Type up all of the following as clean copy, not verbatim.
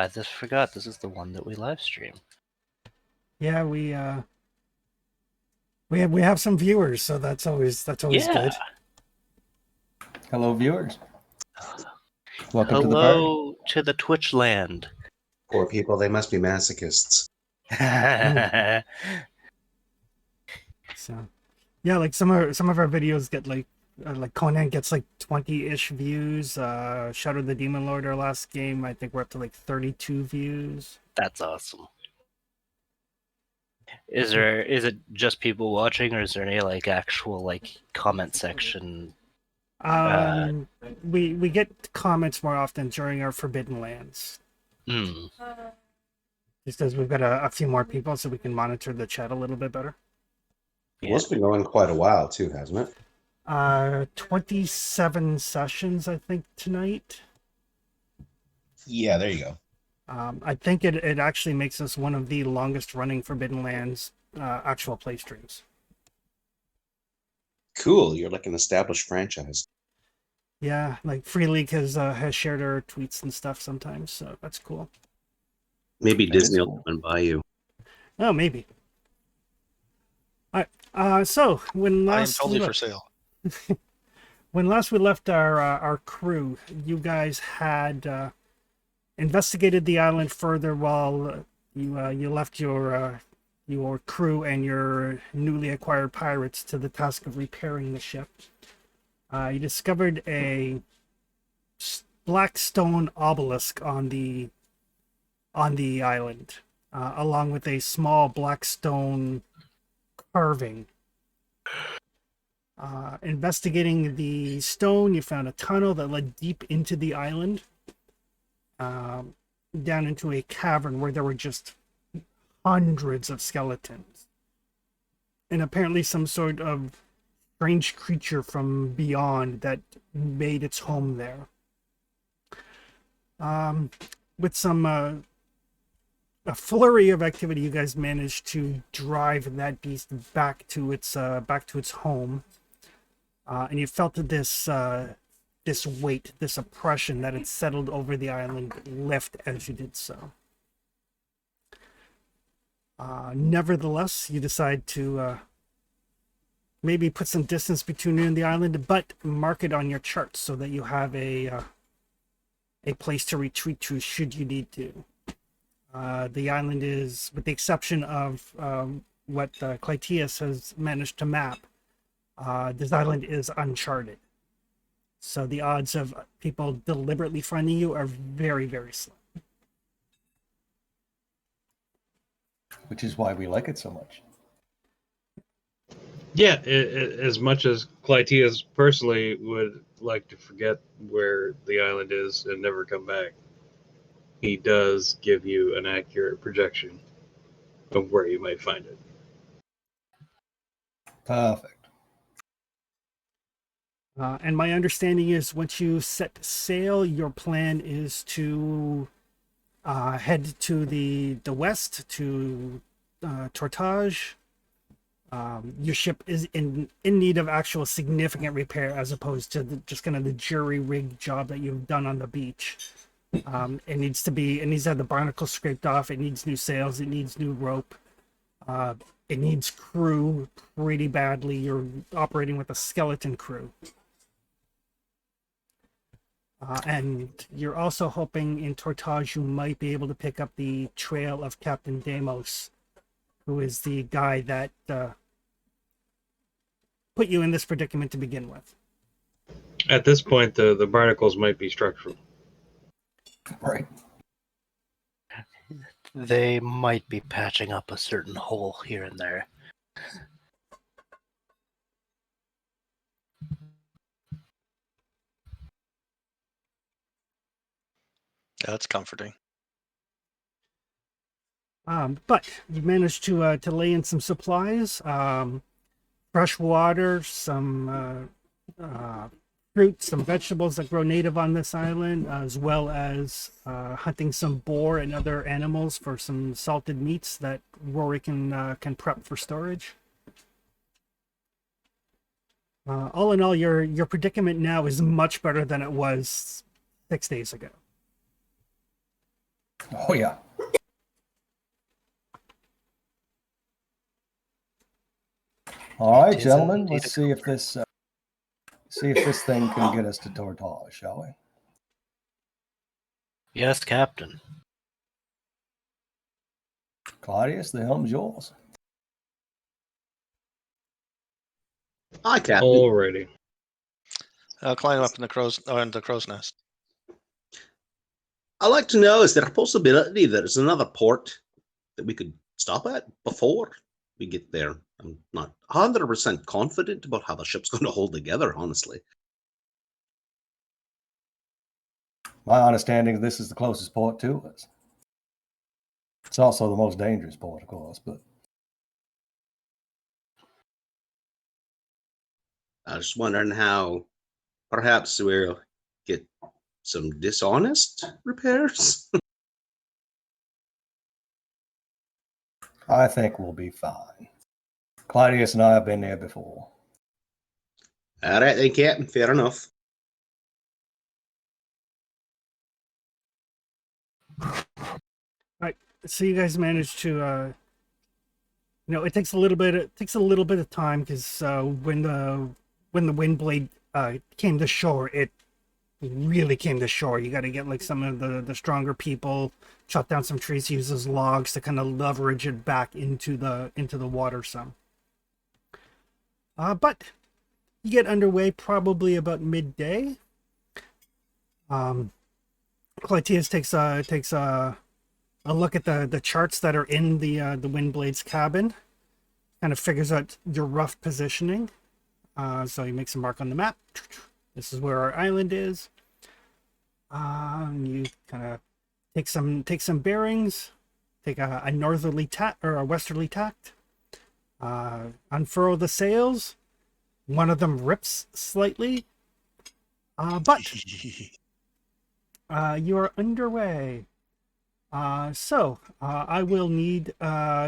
I just forgot this is the one that we live stream. Yeah, we have some viewers, so that's always Yeah. good. Hello, viewers. Welcome to the party. Hello to the Twitch land. Poor people, they must be masochists. So, yeah, like some of our videos get like Conan gets like 20-ish views. Shadow the Demon Lord, our last game, I think we're up to like 32 views. That's awesome. Is it just people watching, or is there any like actual like comment section? We get comments more often during our Forbidden Lands. Just as we've got a few more people, so we can monitor the chat a little bit better. Well, it's been going quite a while too, hasn't it? 27 sessions, I think, tonight. Yeah, there you go. I think it actually makes us one of the longest running Forbidden Lands actual play streams. Cool. You're like an established franchise. Yeah, like Free League has shared our tweets and stuff sometimes, so that's cool. Maybe Disney will come and buy you. Oh, maybe. All right. So when last I am totally for sale. when last we left our crew, you guys had investigated the island further while you left your crew and your newly acquired pirates to the task of repairing the ship. You discovered a black stone obelisk on the island, along with a small black stone carving. Investigating the stone, you found a tunnel that led deep into the island, down into a cavern where there were just hundreds of skeletons, and apparently some sort of strange creature from beyond that made its home there. With some a flurry of activity, you guys managed to drive that beast back to its home, and you felt that this weight, this oppression that had settled over the island lift as you did so. Nevertheless, you decide to maybe put some distance between you and the island, but mark it on your chart so that you have a place to retreat to should you need to. The island is, with the exception of what Clytius has managed to map, this island is uncharted. So the odds of people deliberately finding you are very, very slim. Which is why we like it so much. Yeah, as much as Clytius personally would like to forget where the island is and never come back, he does give you an accurate projection of where you might find it. Perfect. And my understanding is once you set sail, your plan is to head to the west, to Tortage. Your ship is in need of actual significant repair as opposed to just kind of the jury rig job that you've done on the beach. It needs to have the barnacles scraped off. It needs new sails. It needs new rope. It needs crew pretty badly. You're operating with a skeleton crew. And you're also hoping in Tortage you might be able to pick up the trail of Captain Deimos, who is the guy that put you in this predicament to begin with. At this point, the barnacles might be structural. Right. They might be patching up a certain hole here and there. Yeah, that's comforting. But you managed to lay in some supplies, fresh water, some fruit, some vegetables that grow native on this island, as well as hunting some boar and other animals for some salted meats that Rory can prep for storage. All in all, your predicament now is much better than it was 6 days ago. Oh yeah. All right, Tis gentlemen. indeed Let's a see if this thing can get us to Tortage, shall we? Yes, Captain. Claudius, the helm's yours. Hi, Captain. Alrighty. I'll climb up in the crow's nest. I'd like to know, is there a possibility there's another port that we could stop at before we get there? I'm not 100% confident about how the ship's going to hold together, honestly. My understanding is this is the closest port to us. It's also the most dangerous port, of course, but I was just wondering how perhaps we'll get some dishonest repairs. I think we'll be fine. Claudius and I have been there before. All right, then, Captain. Fair enough. So you guys managed to, it takes a little bit. It takes a little bit of time because when the wind blade came to shore, it really came to shore. You got to get like some of the stronger people, chop down some trees, use those logs to kind of leverage it back into the water some. But you get underway probably about midday. Clytius takes a look at the charts that are in the Windblade's cabin, kind of figures out your rough positioning. So he makes a mark on the map. This is where our island is. You kind of take some bearings, take a northerly tack or a westerly tact. Unfurl the sails. One of them rips slightly, but you are underway. So I will need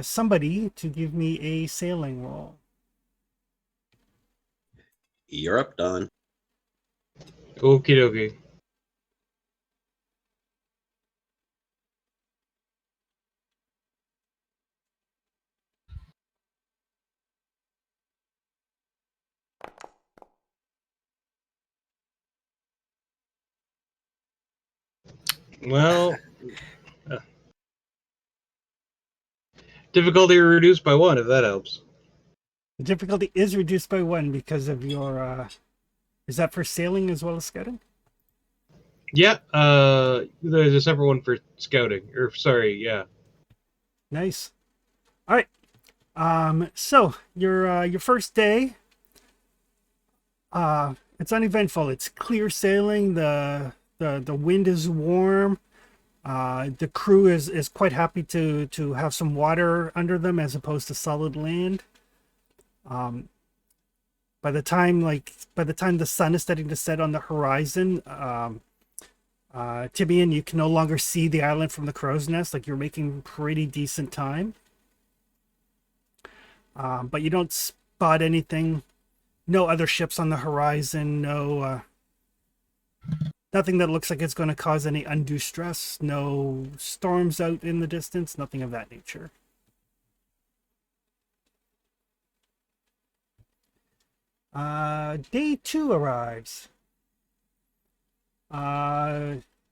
somebody to give me a sailing roll. You're up, Don. Okie dokie. Well, difficulty reduced by 1, if that helps. The difficulty is reduced by 1 because of your. Is that for sailing as well as scouting? Yeah, there's a separate one for scouting. Or, sorry, yeah. Nice. All right. So your first day. It's uneventful. It's clear sailing. The wind is warm. The crew is quite happy to have some water under them as opposed to solid land. By the time the sun is starting to set on the horizon, Tibian, you can no longer see the island from the crow's nest. Like, you're making pretty decent time. But you don't spot anything. No other ships on the horizon. No, nothing that looks like it's going to cause any undue stress. No storms out in the distance. Nothing of that nature. Day 2 arrives.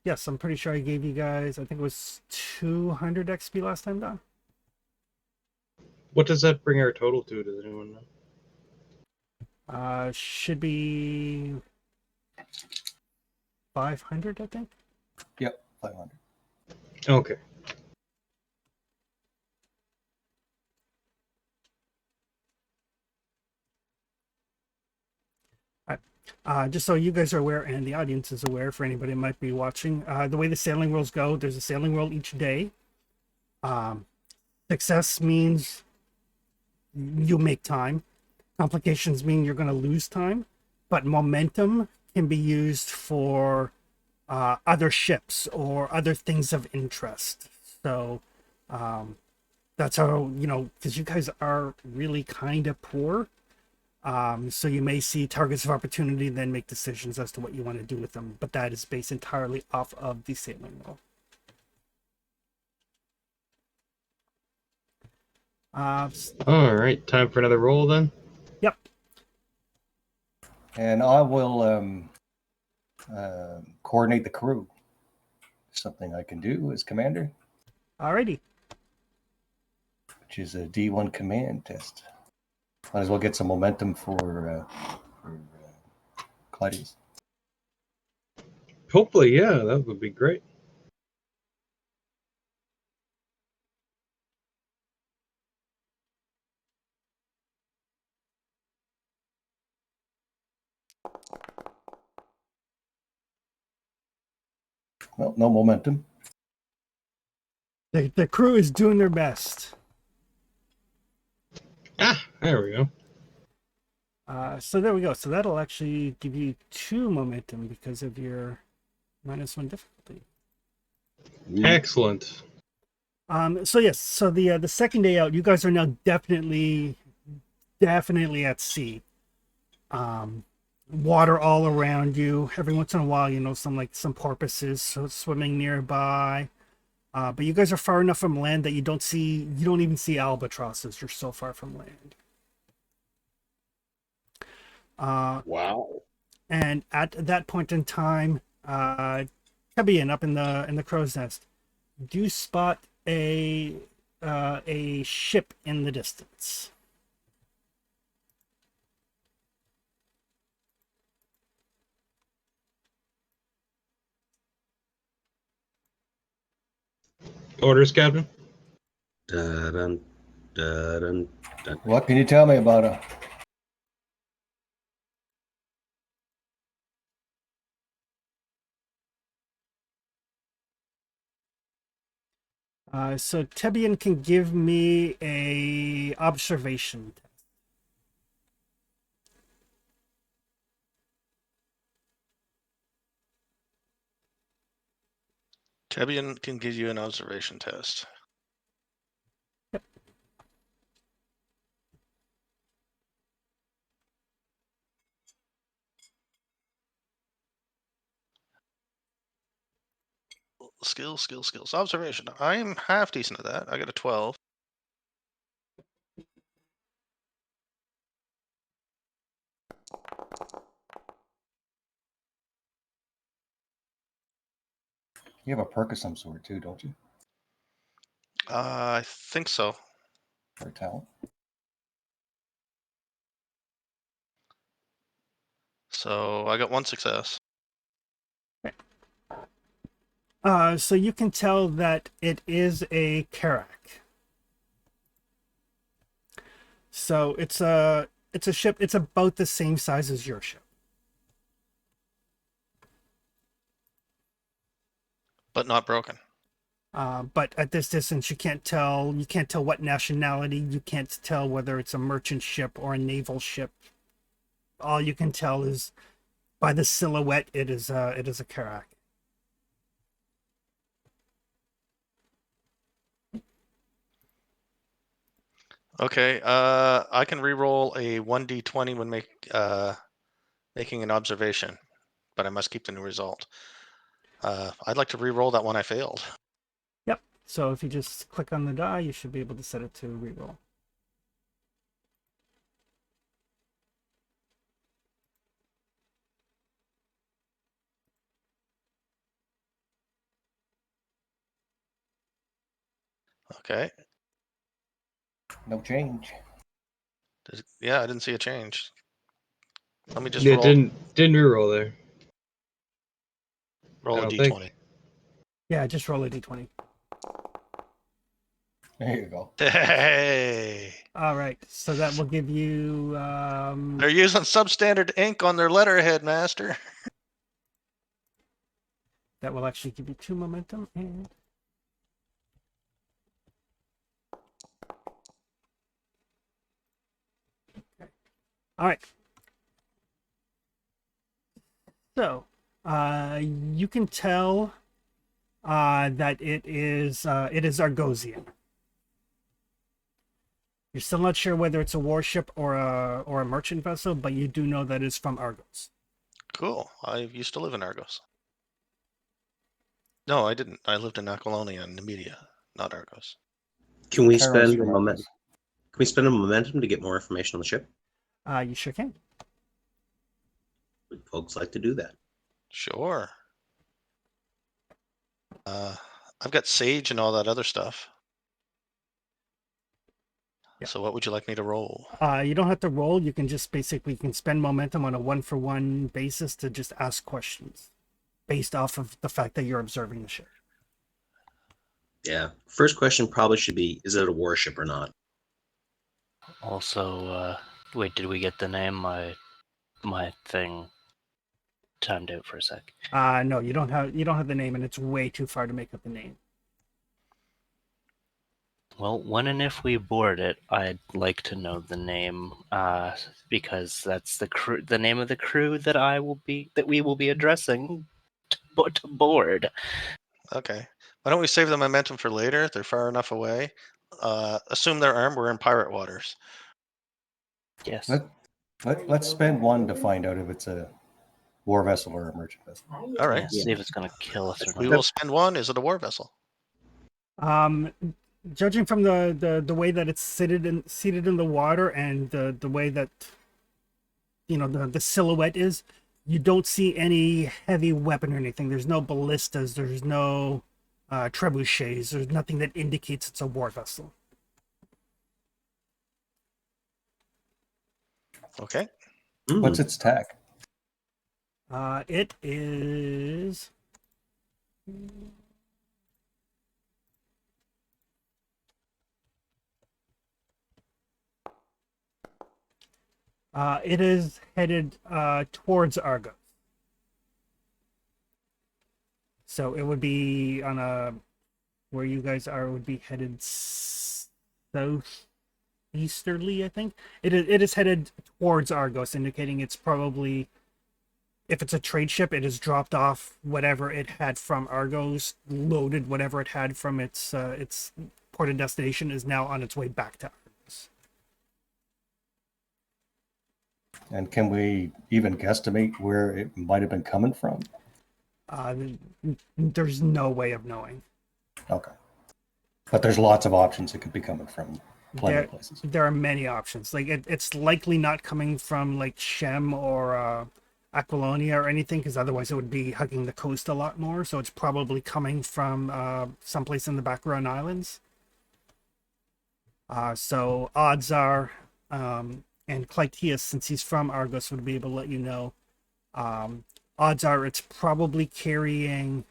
Yes, I'm pretty sure I gave you guys, I think it was 200 XP last time, Don. What does that bring our total to? Does anyone know? Should be 500, I think. Yep, 500. Okay. Just so you guys are aware and the audience is aware, for anybody who might be watching, the way the sailing rules go, there's a sailing roll each day. Success means you make time. Complications mean you're going to lose time. But momentum can be used for other ships or other things of interest. So that's how, because you guys are really kind of poor. So you may see targets of opportunity and then make decisions as to what you want to do with them. But that is based entirely off of the sailing roll. All right, time for another roll then. Yep. And I will coordinate the crew. Something I can do as commander, Alrighty. which is a D1 command test. Might as well get some momentum for Claudius. Hopefully, yeah, that would be great. Well, no momentum. The crew is doing their best. Ah, there we go. So there we go. So that'll actually give you 2 momentum because of your -1 difficulty. Excellent. So yes, so the second day out, you guys are now definitely at sea. Water all around you. Every once in a while, some porpoises swimming nearby. But you guys are far enough from land that you don't even see albatrosses. You're so far from land. Wow. And at that point in time, Tebian up in the crow's nest, do you spot a ship in the distance? Orders, Captain. Dun, dun, dun. What can you tell me about her? So Tebian can give me a observation test. Tebian can give you an observation test. Yep. Skills. Observation. I'm half decent at that. I got a 12. You have a perk of some sort too, don't you? I think so. For a talent. So I got 1 success. So you can tell that it is a Karak. So it's a ship. It's about the same size as your ship. But not broken. But at this distance, you can't tell. You can't tell what nationality. You can't tell whether it's a merchant ship or a naval ship. All you can tell is by the silhouette. It is a Karak. Okay. I can re-roll a 1d20 when making an observation, but I must keep the new result. I'd like to re-roll that one I failed. Yep. So if you just click on the die, you should be able to set it to reroll. Okay. No change. Yeah, I didn't see a change. Let me just Yeah, roll didn't reroll there. a I don't d20. think. Yeah, just roll a d20. There you go. Hey. All right. So that will give you. They're using substandard ink on their letterhead, Master. That will actually give you 2 momentum and. Okay. All right. So, you can tell that it is Argosian. You're still not sure whether it's a warship or a merchant vessel, but you do know that it's from Argos. Cool. I used to live in Argos. No, I didn't. I lived in Aquilonia and Numidia, not Argos. Can we Karos spend the from momentum? Argos. we spend a momentum to get more information on the ship? You sure can. Would folks like to do that? Sure. I've got Sage and all that other stuff. Yeah. So what would you like me to roll? You don't have to roll. You can just basically spend momentum on a 1-for-1 basis to just ask questions based off of the fact that you're observing the ship. Yeah. First question probably should be, is it a warship or not? Also, wait, did we get the name? My thing timed out for a sec. No, you don't have the name, and it's way too far to make up the name. Well, when and if we board it, I'd like to know the name, because that's the name of the crew that we will be addressing to board. Okay. Why don't we save the momentum for later if they're far enough away? Assume they're armed. We're in pirate waters. Yes. Let's spend one to find out if it's a war vessel or a merchant vessel. All right. Yeah, see if it's gonna kill us or We not. will spend one. Is it a war vessel? Judging from the way that it's seated in the water and the way that the silhouette is, you don't see any heavy weapon or anything. There's no ballistas. There's no trebuchets. There's nothing that indicates it's a war vessel. Okay. What's its tack? It is. It is headed towards Argos. So it would be on where you guys are, it would be headed southeasterly, I think. It is headed towards Argos, indicating it's probably, if it's a trade ship, it has dropped off whatever it had from Argos, loaded whatever it had from its port of destination, is now on its way back to Argos. And can we even guesstimate where it might have been coming from? There's no way of knowing. Okay. But there's lots of options it could be coming from. Plenty of places. There are many options. Like it's likely not coming from like Shem or Aquilonia or anything, because otherwise it would be hugging the coast a lot more. So it's probably coming from someplace in the Baccarat Islands. So odds are, and Clytius, since he's from Argos, would be able to let you know. Odds are it's probably carrying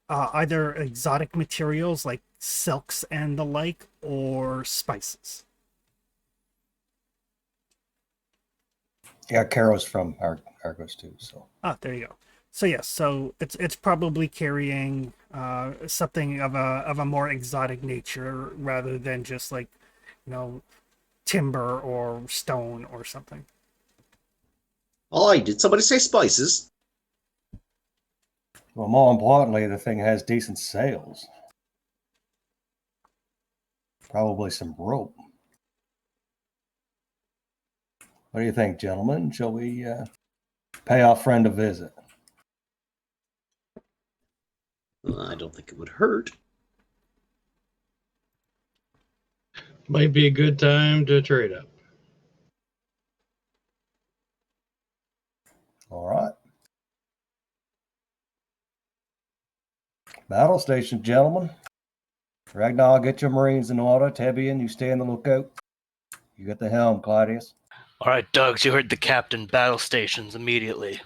either exotic materials like silks and the like, or spices. Yeah, Caro's from Argos too, so. There you go. So yes, so it's probably carrying something of a more exotic nature rather than just like, timber or stone or something. Oh, did somebody say spices? Well, more importantly, the thing has decent sails. Probably some rope. What do you think, gentlemen? Shall we pay our friend a visit? I don't think it would hurt. Might be a good time to trade up. All right. Battle station, gentlemen. Ragnar, get your Marines in order. Tebian, you stay in the lookout. You get the helm, Claudius. All right, Dogs, you heard the captain. Battle stations immediately.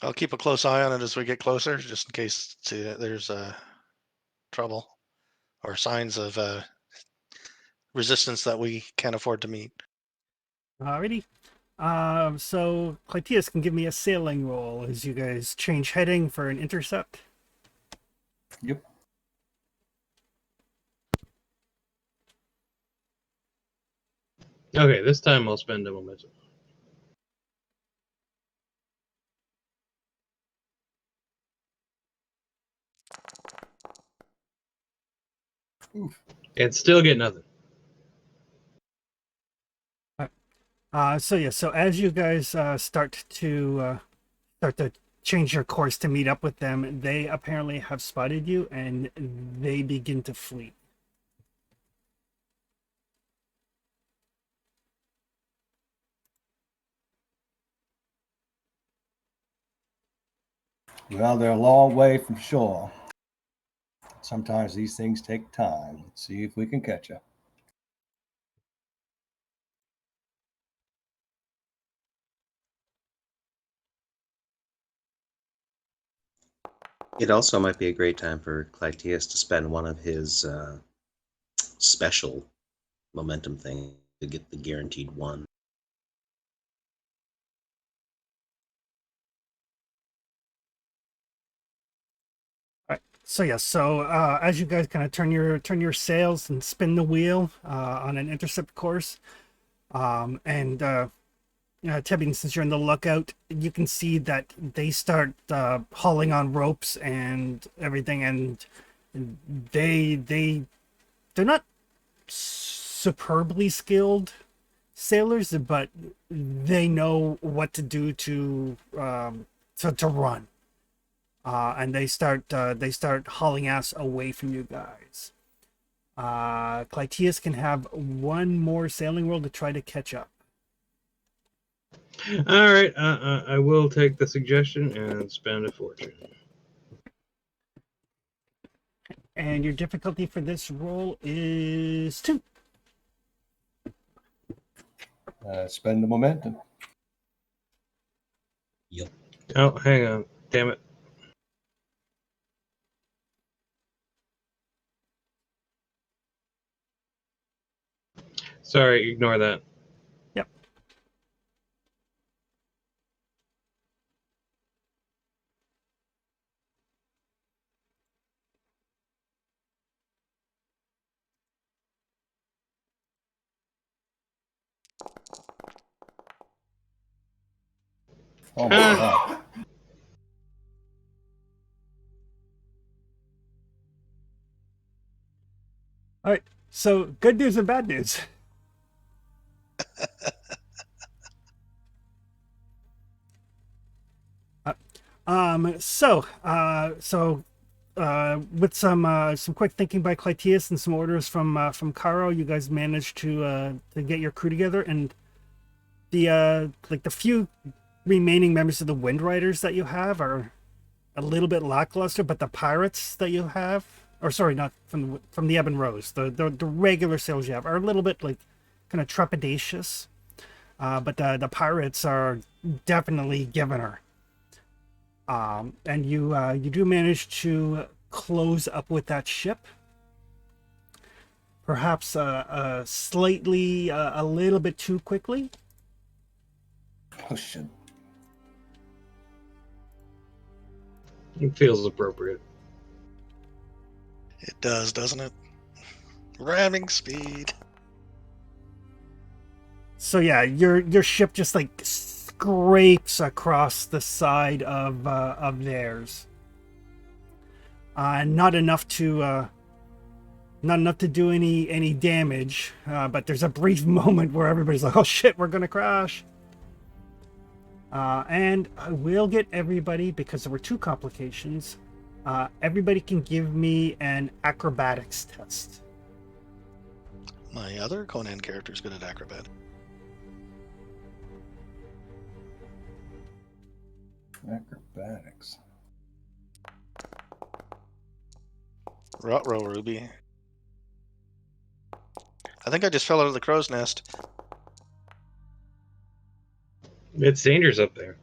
I'll keep a close eye on it as we get closer, just in case there's trouble or signs of resistance that we can't afford to meet. Alrighty. So Clytius can give me a sailing roll as you guys change heading for an intercept. Yep. Okay, this time I'll spend a momentum. Oof. And still get nothing. So as you guys start to change your course to meet up with them, they apparently have spotted you and they begin to flee. Well, they're a long way from shore. Sometimes these things take time. Let's see if we can catch her. It also might be a great time for Clytius to spend one of his special momentum things to get the guaranteed one. So yeah, as you guys kind of turn your sails and spin the wheel on an intercept course, and Tebbian, since you're in the lookout, you can see that they start hauling on ropes and everything, and they're not superbly skilled sailors, but they know what to do to run. And they start hauling ass away from you guys. Clytius can have one more sailing roll to try to catch up. All right, I will take the suggestion and spend a fortune. And your difficulty for this roll is 2. Spend the momentum. Yep. Oh, hang on. Damn it. Sorry, ignore that. Yep. Oh my God. All right. So good news and bad news. With some quick thinking by Clytius and some orders from Caro, you guys managed to get your crew together, and the few remaining members of the Wind Riders that you have are a little bit lackluster, but the pirates that you have, or sorry, not from the Ebb and Rose, the regular sailors you have are a little bit like kind of trepidatious, but the pirates are definitely giving her. And you do manage to close up with that ship. Perhaps slightly, a little bit too quickly. Oh shit. It feels appropriate. It does, doesn't it? Ramming speed. So yeah, your ship just like scrapes across the side of theirs. Not enough to do any damage, but there's a brief moment where everybody's like, "Oh shit, we're gonna crash." And I will get everybody, because there were 2 complications. Everybody can give me an acrobatics test. My other Conan character is good at acrobat. Acrobatics. Ruh-roh, Ruby. I think I just fell out of the crow's nest. It's dangerous up there.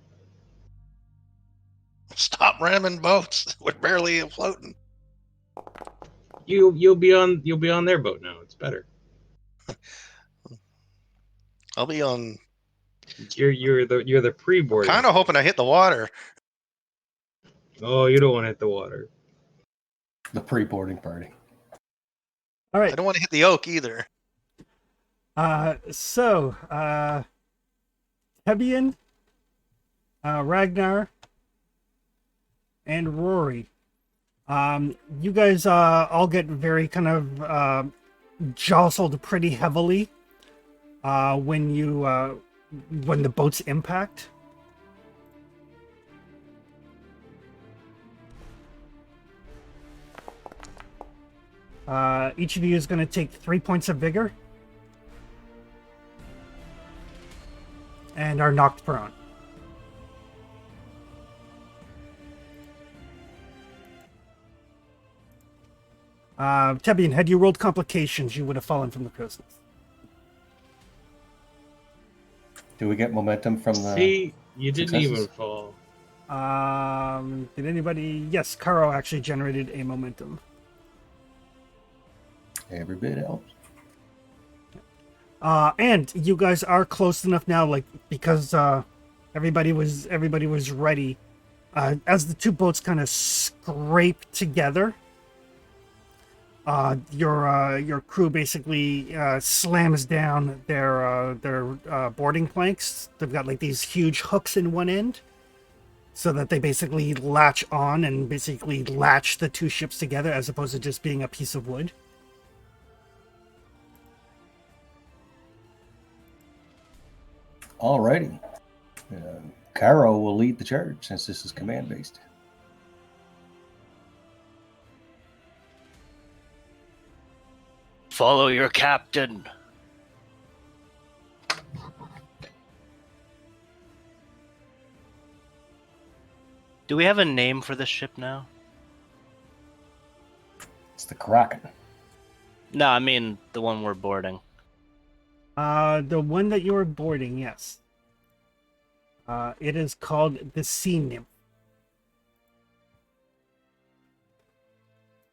Stop ramming boats. We're barely floating. You'll be on their boat now. It's better. I'll be on. You're the pre-boarding. Kind of hoping I hit the water. Oh, you don't want to hit the water. The pre-boarding party. All right. I don't want to hit the oak either. Tebbian, Ragnar, and Rory. You guys all get very kind of jostled pretty heavily when the boats impact. Each of you is going to take 3 points of vigor and are knocked prone. Tebian, had you rolled complications, you would have fallen from the crow's nest. Do we get momentum from the? See, you didn't successes? even fall. Did anybody? Yes, Karo actually generated a momentum. Every bit helps. And you guys are close enough now, like because everybody was ready. As the two boats kind of scrape together, your crew basically slams down their boarding planks. They've got like these huge hooks in one end, so that they basically latch on and basically latch the two ships together, as opposed to just being a piece of wood. Alrighty. Caro will lead the charge since this is command based. Follow your captain. Do we have a name for the ship now? It's the Kraken. No, I mean the one we're boarding. The one that you're boarding, yes. It is called the Sea Nymph.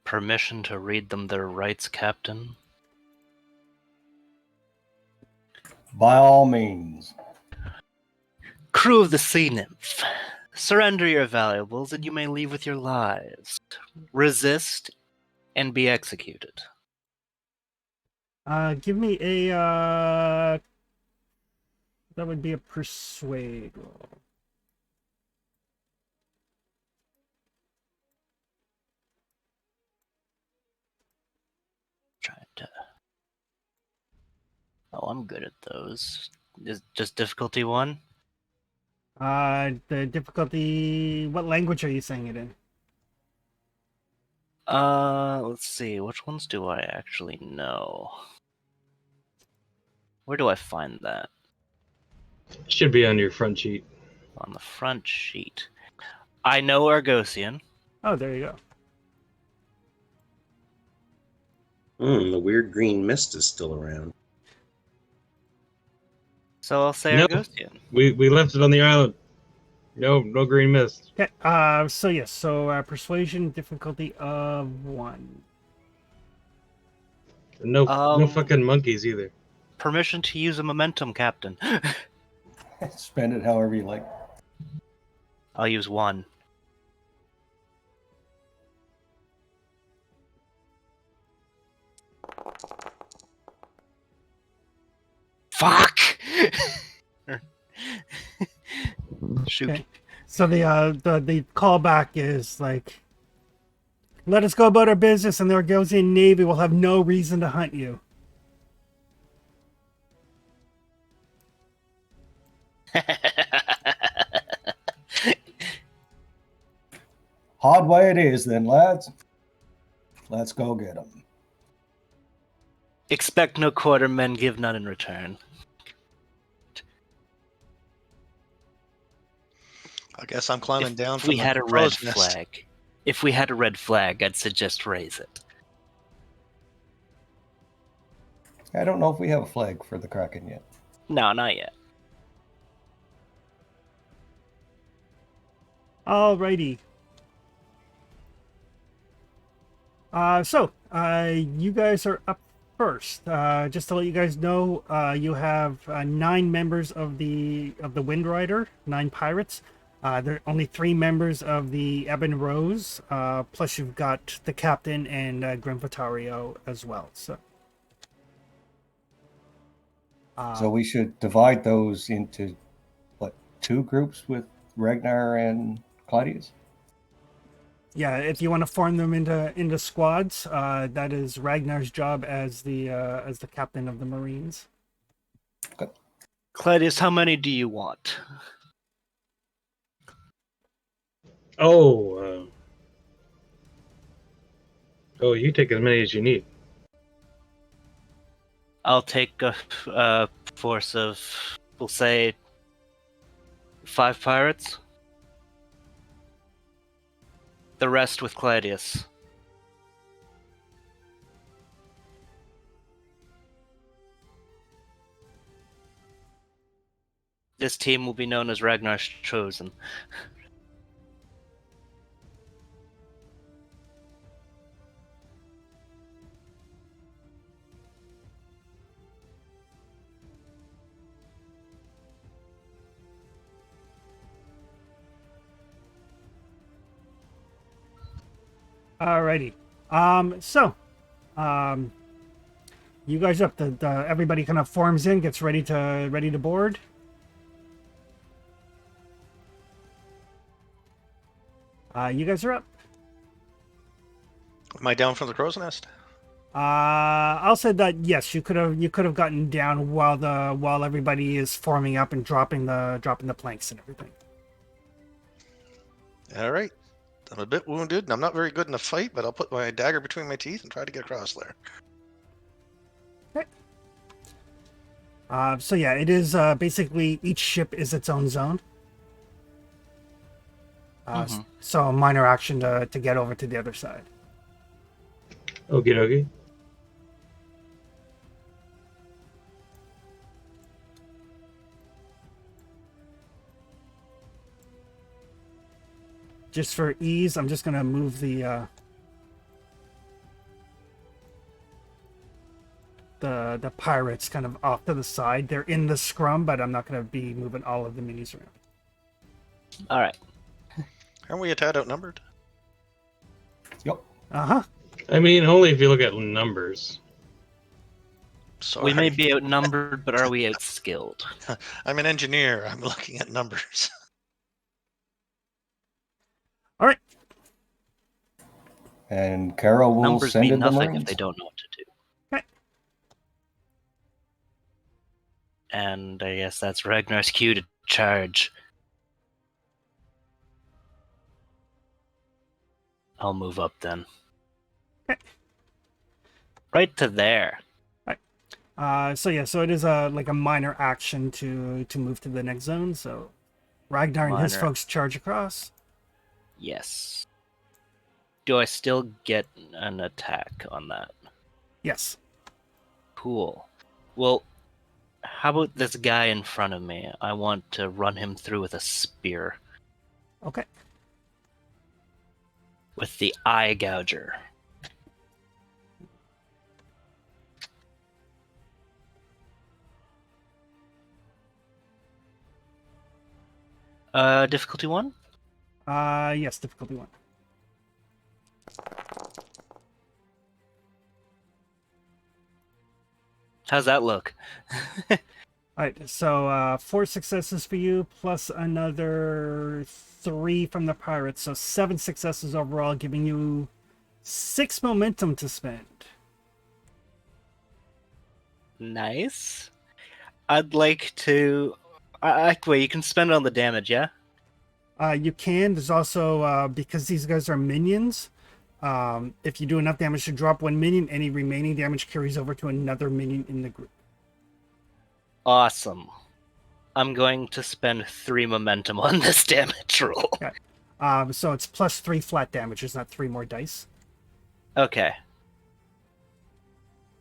Permission to read them their rights, Captain? By all means. Crew of the Sea Nymph, surrender your valuables and you may leave with your lives. Resist and be executed. Give me a that would be a persuade roll. Trying to. Oh, I'm good at those. Is just difficulty 1? The difficulty. What language are you saying it in? Let's see. Which ones do I actually know? Where do I find that? Should be on your front sheet. On the front sheet. I know Argosian. Oh, there you The go. weird green mist is still around. So I'll say No. Argosian. We left it on the island. No green mist. Okay. So yes. So persuasion difficulty of 1. No fucking monkeys either. Permission to use a momentum, Captain. Spend it however you like. I'll use 1. Fuck! Shoot. Okay. So the callback is like, let us go about our business, and the Argosian Navy will have no reason to hunt you. Hard way it is then, lads. Let's go get them. Expect no quarter, men give none in return. I guess I'm climbing down If from we the had a red crow's nest. flag, if we had a red flag, I'd suggest raise it. I don't know if we have a flag for the Kraken yet. No, not yet. Alrighty. So you guys are up first. Just to let you guys know, you have 9 members of the Wind Rider, 9 pirates. There are only 3 members of the Ebon Rose, plus you've got the captain and Grimvatario as well. So we should divide those into, what, 2 groups with Ragnar and Claudius? yeah, if you want to form them into squads, that is Ragnar's job as the captain of the Marines. Okay. Claudius, how many do you want? You take as many as you need. I'll take a force of, we'll say, 5 pirates. The rest with Claudius. This team will be known as Ragnar's Chosen. Alrighty. You guys up. Everybody kind of forms in, gets ready to board. You guys are up. Am I down from the crow's nest? I'll say that yes, you could have gotten down while everybody is forming up and dropping the planks and everything. All right. I'm a bit wounded, and I'm not very good in a fight, but I'll put my dagger between my teeth and try to get across there. Okay. So yeah, it is basically each ship is its own zone. So a minor action to get over to the other side. Okie dokie. Just for ease, I'm just gonna move the pirates kind of off to the side. They're in the scrum, but I'm not gonna be moving all of the minis around. All right. Aren't we a tad outnumbered? Yep. Uh-huh. I mean, only if you look at numbers. Sorry. We may be outnumbered, but are we outskilled? I'm an engineer. I'm looking at numbers. All right. And Carol will Numbers send mean in the nothing if Marines. they don't know what to do. Okay. And I guess that's Ragnar's cue to charge. I'll move up then. Okay. Right to there. So it is like a minor action to move to the next zone. So Ragnar and his Minor. folks charge across. Yes. Do I still get an attack on that? Yes. Cool. Well, how about this guy in front of me? I want to run him through with a spear. Okay. With the eye gouger. Difficulty 1? Yes, difficulty 1. How's that look? All right, so 4 successes for you, plus another 3 from the pirates, so 7 successes overall, giving you 6 momentum to spend. Nice. I'd like to... wait, you can spend it on the damage, yeah? You can. There's also, because these guys are minions, if you do enough damage to drop 1 minion, any remaining damage carries over to another minion in the group. Awesome. I'm going to spend 3 momentum on this damage roll. Okay. So it's plus 3 flat damage. It's not 3 more dice. Okay.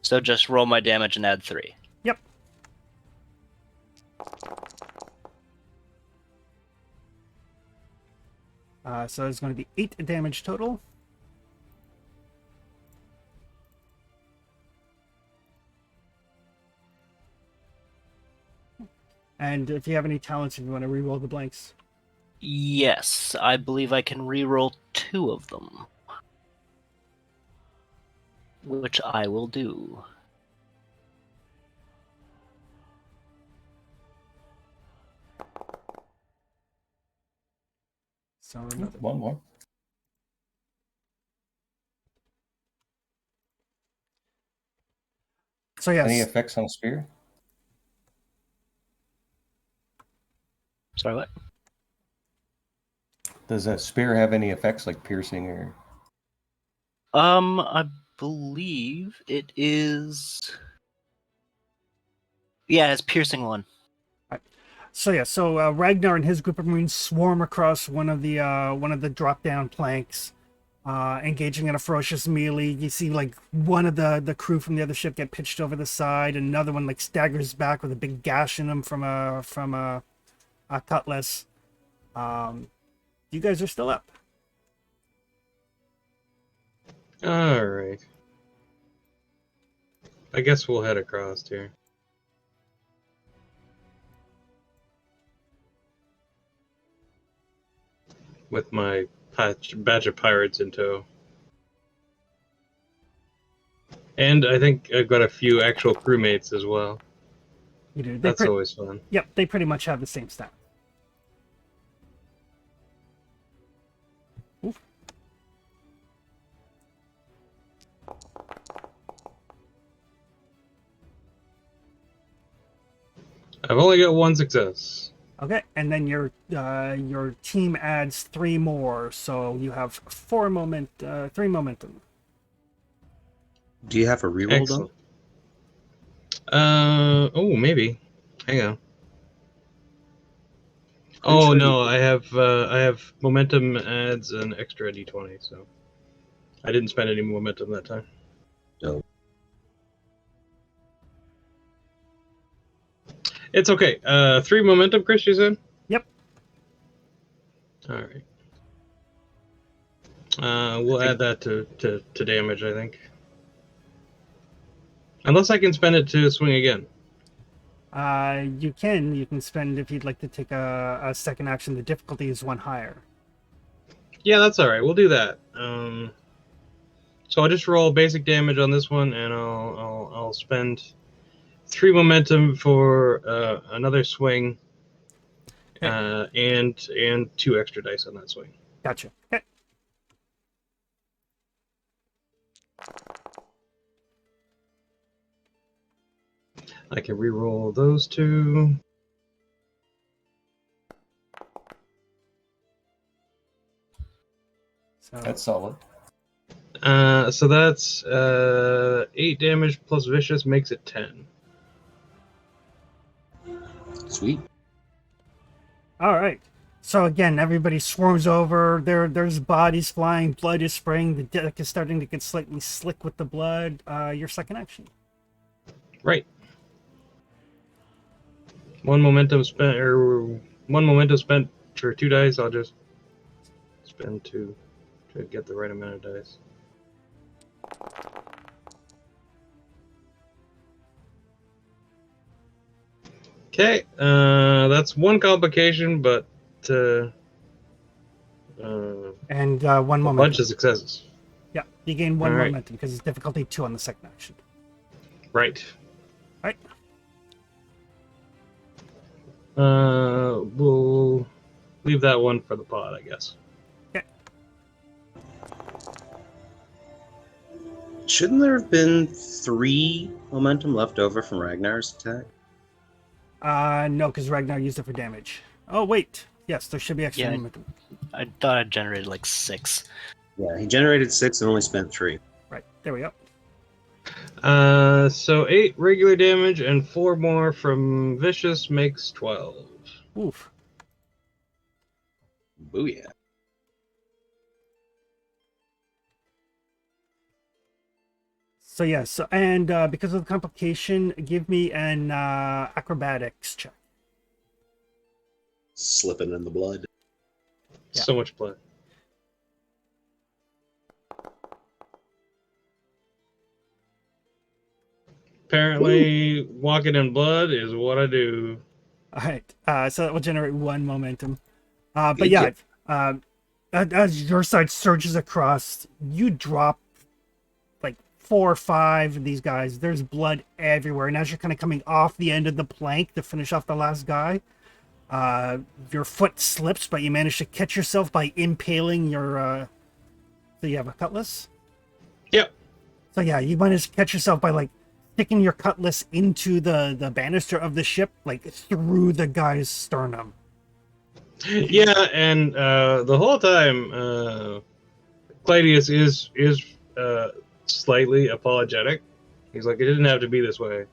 So just roll my damage and add 3. Yep. So it's going to be 8 damage total. And if you have any talents, if you want to reroll the blanks. Yes, I believe I can reroll 2 of them. Which I will do. So another. One more. So yes. Any effects on spear? Sorry, what? Does a spear have any effects like piercing or? I believe it is Yeah, it's piercing 1. So Ragnar and his group of Marines swarm across one of the drop down planks, engaging in a ferocious melee. You see like one of the crew from the other ship get pitched over the side, and another one like staggers back with a big gash in him from a cutlass. You guys are still up. All right. I guess we'll head across here. With my batch of pirates in tow. And I think I've got a few actual crewmates as well. You do. That's always fun. Yep, they pretty much have the same stat. Oof. I've only got 1 success. Okay, and then your team adds 3 more, so you have 3 momentum. Do you have a reroll though? Oh, maybe. Hang on. Pretty sure no, I have momentum adds an extra d20, so I didn't spend any momentum that time. No. It's okay. 3 momentum, Chris, you said? Yep. All right. We'll add that to damage, I think. Unless I can spend it to swing again. You can spend if you'd like to take a second action. The difficulty is 1 higher. Yeah, that's all right. We'll do that. So I'll just roll basic damage on this one, and I'll spend 3 momentum for another swing, and 2 extra dice on that swing. Gotcha. Okay. I can re-roll those 2. That's solid. So that's 8 damage plus vicious makes it 10. Sweet. All right. So again, everybody swarms over. There's bodies flying, blood is spraying. The deck is starting to get slightly slick with the blood. Your second action. Right. 1 momentum spent, or 1 momentum spent for 2 dice. I'll just spend 2 to get the right amount of dice. Okay, that's 1 complication, but and 1 a momentum. bunch of successes. Yeah, you gain 1 All right. momentum because it's difficulty 2 on the second action. Right. Right. We'll leave that one for the pod, I guess. Okay. Shouldn't there have been 3 momentum left over from Ragnar's attack? No, because Ragnar used it for damage. Oh wait, yes, there should be extra Yeah. momentum. I thought I generated like 6. Yeah, he generated 6 and only spent 3. Right, there we go. So 8 regular damage and 4 more from vicious makes 12. Oof. Booyah. So yeah, and because of the complication, give me an acrobatics check. Slipping in the blood. Yeah. So much blood. Apparently, walking in blood is what I do. All right, so that will generate 1 momentum. But Good yeah, as your side surges across, you drop like 4 or 5 of these guys. There's blood everywhere, and as you're kind of coming off the end of the plank to finish off the last guy, your foot slips, but you manage to catch yourself by impaling your. So you have a cutlass. Yep. So yeah, you manage to catch yourself by like sticking your cutlass into the banister of the ship, like through the guy's sternum. Yeah, and the whole time, Claudius is slightly apologetic. He's like, it didn't have to be this way.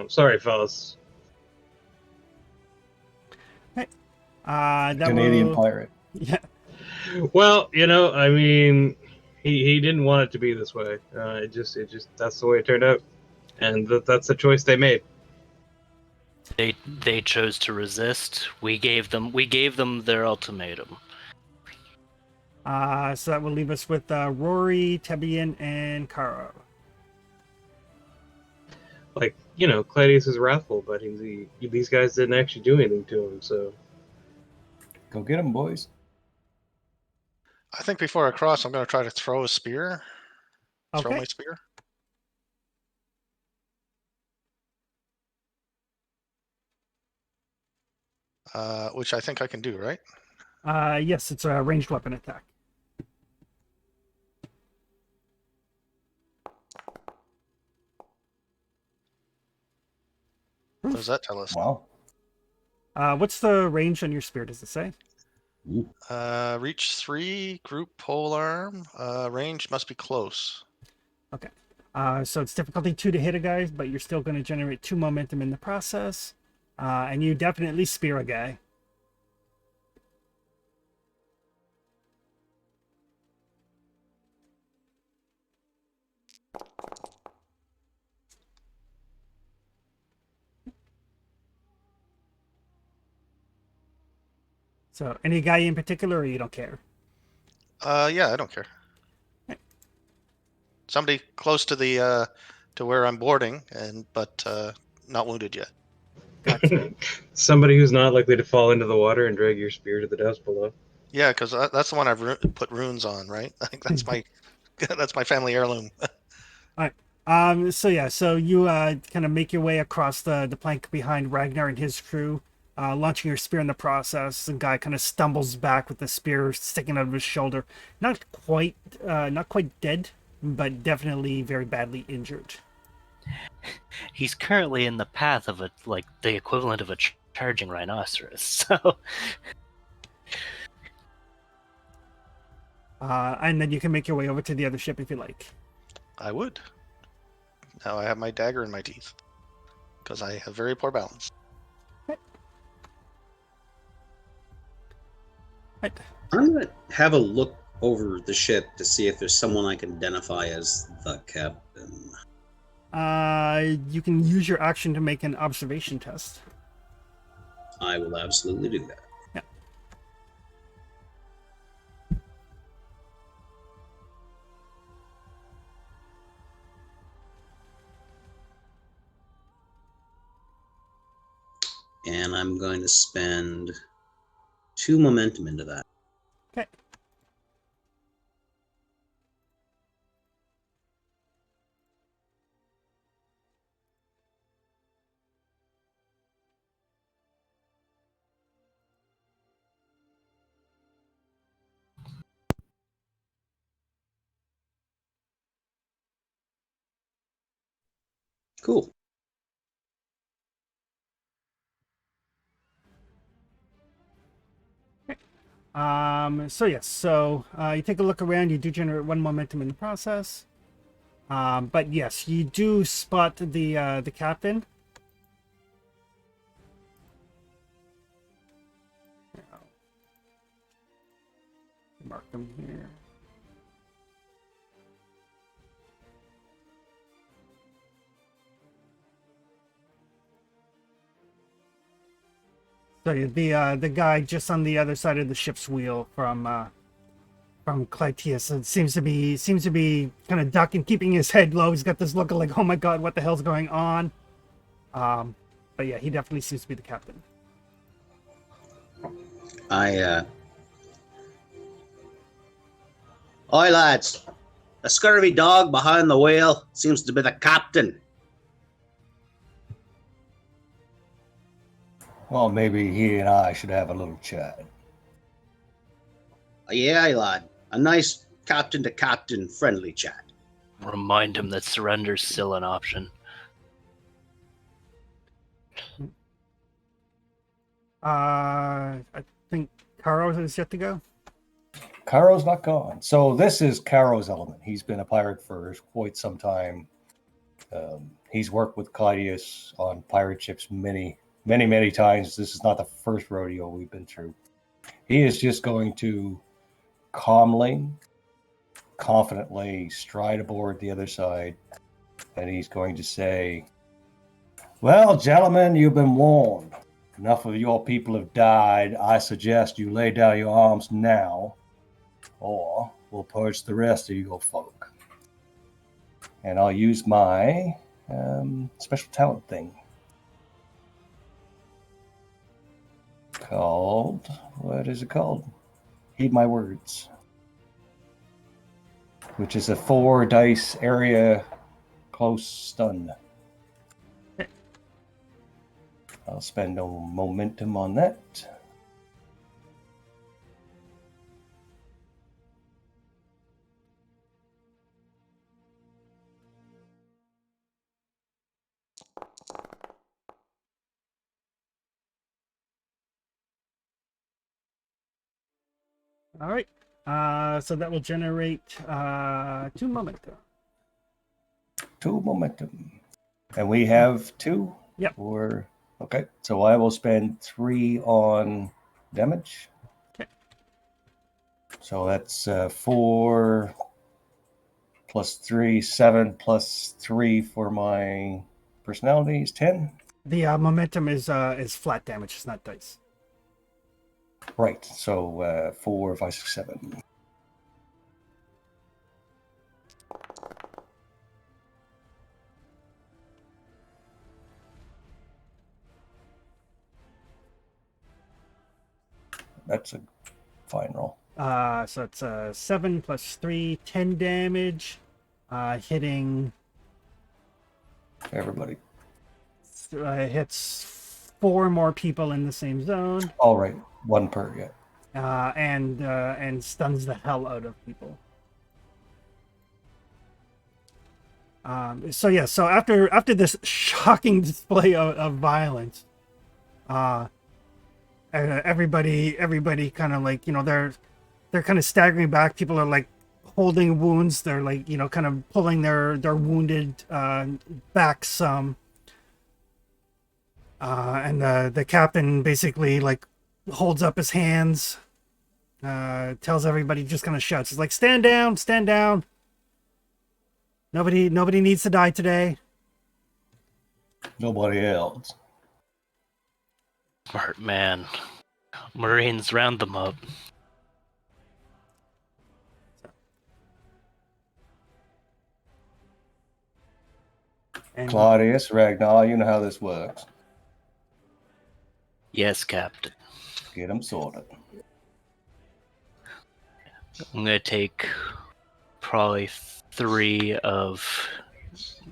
Sorry, fellas. That Canadian will... pirate. Yeah. Well, I mean, he didn't want it to be this way. It just that's the way it turned out, and that's the choice they made. They chose to resist. We gave them their ultimatum. So that will leave us with Rory, Tebian, and Caro. Like, Claudius is wrathful, but these guys didn't actually do anything to him, so. Go get him, boys. I think before I cross, I'm going to try to throw a spear. Throw Okay. my spear. Which I think I can do, right? Yes, it's a ranged weapon attack. What does that tell us? Wow. What's the range on your spear, does it say? Reach 3, group pole arm. Range must be close. Okay. So it's difficulty 2 to hit a guy, but you're still going to generate 2 momentum in the process. And you definitely spear a guy. So any guy in particular, or you don't care? Yeah, I don't care. Somebody close to the to where I'm boarding, but not wounded yet. Gotcha. Somebody who's not likely to fall into the water and drag your spear to the depths below. Yeah, because that's the one I've put runes on, right? I think that's my that's my family heirloom. All right. So you kind of make your way across the plank behind Ragnar and his crew, launching your spear in the process. The guy kind of stumbles back with the spear sticking out of his shoulder. Not quite dead, but definitely very badly injured. He's currently in the path of the equivalent of a charging rhinoceros. So. And then you can make your way over to the other ship if you like. I would. Now I have my dagger in my teeth because I have very poor balance. Right. I'm going to have a look over the ship to see if there's someone I can identify as the captain. You can use your action to make an observation test. I will absolutely do that. Yeah. And I'm going to spend 2 momentum into that. Okay. Cool. So you take a look around, you do generate 1 momentum in the process. But yes, you do spot the captain. Mark them here. So the guy just on the other side of the ship's wheel from Clytius, it seems to be kind of ducking, keeping his head low. He's got this look of like, oh my god, what the hell's going on? But yeah, he definitely seems to be the captain. Oi, lads. The scurvy dog behind the wheel seems to be the captain. Well, maybe he and I should have a little chat. Aye, lad. A nice captain-to-captain friendly chat. Remind him that surrender's still an option. I think Caro is yet to go. Caro's not gone. So this is Caro's element. He's been a pirate for quite some time. He's worked with Claudius on pirate ships many times. This is not the first rodeo we've been through. He is just going to calmly, confidently stride aboard the other side, and he's going to say, "Well, gentlemen, you've been warned. Enough of your people have died. I suggest you lay down your arms now, or we'll purge the rest of your folk." And I'll use my special talent thing called, what is it called? Heed my words. Which is a 4 dice area close stun. I'll spend no momentum on that. All right. So that will generate 2 momentum. 2 momentum. And we have 2? Yep. Or okay. So I will spend 3 on damage. Okay. So that's 4 plus 3, 7 plus 3 for my personality is 10. The momentum is flat damage. It's not dice. Right. So 4, 5, 6, 7. That's a fine roll. So it's 7 plus 3, 10 damage. Hitting Everybody. hits 4 more people in the same zone. All right. 1 per, yeah. And stuns the hell out of people. So after this shocking display of violence, everybody kind of like, they're kind of staggering back. People are like holding wounds. They're like, kind of pulling their wounded back some. And the captain basically like holds up his hands, tells everybody, just kind of shouts. He's like, stand down, stand down. Nobody needs to die today. Nobody else. Smart man. Marines, round them up. And Claudius, Ragnar, you know how this works. Yes, Captain. Get them sorted. I'm gonna take probably 3 of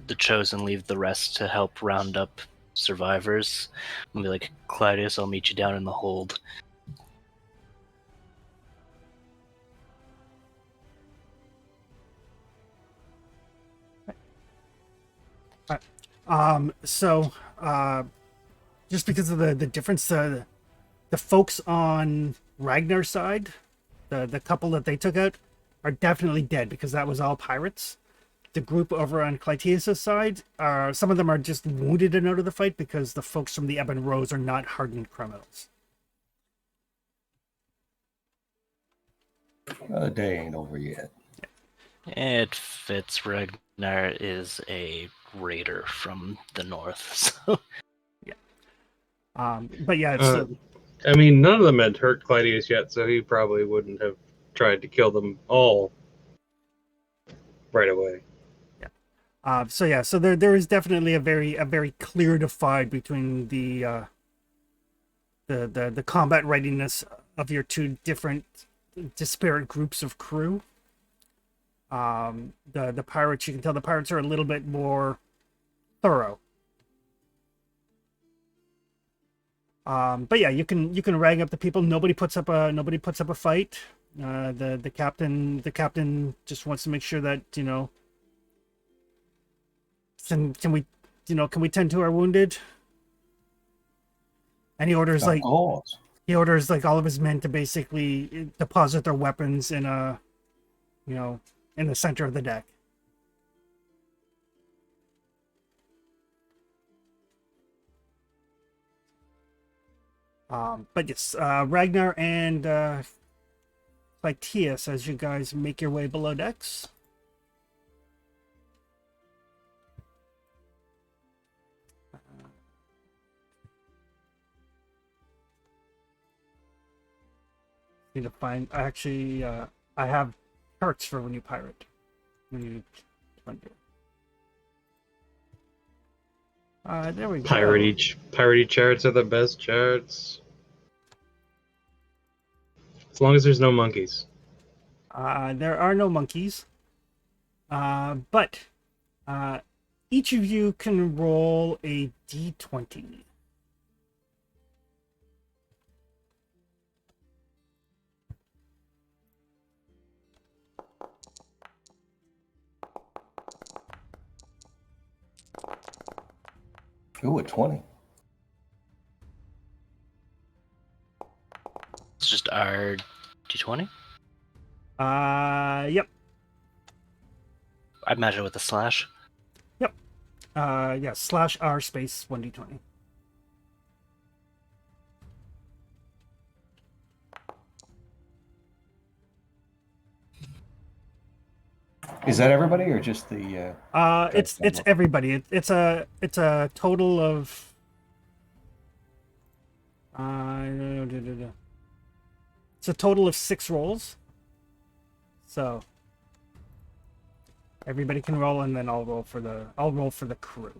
the chosen, leave the rest to help round up survivors. I'm gonna be like, Claudius, I'll meet you down in the hold. Just because of the difference, the folks on Ragnar's side, the couple that they took out, are definitely dead because that was all pirates. The group over on Clytius' side, some of them are just wounded and out of the fight because the folks from the Ebon Rose are not hardened criminals. The day ain't over yet. It fits. Ragnar is a raider from the north, so... But yeah, it's, I mean, none of them had hurt Clytius yet, so he probably wouldn't have tried to kill them all right away. So there is definitely a very clear divide between the combat readiness of your 2 different disparate groups of crew. The pirates, you can tell the pirates are a little bit more thorough. But yeah, you can rag up the people. Nobody puts up a fight. The captain just wants to make sure that, can we tend to our wounded? And he orders all of his men to basically deposit their weapons in in the center of the deck. But yes, Ragnar and Lytius, as you guys make your way below decks. Need to find. Actually, I have charts for when you pirate. When you plunder. There we go. Piratey charts are the best charts. As long as there's no monkeys. There are no monkeys. But each of you can roll a d20. Ooh, a 20. It's just our d20. Yep. I imagine with a slash. Yep. Yeah, slash r space 1d20. Is that everybody or just the? It's everybody. It's a total of. It's a total of 6 rolls. So everybody can roll, and then I'll roll for the crew.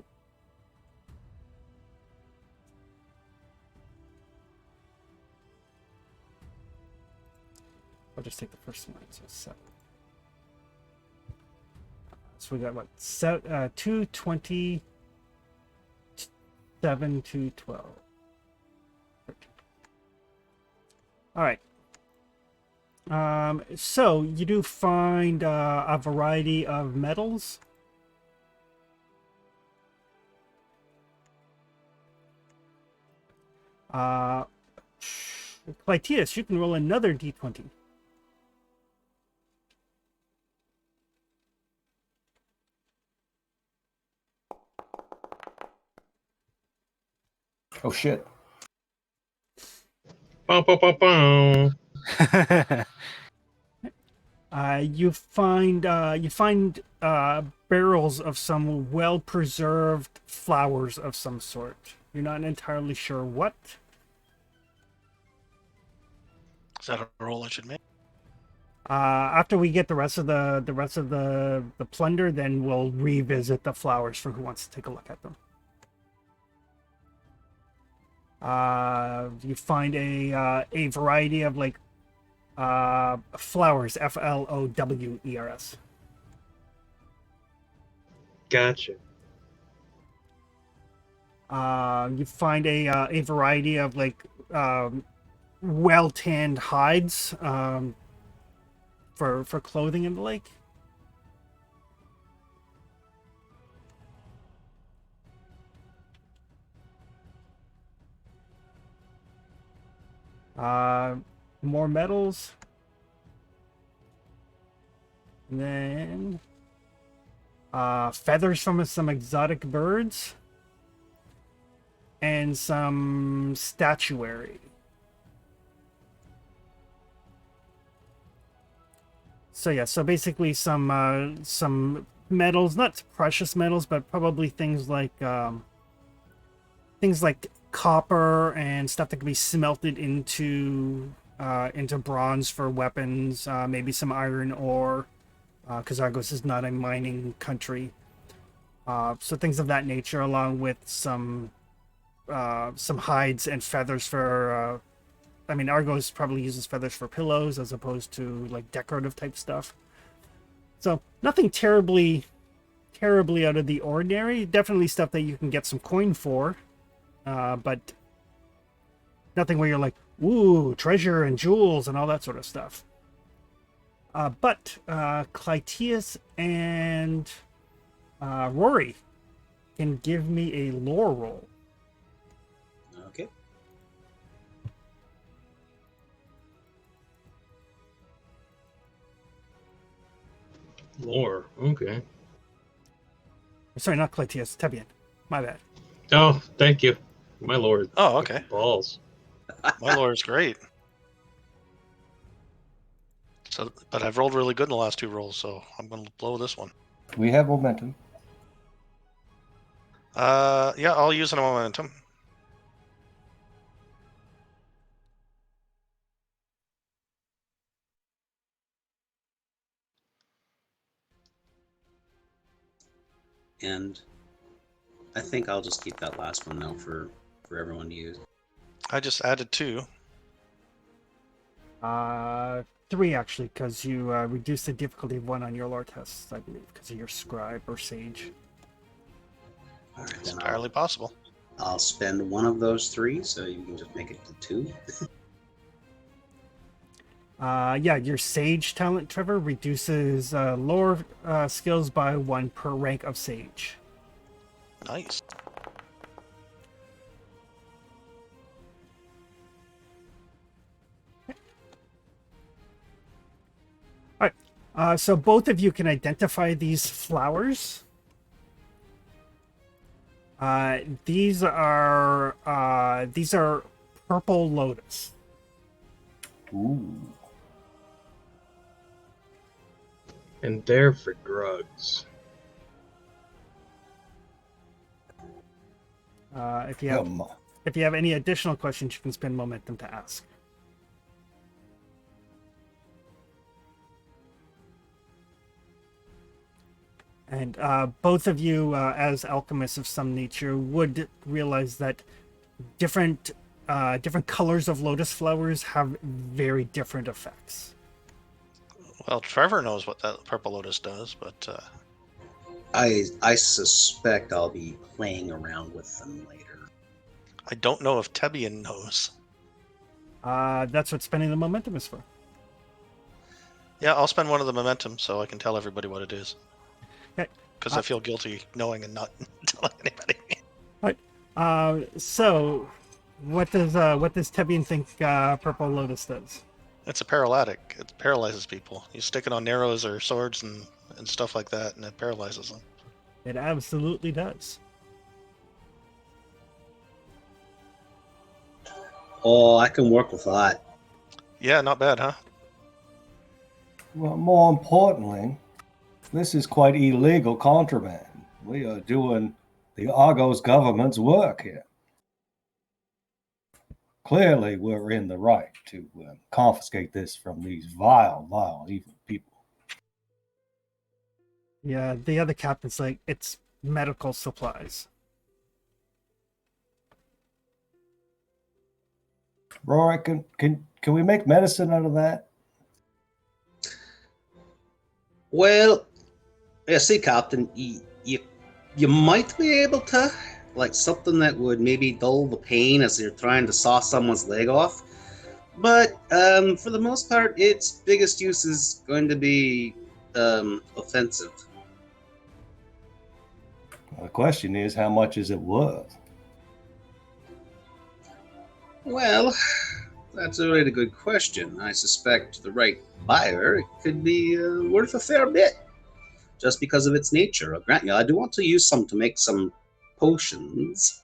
I'll just take the first one. So 7. So we got what? 220, 7 to 12. 13. All right. So you do find a variety of metals. Clytius, you can roll another d20. Oh shit! Bow, bow, bow, bow. You find barrels of some well-preserved flowers of some sort. You're not entirely sure what. Is that a roll I should make? After we get the rest of the plunder, then we'll revisit the flowers for who wants to take a look at them. You find a variety of like flowers, flowers. Gotcha. You find a variety of like well tanned hides for clothing in the lake. More metals. And then feathers from some exotic birds. And some statuary. So yeah, so basically some metals, not precious metals, but probably things like copper and stuff that can be smelted into bronze for weapons, maybe some iron ore, because Argos is not a mining country. So things of that nature, along with some hides and feathers for. I mean, Argos probably uses feathers for pillows as opposed to like decorative type stuff. So nothing terribly out of the ordinary. Definitely stuff that you can get some coin for. But nothing where you're like, ooh, treasure and jewels and all that sort of stuff. But Clytius and Rory can give me a lore roll. Okay. Lore. Okay. Sorry, not Clytius, Tebian. My bad. Oh, thank you. My lord. Oh, okay. Balls. My lore is great. So, but I've rolled really good in the last 2 rolls, so I'm going to blow this one. We have momentum. Yeah, I'll use an momentum. And I think I'll just keep that last one now for everyone to use. I just added 2. 3 actually, because you reduced the difficulty of 1 on your lore tests, I believe, because of your scribe or sage. All right, It's then entirely possible. I'll spend one of those 3, so you can just make it to 2. Yeah, your sage talent, Trevor, reduces lore skills by 1 per rank of sage. Nice. All right. So both of you can identify these flowers. These are purple lotus. Ooh. And they're for drugs. If you have any additional questions, you can spend momentum to ask. And both of you, as alchemists of some nature, would realize that different colors of lotus flowers have very different effects. Well, Trevor knows what that purple lotus does, but I suspect I'll be playing around with them later. I don't know if Tebian knows. That's what spending the momentum is for. Yeah, I'll spend 1 of the momentum so I can tell everybody what it is. Okay. Because I feel guilty knowing and not telling anybody. So, what does Tebian think purple lotus does? It's a paralytic. It paralyzes people. You stick it on arrows or swords and stuff like that, and it paralyzes them. It absolutely does. Oh, I can work with that. Yeah, not bad, huh? Well, more importantly, this is quite illegal contraband. We are doing the Argos government's work here. Clearly, we're in the right to confiscate this from these vile, evil people. Yeah, the other captain's like, it's medical supplies. Rory, can we make medicine out of that? Well, yeah, see, Captain, you might be able to, like something that would maybe dull the pain as you're trying to saw someone's leg off. But for the most part, its biggest use is going to be offensive. The question is, how much is it worth? Well, that's a really good question. I suspect the right buyer, it could be worth a fair bit, just because of its nature. Grant you, I do want to use some to make some potions.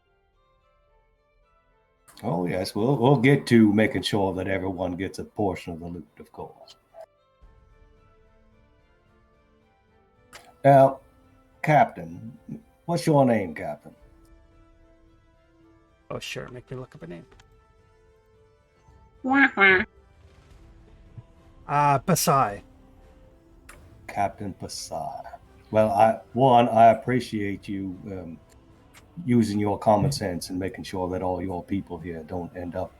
Oh yes, we'll get to making sure that everyone gets a portion of the loot, of course. Now, Captain, what's your name, Captain? Oh, sure. Make me look up a name. Basai. Captain Pasai. Well, I appreciate you using your common sense and making sure that all your people here don't end up,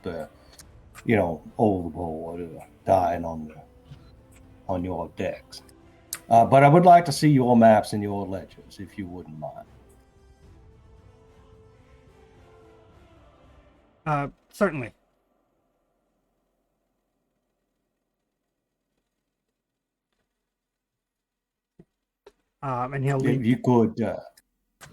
overboard or dying on your decks. But I would like to see your maps and your ledgers, if you wouldn't mind. Certainly. And he'll leave.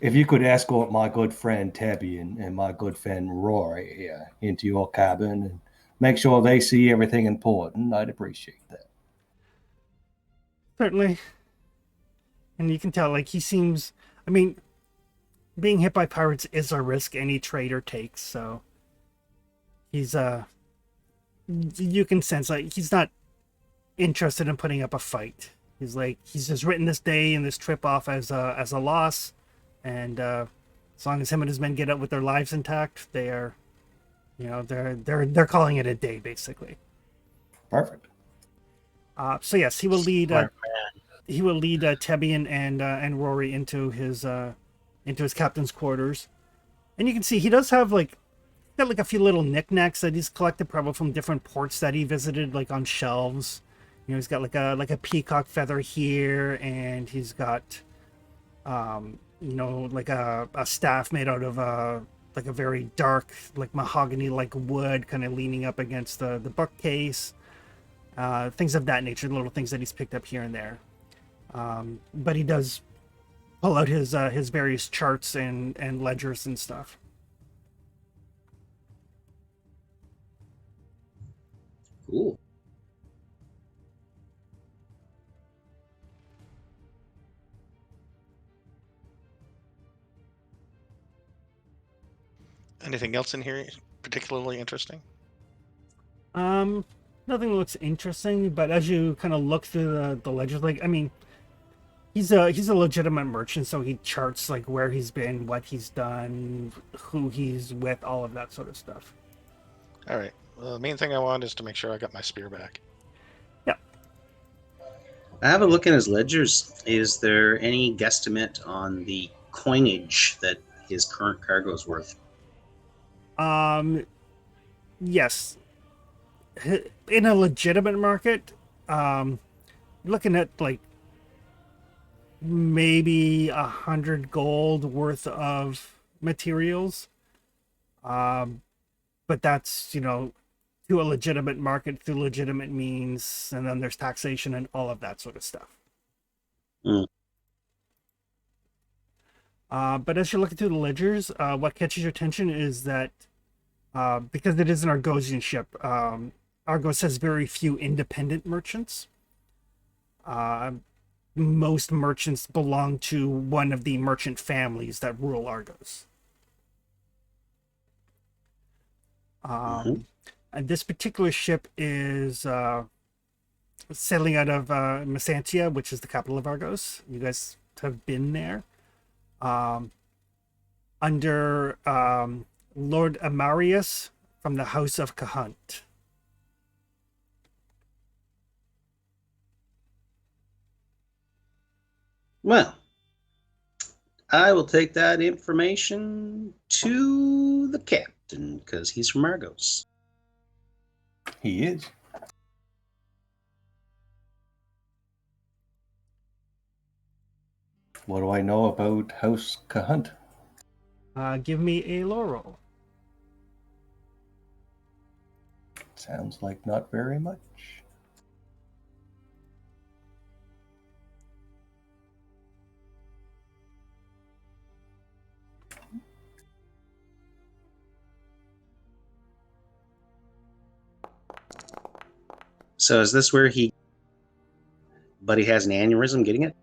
If you could escort my good friend Tebby and my good friend Rory here into your cabin and make sure they see everything important, I'd appreciate that. Certainly. And you can tell, like, he seems, I mean, being hit by pirates is a risk any trader takes, so He's you can sense like he's not interested in putting up a fight. He's like he's just written this day and this trip off as a loss, and as long as him and his men get out with their lives intact, they are, they're calling it a day basically. Perfect. So yes, he will lead. Smart He will lead Tebian and Rory into his captain's quarters, and you can see he does have got like a few little knickknacks that he's collected probably from different ports that he visited, like on shelves. He's got like a peacock feather here, and he's got like a staff made out of like a very dark like mahogany like wood, kind of leaning up against the bookcase. Things of that nature, little things that he's picked up here and there. But he does pull out his various charts and ledgers and stuff. Cool. Anything else in here particularly interesting? Nothing looks interesting, but as you kind of look through the ledgers, like, I mean, he's a legitimate merchant, so he charts like where he's been, what he's done, who he's with, all of that sort of stuff. All right. Well, the main thing I want is to make sure I got my spear back. Yeah. I have a look in his ledgers. Is there any guesstimate on the coinage that his current cargo is worth? Yes. In a legitimate market, looking at like maybe 100 gold worth of materials. But that's, to a legitimate market through legitimate means, and then there's taxation and all of that sort of stuff. But as you're looking through the ledgers, what catches your attention is that because it is an Argosian ship, Argos has very few independent merchants. Most merchants belong to one of the merchant families that rule Argos. And this particular ship is sailing out of Messantia, which is the capital of Argos. You guys have been there. Under Lord Amarius from the House of Cahunt. Well, I will take that information to the captain because he's from Argos. He is. What do I know about House Cahunt? Give me a lore roll. Sounds like not very much. So is this where Buddy has an aneurysm getting it?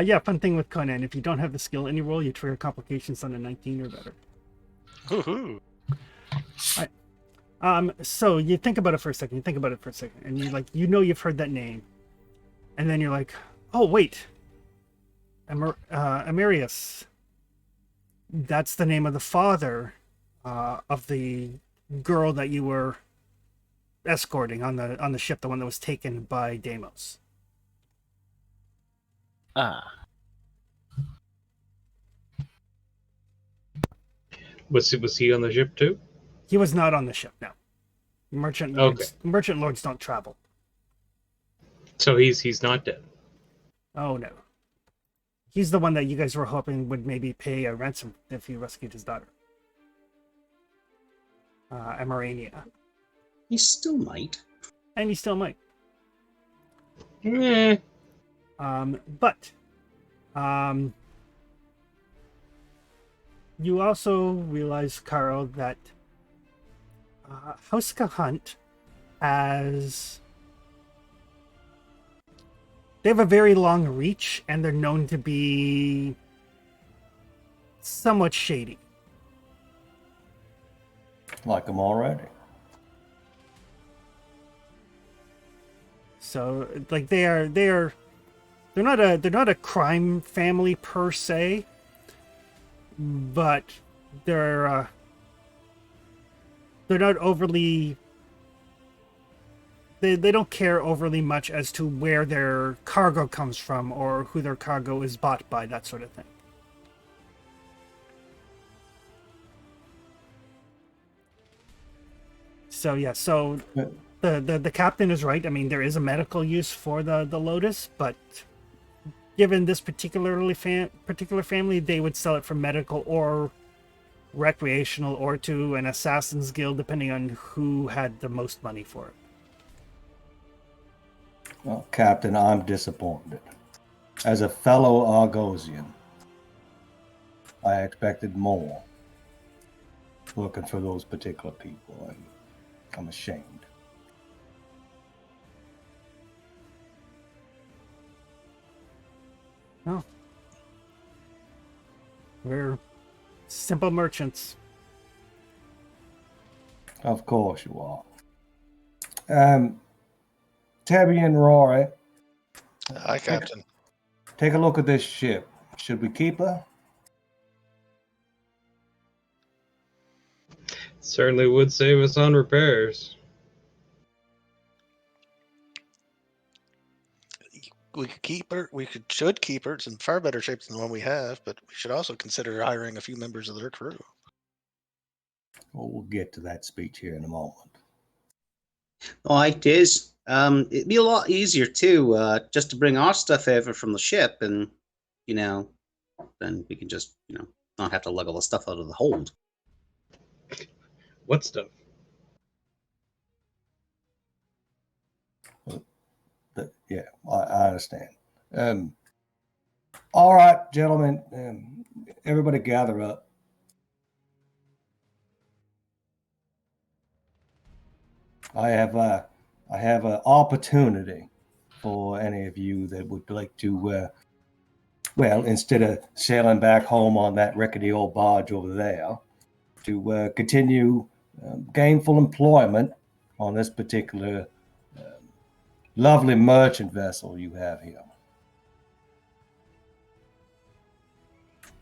Yeah, fun thing with Conan, if you don't have the skill in your roll, you trigger complications on a 19 or better. Woohoo! So you think about it for a second, and you've heard that name. And then you're like, oh, wait. Amarius. That's the name of the father of the girl that you were escorting on the ship, the one that was taken by Deimos. Was he on the ship too? He was not on the ship, no. Merchant lords don't travel. So he's not dead. Oh no. He's the one that you guys were hoping would maybe pay a ransom if you rescued his daughter. Amarania. He still might. And he still might. Yeah. But you also realize, Carl, that House Cahunt they have a very long reach, and they're known to be somewhat shady. Like them already. So, like, they're not a crime family per se, but they're not overly. They don't care overly much as to where their cargo comes from or who their cargo is bought by, that sort of thing. So yeah, so the captain is right. I mean, there is a medical use for the Lotus, but given this particular family, they would sell it for medical or recreational or to an assassin's guild, depending on who had the most money for it. Well, Captain, I'm disappointed. As a fellow Argosian, I expected more looking for those particular people, and I'm ashamed. No. We're simple merchants. Of course you are. Tabby and Rory. Hi, Captain. Take a look at this ship. Should we keep her? Certainly would save us on repairs. We could keep her. Should keep her. It's in far better shape than the one we have, but we should also consider hiring a few members of their crew. Well, we'll get to that speech here in a moment. Oh, it is. It'd be a lot easier too, just to bring our stuff over from the ship, and then we can just not have to lug all the stuff out of the hold. What stuff? Yeah, I understand. All right, gentlemen, everybody gather up. I have an opportunity for any of you that would like to, instead of sailing back home on that rickety old barge over there, to continue gainful employment on this particular lovely merchant vessel you have here.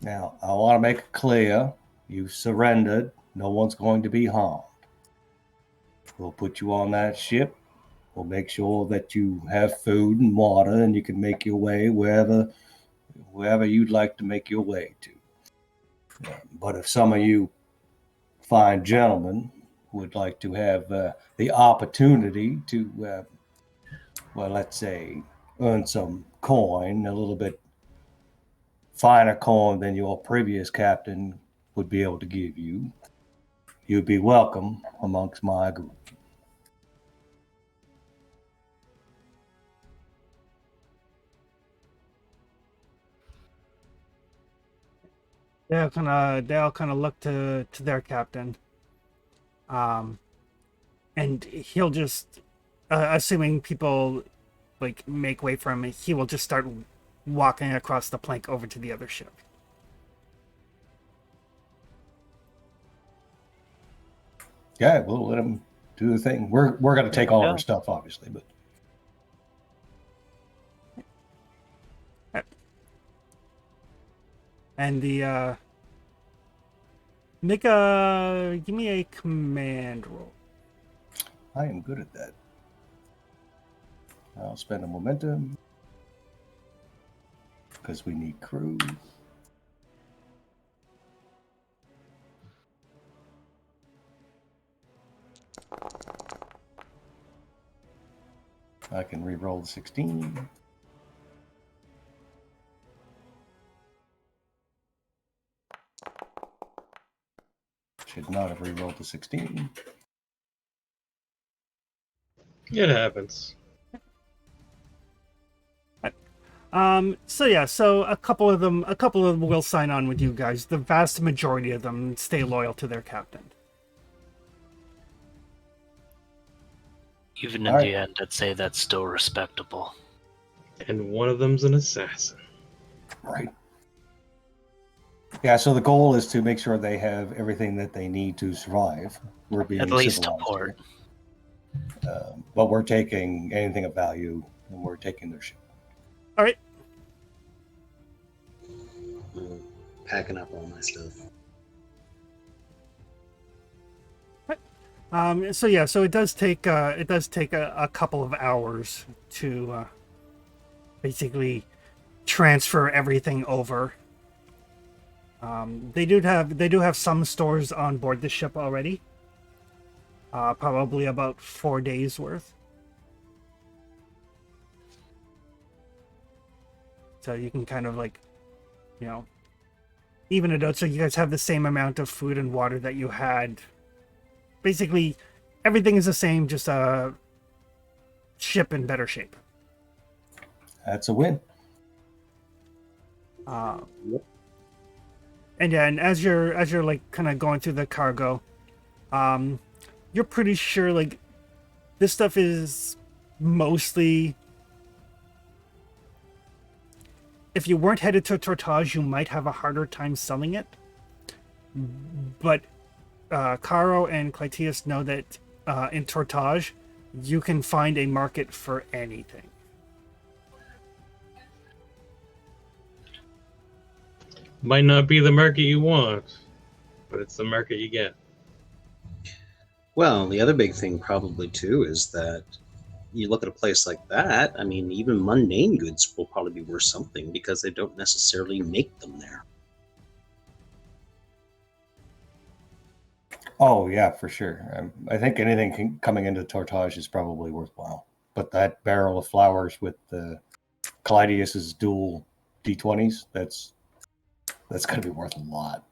Now, I want to make it clear, you've surrendered. No one's going to be harmed. We'll put you on that ship. We'll make sure that you have food and water, and you can make your way wherever you'd like to make your way to. But if some of you fine gentlemen would like to have the opportunity to, let's say, earn some coin, a little bit finer coin than your previous captain would be able to give you, you'd be welcome amongst my group. They all kind of look to their captain, and he'll just, assuming people like make way for him, he will just start walking across the plank over to the other ship. Yeah, we'll let him do the thing. We're going to take all of our stuff, obviously, but. And give me a command roll. I am good at that. I'll spend a momentum because we need crew. I can re-roll the 16. Should not have re-rolled the 16. It happens. So a couple of them will sign on with you guys. The vast majority of them stay loyal to their captain. Even in the end, I'd say that's still respectable. And one of them's an assassin. Right. Yeah, so the goal is to make sure they have everything that they need to survive. We're being At least to civilized port. here. But we're taking anything of value, and we're taking their ship. All right. Packing up all my stuff. So yeah, so it does take a couple of hours to basically transfer everything over. They do have some stores on board the ship already. Probably about 4 days worth. So you can kind of like, even it out so you guys have the same amount of food and water that you had. Basically, everything is the same, just a ship in better shape. That's a win. Yep. And yeah, and as you're like kind of going through the cargo, you're pretty sure like this stuff is mostly. If you weren't headed to Tortage, you might have a harder time selling it. But Caro and Clytius know that in Tortage, you can find a market for anything. Might not be the market you want, but it's the market you get. Well, the other big thing probably too is that you look at a place like that, I mean, even mundane goods will probably be worth something because they don't necessarily make them there. Oh, yeah, for sure. I think anything coming into Tortage is probably worthwhile. But that barrel of flowers with the Clytius's dual D20s, that's going to be worth a lot.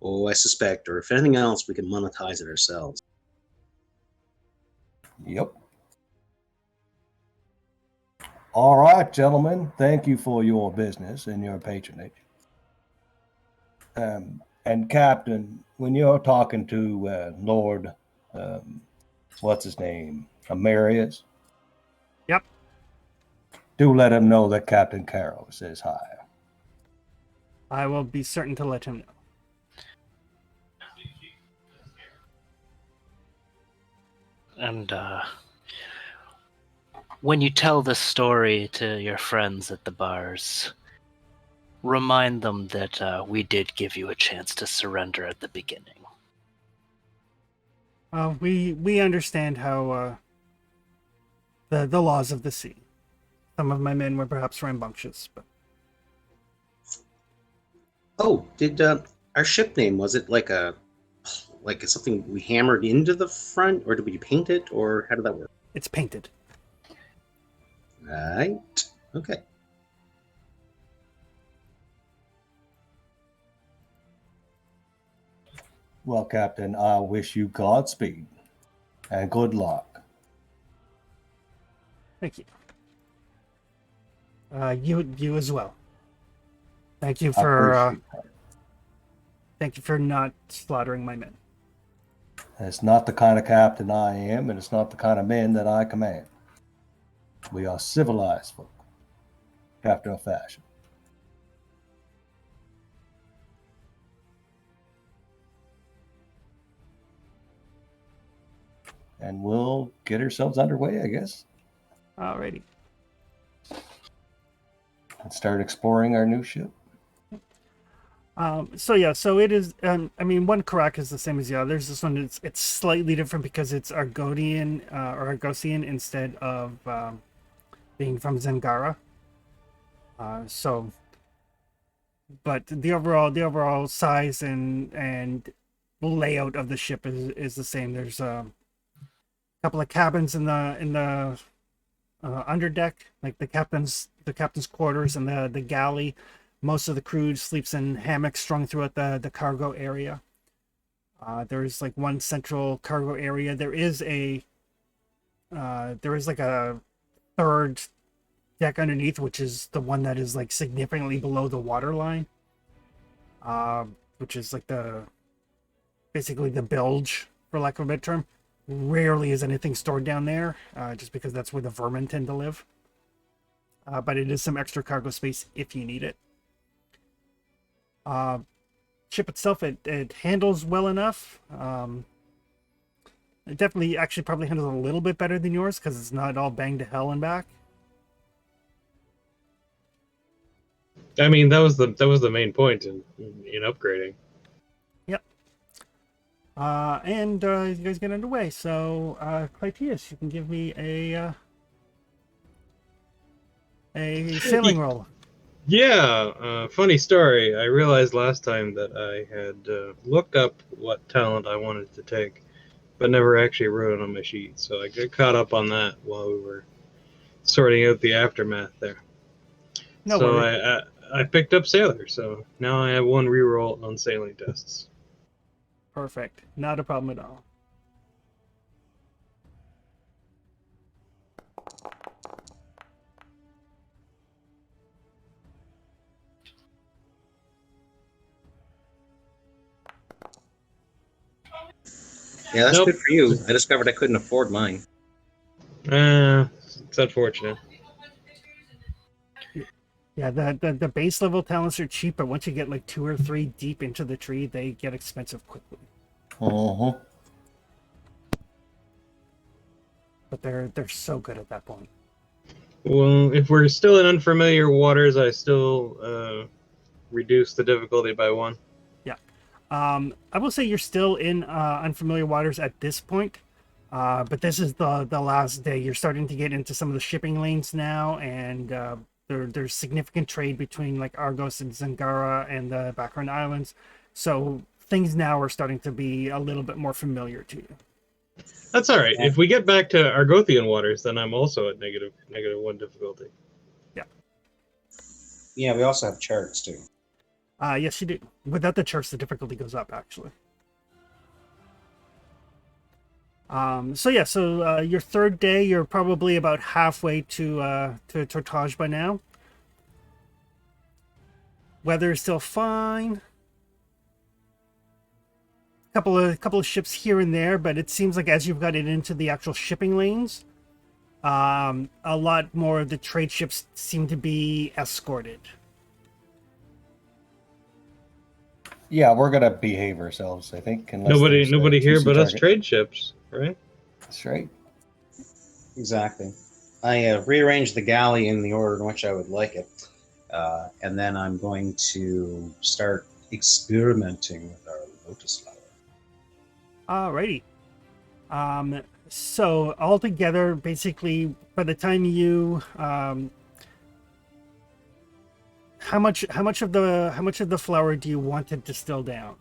Oh, I suspect, or if anything else, we can monetize it ourselves. Yep. All right, gentlemen. Thank you for your business and your patronage. And Captain, when you're talking to Lord, what's his name, Amarius? Yep. Do let him know that Captain Caro says hi. I will be certain to let him know. And when you tell this story to your friends at the bars, remind them that we did give you a chance to surrender at the beginning. We understand how the laws of the sea. Some of my men were perhaps rambunctious, but Oh, did our ship name, was it like something we hammered into the front, or did we paint it, or how did that work? it's painted. Right. Okay. Well, Captain, I wish you Godspeed and good luck. Thank you. You as well. Thank you I for appreciate that. thank you for not slaughtering my men. It's not the kind of captain I am, and it's not the kind of men that I command. We are civilized folk, after a fashion. And we'll get ourselves underway, I guess, Alrighty. and start exploring our new ship. So yeah, so it is. I mean, one Karak is the same as the others. This one it's slightly different because it's Argonian or Argosian instead of being from Zengara. But the overall size and layout of the ship is the same. There's a couple of cabins in the underdeck, like the captain's quarters and the galley. Most of the crew sleeps in hammocks strung throughout the cargo area. There's like one central cargo area. There is like a third deck underneath, which is the one that is like significantly below the water line. Which is like basically the bilge, for lack of a better term. Rarely is anything stored down there, just because that's where the vermin tend to live. but it is some extra cargo space if you need it. Ship itself, it handles well enough. It definitely actually probably handles a little bit better than yours because it's not all bang to hell and back. I mean, that was the main point in upgrading. Yep. And you guys get underway. So, Clytius, you can give me a sailing roll. Yeah, funny story. I realized last time that I had looked up what talent I wanted to take, but never actually wrote it on my sheet. So I got caught up on that while we were sorting out the aftermath there. No so worries. I picked up Sailor, so now I have 1 reroll on sailing tests. Perfect. Not a problem at all. Yeah, that's Nope. good for you. I discovered I couldn't afford mine. It's unfortunate. Yeah, the base level talents are cheap, but once you get like 2 or 3 deep into the tree, they get expensive quickly. Uh-huh. But they're so good at that point. Well, if we're still in unfamiliar waters, I still reduce the difficulty by 1. Yeah. I will say you're still in unfamiliar waters at this point. But this is the last day. You're starting to get into some of the shipping lanes now, and there's significant trade between like Argos and Zangara and the Baccarin Islands. So things now are starting to be a little bit more familiar to you. That's all right. If we get back to Argothian waters, then I'm also at negative 1 difficulty. Yeah. Yeah, we also have charts too. Yes, you do. Without the charts, the difficulty goes up, actually. So your third day, you're probably about halfway to Tortage by now. Weather is still fine. Couple of ships here and there, but it seems like as you've got it into the actual shipping lanes, a lot more of the trade ships seem to be escorted. Yeah, we're gonna behave ourselves, I think. Nobody here but us trade ships, right? That's right. Exactly. I rearranged the galley in the order in which I would like it, and then I'm going to start experimenting with our lotus flower. Alrighty. So altogether, basically, by the time you how much of the flour do you want to distill down?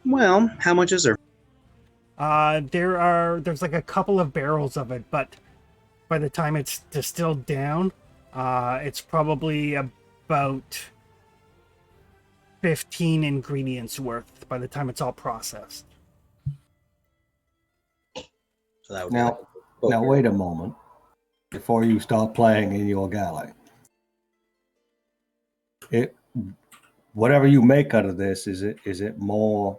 Well, how much is there? There's like a couple of barrels of it, but by the time it's distilled down, it's probably about 15 ingredients worth by the time it's all processed. So that would Now, wait a moment before you start playing in your galley. Whatever you make out of this, is it more?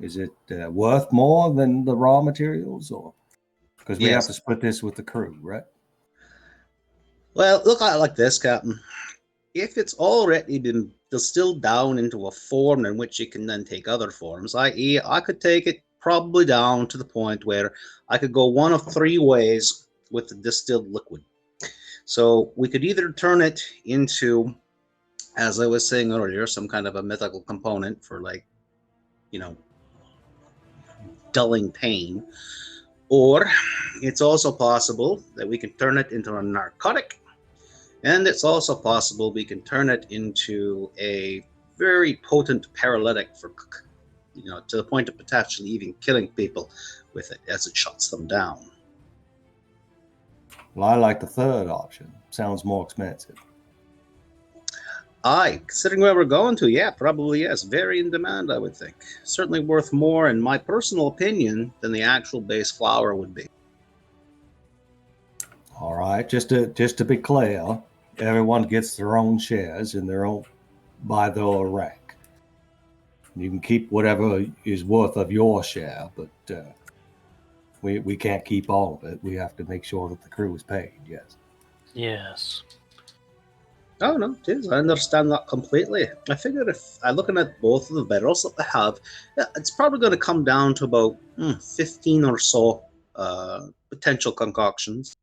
Is it worth more than the raw materials, or because we have to split this with the crew, right? Well, look at it like this, Captain. If it's already been distilled down into a form in which it can then take other forms, i.e., I could take it probably down to the point where I could go one of 3 ways with the distilled liquid. So we could either turn it into, as I was saying earlier, some kind of a mythical component for, like, dulling pain, or it's also possible that we can turn it into a narcotic, and it's also possible we can turn it into a very potent paralytic for, to the point of potentially even killing people with it as it shuts them down. Well, I like the third option. Sounds more expensive. Aye, considering where we're going to, yeah, probably yes. Very in demand, I would think. Certainly worth more, in my personal opinion, than the actual base flour would be. All right, just to be clear, everyone gets their own shares in their own by their rank. You can keep whatever is worth of your share, but We can't keep all of it. We have to make sure that the crew is paid. Yes. Yes. Oh no, it is. I understand that completely. I figure if I'm looking at both of the barrels that they have, yeah, it's probably going to come down to about 15 or so potential concoctions.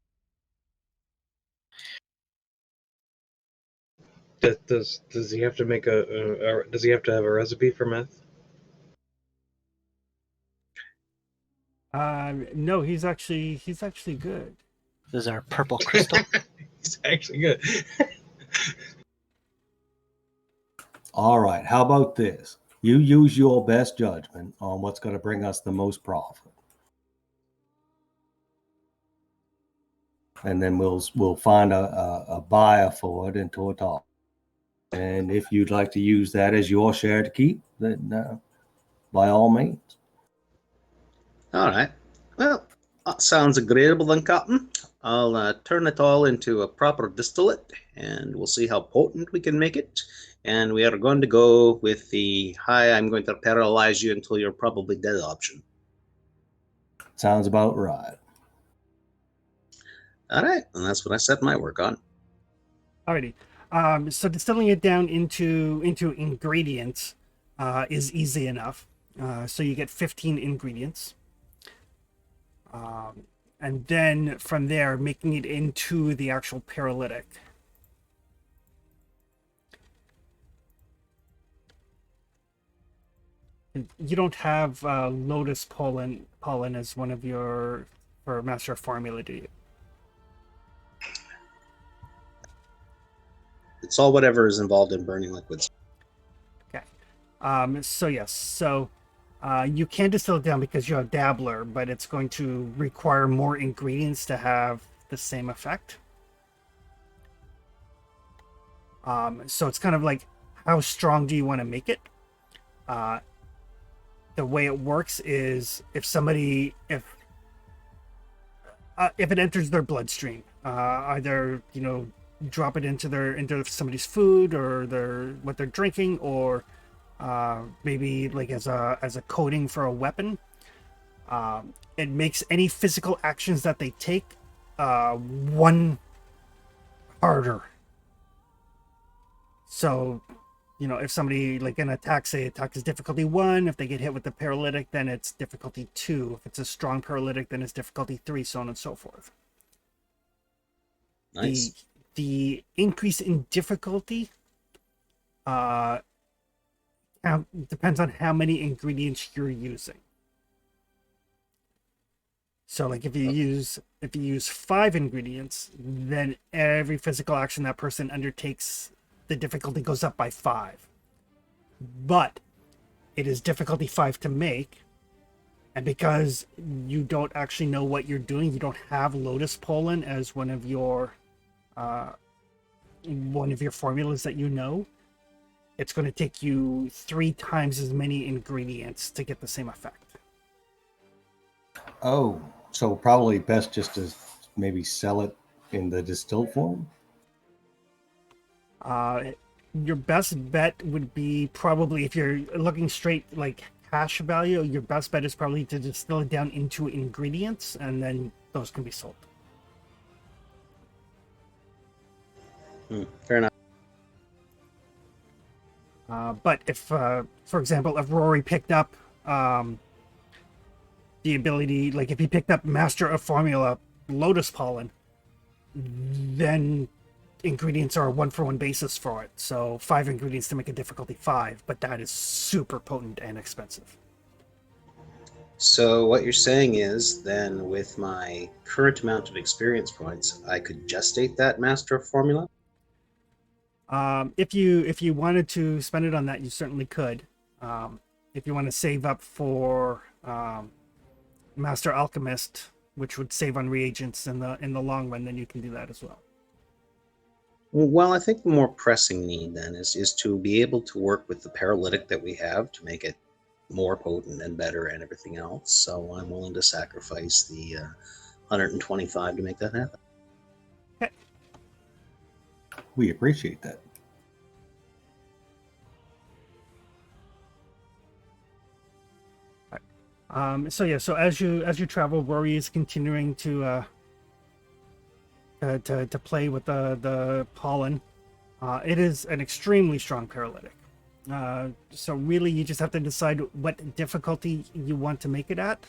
Does he have to make does he have to have a recipe for meth? No, he's actually good. This is our purple crystal. It's actually good. All right. How about this? You use your best judgment on what's going to bring us the most profit, and then we'll find a buyer for it in Tortal. And if you'd like to use that as your share to keep, then by all means. All right. Well, that sounds agreeable then, Captain. I'll turn it all into a proper distillate, and we'll see how potent we can make it. And we are going to go with the "hi, I'm going to paralyze you until you're probably dead" option. Sounds about right. All right, and that's what I set my work on. Alrighty. So distilling it down into ingredients is easy enough. So you get 15 ingredients. And then from there, making it into the actual paralytic. You don't have lotus pollen as one of your for master formula, do you? It's all whatever is involved in burning liquids. Okay. So yes. So you can distill it down because you have Dabbler, but it's going to require more ingredients to have the same effect. So it's kind of like, how strong do you want to make it? The way it works is if it enters their bloodstream, either drop it into somebody's food or what they're drinking, or maybe like as a coating for a weapon. It makes any physical actions that they take one harder. So, if somebody like an attack, say attack is difficulty 1, if they get hit with the paralytic, then it's difficulty 2. If it's a strong paralytic, then it's difficulty 3, so on and so forth. Nice. The increase in difficulty depends on how many ingredients you're using. So like if you use 5 ingredients, then every physical action that person undertakes, the difficulty goes up by 5. But it is difficulty 5 to make, and because you don't actually know what you're doing, you don't have lotus pollen as one of your formulas that you know, it's going to take you 3 times as many ingredients to get the same effect. Oh, so probably best just to maybe sell it in the distilled form? Your best bet would be probably, if you're looking straight like cash value, your best bet is probably to distill it down into ingredients, and then those can be sold. Fair enough. But if, for example, if Rory picked up the ability, like if he picked up Master of Formula Lotus Pollen, then ingredients are a 1-for-1 basis for it. So 5 ingredients to make a difficulty 5, but that is super potent and expensive. So what you're saying is, then, with my current amount of experience points, I could gestate that master formula? If you wanted to spend it on that, you certainly could. If you want to save up for Master Alchemist, which would save on reagents in the long run, then you can do that as well. Well, I think the more pressing need then is to be able to work with the paralytic that we have to make it more potent and better and everything else. So I'm willing to sacrifice the 125 to make that happen. Okay. We appreciate that. So as you travel, Rory is continuing to play with the pollen. It is an extremely strong paralytic. So really, you just have to decide what difficulty you want to make it at.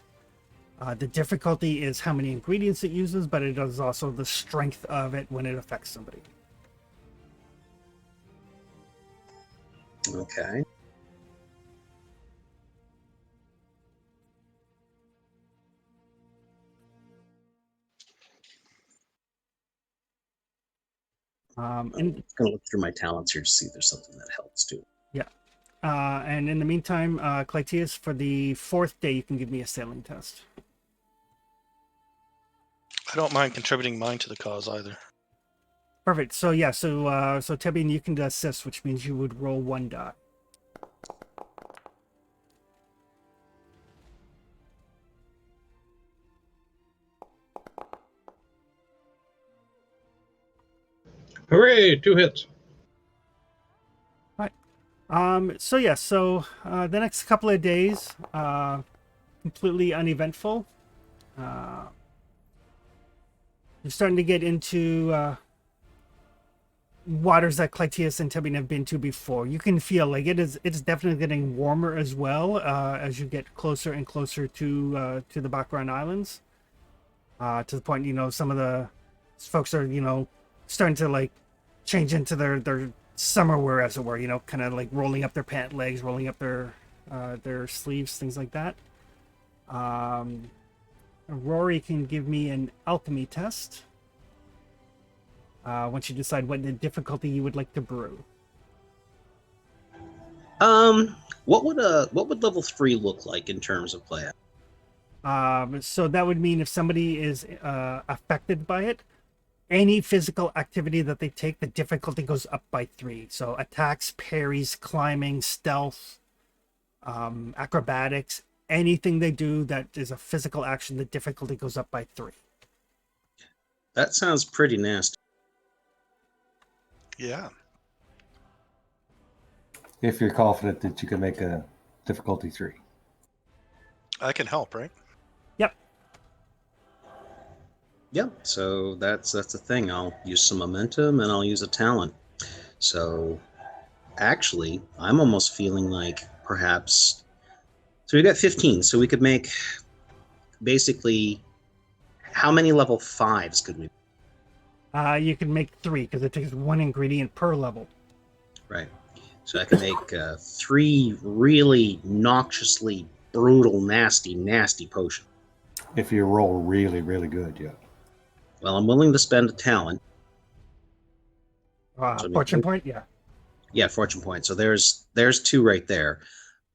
The difficulty is how many ingredients it uses, but it is also the strength of it when it affects somebody. Okay. I'm And gonna look through my talents here to see if there's something that helps too. yeah. And in the meantime, Clytius, for the 4th day, you can give me a sailing test. I don't mind contributing mine to the cause either. Perfect. So yeah, so Tebian, you can assist, which means you would roll 1 die. Hooray! 2 hits. So yeah, the next couple of days, completely uneventful. You're starting to get into waters that Clytius and Tebian have been to before. You can feel like it's definitely getting warmer as well as you get closer and closer to the background islands. To the point, some of the folks are, starting to like change into their summer wear, as it were, kind of like rolling up their pant legs, rolling up their sleeves, things like that. Rory can give me an alchemy test once you decide what the difficulty you would like to brew. What would level 3 look like in terms of play? So that would mean if somebody is affected by it, any physical activity that they take, the difficulty goes up by 3. So attacks, parries, climbing, stealth, acrobatics, anything they do that is a physical action, the difficulty goes up by 3. That sounds pretty nasty. Yeah. If you're confident that you can make a difficulty 3. I can help, right? Yep. Yeah, so that's the thing. I'll use some momentum and I'll use a talent. So actually, I'm almost feeling like perhaps. So we got 15. So we could make basically. How many level 5s could we? You can make 3 because it takes 1 ingredient per level. Right. So I can make 3 really noxiously brutal, nasty potions. If you roll really, really good, yeah. Well, I'm willing to spend a talent. Fortune point, yeah. Yeah, fortune point. So there's 2 right there.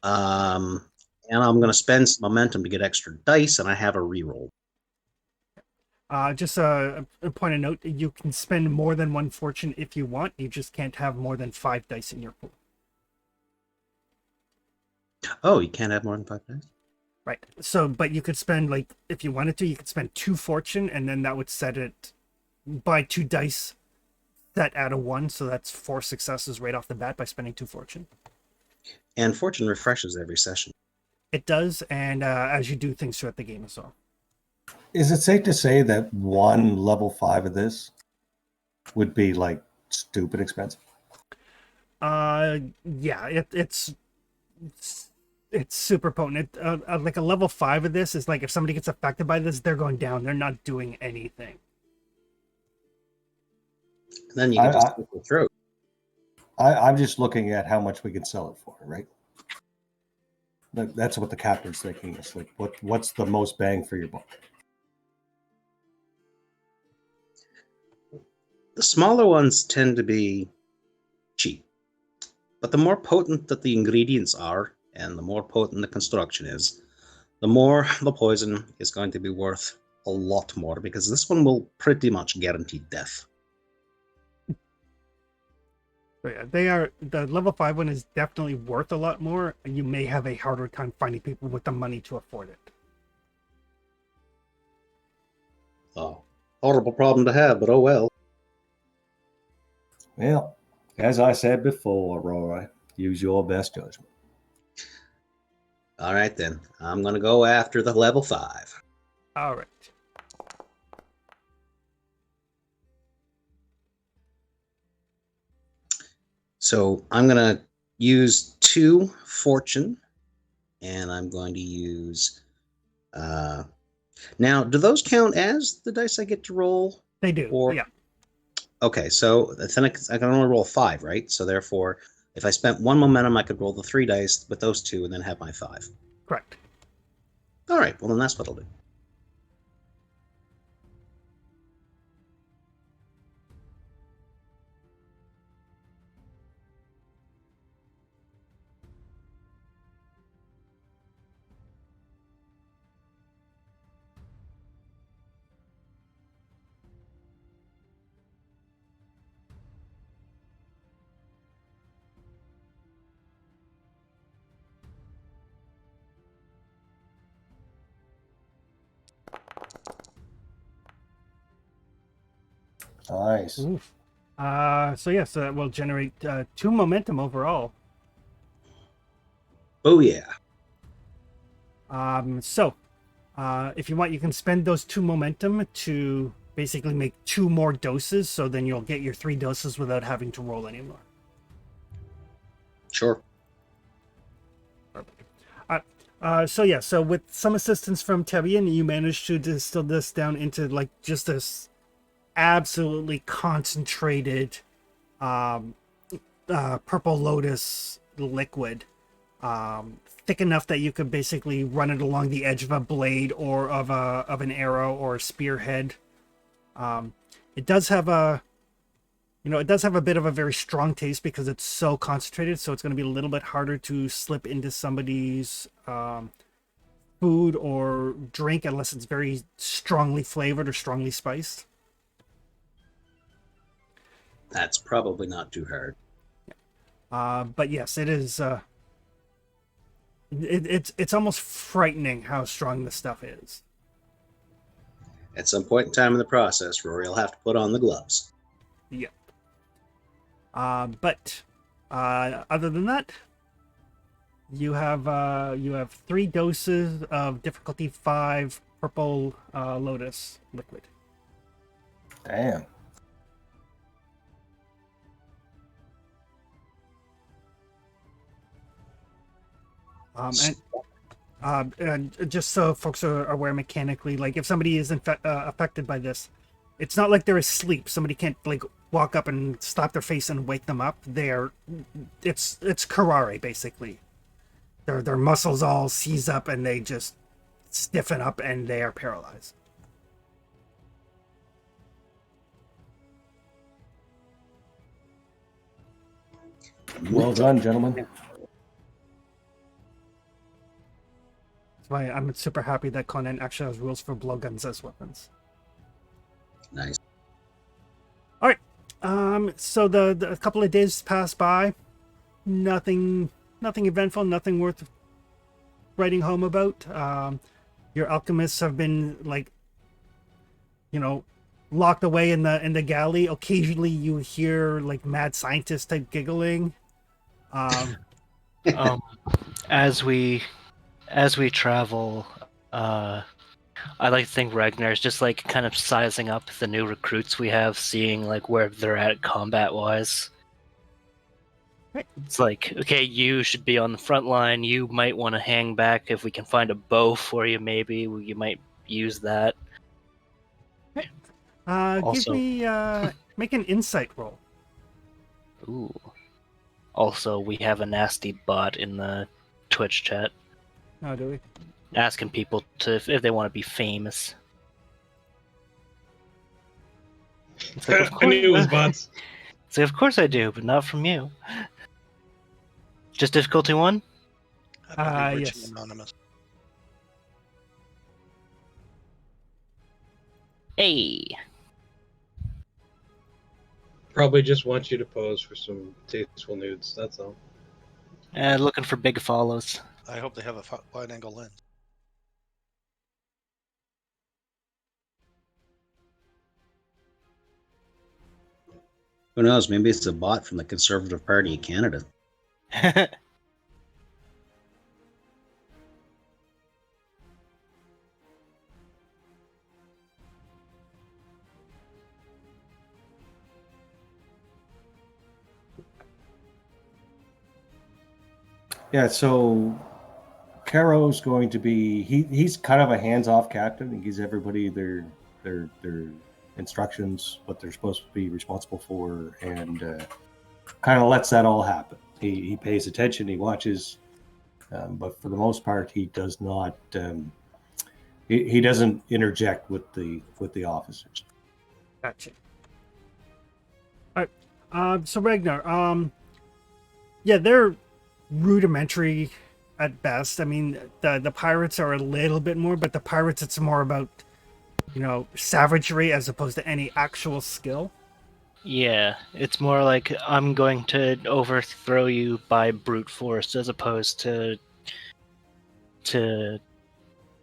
And I'm going to spend some momentum to get extra dice, and I have a reroll. Just a point of note, you can spend more than 1 fortune if you want. You just can't have more than 5 dice in your pool. Oh, you can't have more than 5 dice? Right. So, but you could spend, like, if you wanted to, you could spend 2 fortune, and then that would set it by 2 dice set out of 1. So that's 4 successes right off the bat by spending 2 fortune. And fortune refreshes every session. It does, and as you do things throughout the game as well. Is it safe to say that 1 level 5 of this would be like stupid expensive? Yeah, it's super potent. Like a level 5 of this is like if somebody gets affected by this, they're going down. They're not doing anything. And then you can just go through. I'm just looking at how much we can sell it for, right? That's what the captain's thinking. Is like, what's the most bang for your buck? The smaller ones tend to be cheap. But the more potent that the ingredients are, and the more potent the construction is, the more the poison is going to be worth a lot more, because this one will pretty much guarantee death. So yeah, the level 5 one is definitely worth a lot more. You may have a harder time finding people with the money to afford it. Oh, horrible problem to have, but oh well. Well, as I said before, Roy, use your best judgment. All right, then. I'm going to go after the level 5. All right. So I'm going to use 2 fortune, and I'm going to use... now, do those count as the dice I get to roll? They do. Or... Yeah. Okay, so then I can only roll 5, right? So therefore, if I spent 1 momentum, I could roll the 3 dice with those 2 and then have my 5. Correct. All right, well, then that's what I'll do. Nice. Oof. So yes, that will generate 2 momentum overall. Oh, yeah. So, if you want, you can spend those 2 momentum to basically make 2 more doses. So then you'll get your 3 doses without having to roll anymore. Sure. So yeah, so with some assistance from Tebian, you managed to distill this down into like just this absolutely concentrated purple lotus liquid, thick enough that you could basically run it along the edge of a blade or of an arrow or a spearhead. It does have a bit of a very strong taste because it's so concentrated, so it's going to be a little bit harder to slip into somebody's food or drink unless it's very strongly flavored or strongly spiced. That's probably not too hard. But yes, it is. It's almost frightening how strong this stuff is. At some point in time in the process, Rory will have to put on the gloves. Yep. But other than that, you have 3 doses of difficulty 5 purple lotus liquid. Damn. And just so folks are aware mechanically, like if somebody is affected by this, it's not like they're asleep. Somebody can't like walk up and slap their face and wake them up. It's karare basically. Their muscles all seize up and they just stiffen up and they are paralyzed. Well done, gentlemen. That's why I'm super happy that Conan actually has rules for blowguns as weapons. Nice. All right. So the couple of days pass by. Nothing eventful. Nothing worth writing home about. Your alchemists have been locked away in the galley. Occasionally, you hear like mad scientist type giggling. As we travel, I like to think Ragnar's just like kind of sizing up the new recruits we have, seeing like where they're at combat wise. Right. It's like, okay, you should be on the front line. You might want to hang back if we can find a bow for you. Maybe you might use that. Also- Give me make an insight roll. Ooh. Also, we have a nasty bot in the Twitch chat Oh, do we? asking people if they want to be famous. It's like, of I knew it was course- bots. It's like, of course I do, but not from you. Just difficulty 1? I'd be rich Yes. and anonymous. Hey. Probably just want you to pose for some tasteful nudes. That's all. Looking for big follows. I hope they have a wide-angle lens. Who knows? Maybe it's a bot from the Conservative Party of Canada. Yeah, so Caro's going to be he's kind of a hands-off captain. He gives everybody their instructions, what they're supposed to be responsible for, and kind of lets that all happen. He pays attention, he watches, but for the most part, he does not. He doesn't interject with the officers. Gotcha. All right. So Ragnar, yeah, they're rudimentary at best. I mean, the pirates are a little bit more, but the pirates, it's more about, savagery as opposed to any actual skill. Yeah, it's more like I'm going to overthrow you by brute force as opposed to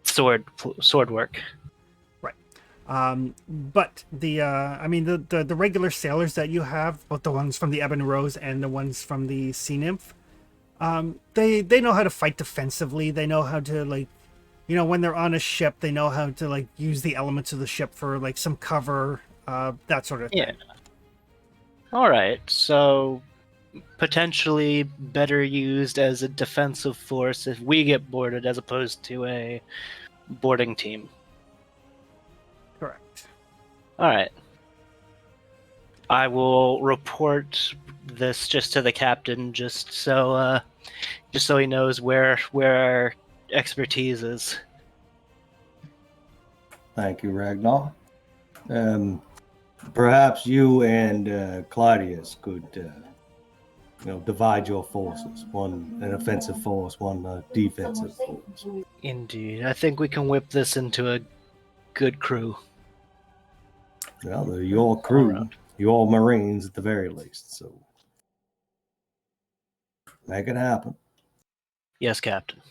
sword work. But the regular sailors that you have, both the ones from the Ebon Rose and the ones from the Sea Nymph, they know how to fight defensively. They know how to, like, when they're on a ship, they know how to, like, use the elements of the ship for, like, some cover, that sort of thing. Yeah. All right, so potentially better used as a defensive force if we get boarded as opposed to a boarding team. Correct. All right. I will report this just to the captain, just so he knows where our expertise is. Thank you, Ragnar. Perhaps you and Claudius could, divide your forces. One an offensive force, one a defensive force. Indeed, I think we can whip this into a good crew. Well, they're your crew, around. your Marines at the very least. So make it happen. Yes, Captain.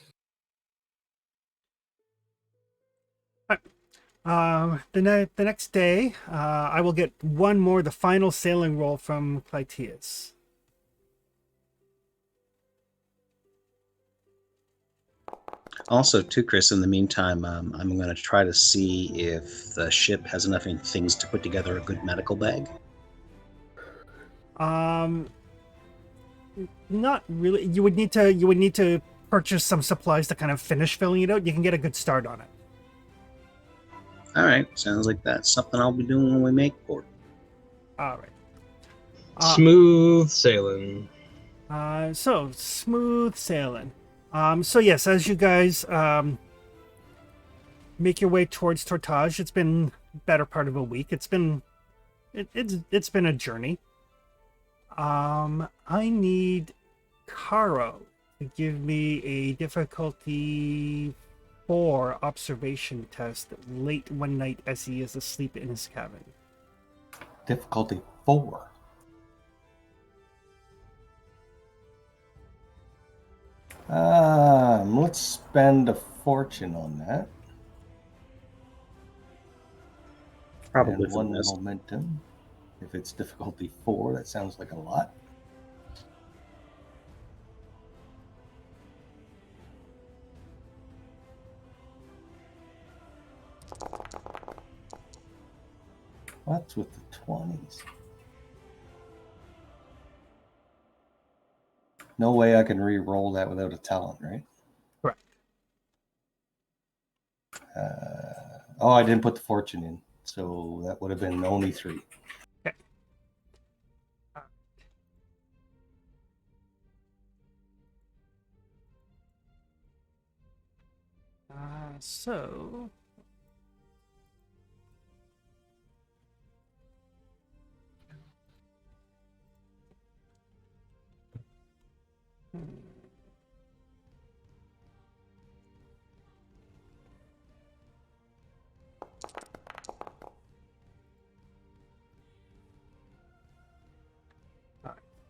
The next day, I will get the final sailing roll from Clytius. Also, too, Chris, in the meantime, I'm going to try to see if the ship has enough things to put together a good medical bag. Not really. You would need to purchase some supplies to kind of finish filling it out. You can get a good start on it. All right, sounds like that's something I'll be doing when we make port. All right. Smooth sailing. So smooth sailing. So yes, as you guys make your way towards Tortage, it's been better part of a week. It's been a journey. I need Caro to give me a difficulty 4 observation test late one night as he is asleep in his cabin. Difficulty 4. Let's spend a fortune on that. Probably and for the one best. momentum. If it's difficulty 4, that sounds like a lot. What's with the 20s? No way I can re-roll that without a talent, right? Correct. I didn't put the fortune in, so that would have been only 3. Okay. So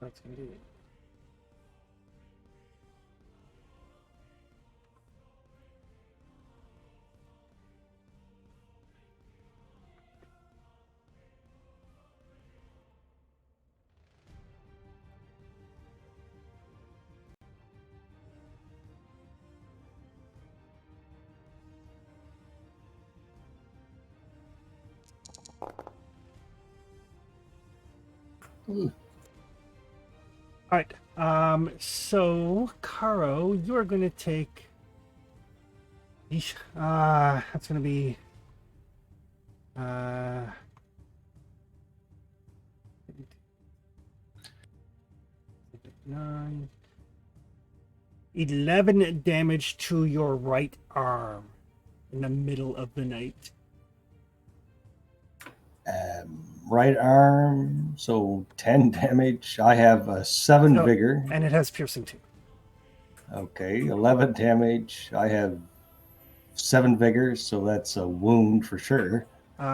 that's gonna be it. All right. So Karo, you are going to take. That's going to be. 9, 11 damage to your right arm in the middle of the night. Right arm, so 10 damage. I have a 7 So- vigor. And it has piercing too. Okay, 11 damage. I have 7 vigor, so that's a wound for sure.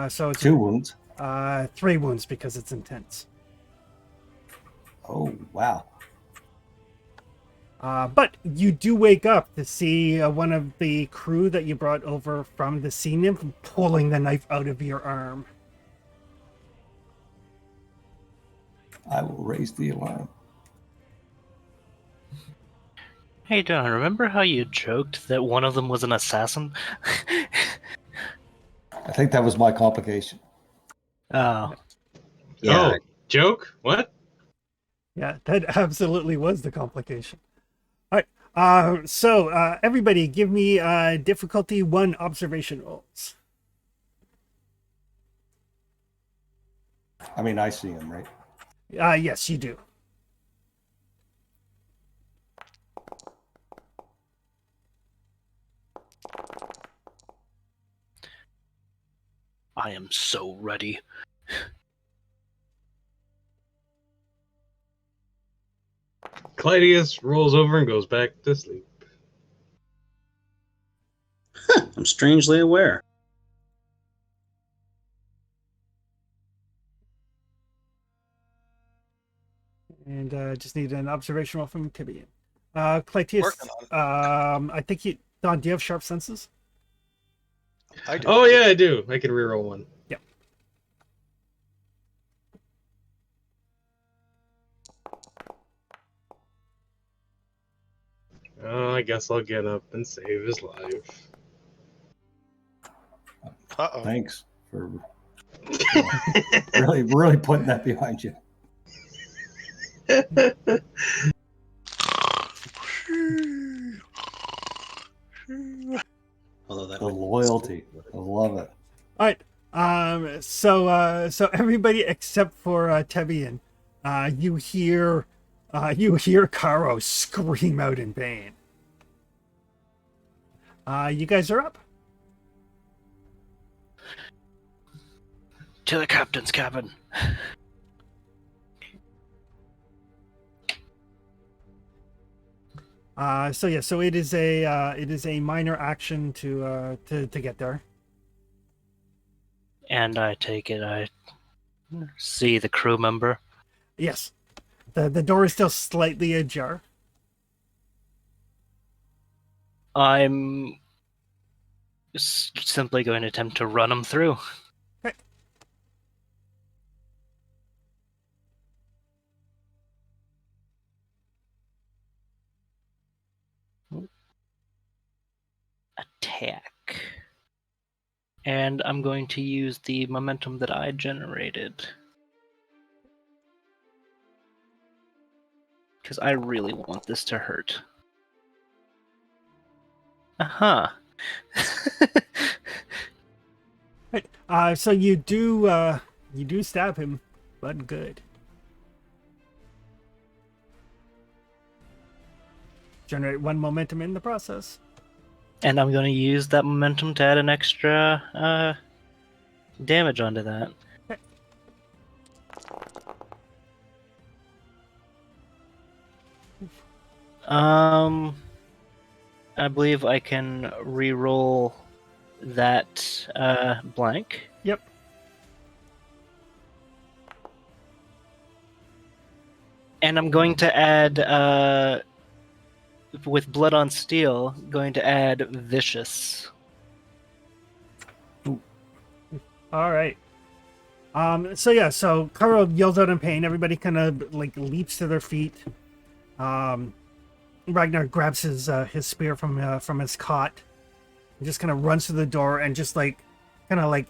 So it's 2 wounds. 3 wounds because it's intense. Oh, wow. But you do wake up to see one of the crew that you brought over from the sea nymph pulling the knife out of your arm. I will raise the alarm. Hey, Don, remember how you joked that one of them was an assassin? I think that was my complication. Oh, Yeah. Oh, joke? What? Yeah, that absolutely was the complication. All right. So everybody, give me difficulty 1 observation rolls. I mean, I see him, right? Yes, you do. I am so ready. Clydius rolls over and goes back to sleep. I'm strangely aware. And just need an observation roll from Tibian. Clytius, Working on I think you... Don, do you have sharp senses? I do. Oh, yeah, I do. I can reroll one. Yep. Oh, I guess I'll get up and save his life. Uh-oh. Thanks for really putting that behind you. Although that The would- loyalty. I love it. All right. So everybody except for Tebian, you hear Karo scream out in pain. You guys are up. To the captain's cabin. So it is a minor action to get there. And I take it I see the crew member. Yes, the door is still slightly ajar. I'm simply going to attempt to run him through. Okay. Attack. And I'm going to use the momentum that I generated. Because I really want this to hurt. Uh-huh. Right. So you do stab him, but good. Generate 1 momentum in the process. And I'm going to use that momentum to add an extra damage onto that. Okay. I believe I can re-roll that blank. Yep. And I'm going to add, with Blood on Steel, going to add Vicious. All right. So Karo yells out in pain. Everybody kind of like leaps to their feet. Ragnar grabs his spear from his cot, and just kind of runs to the door and just like kind of like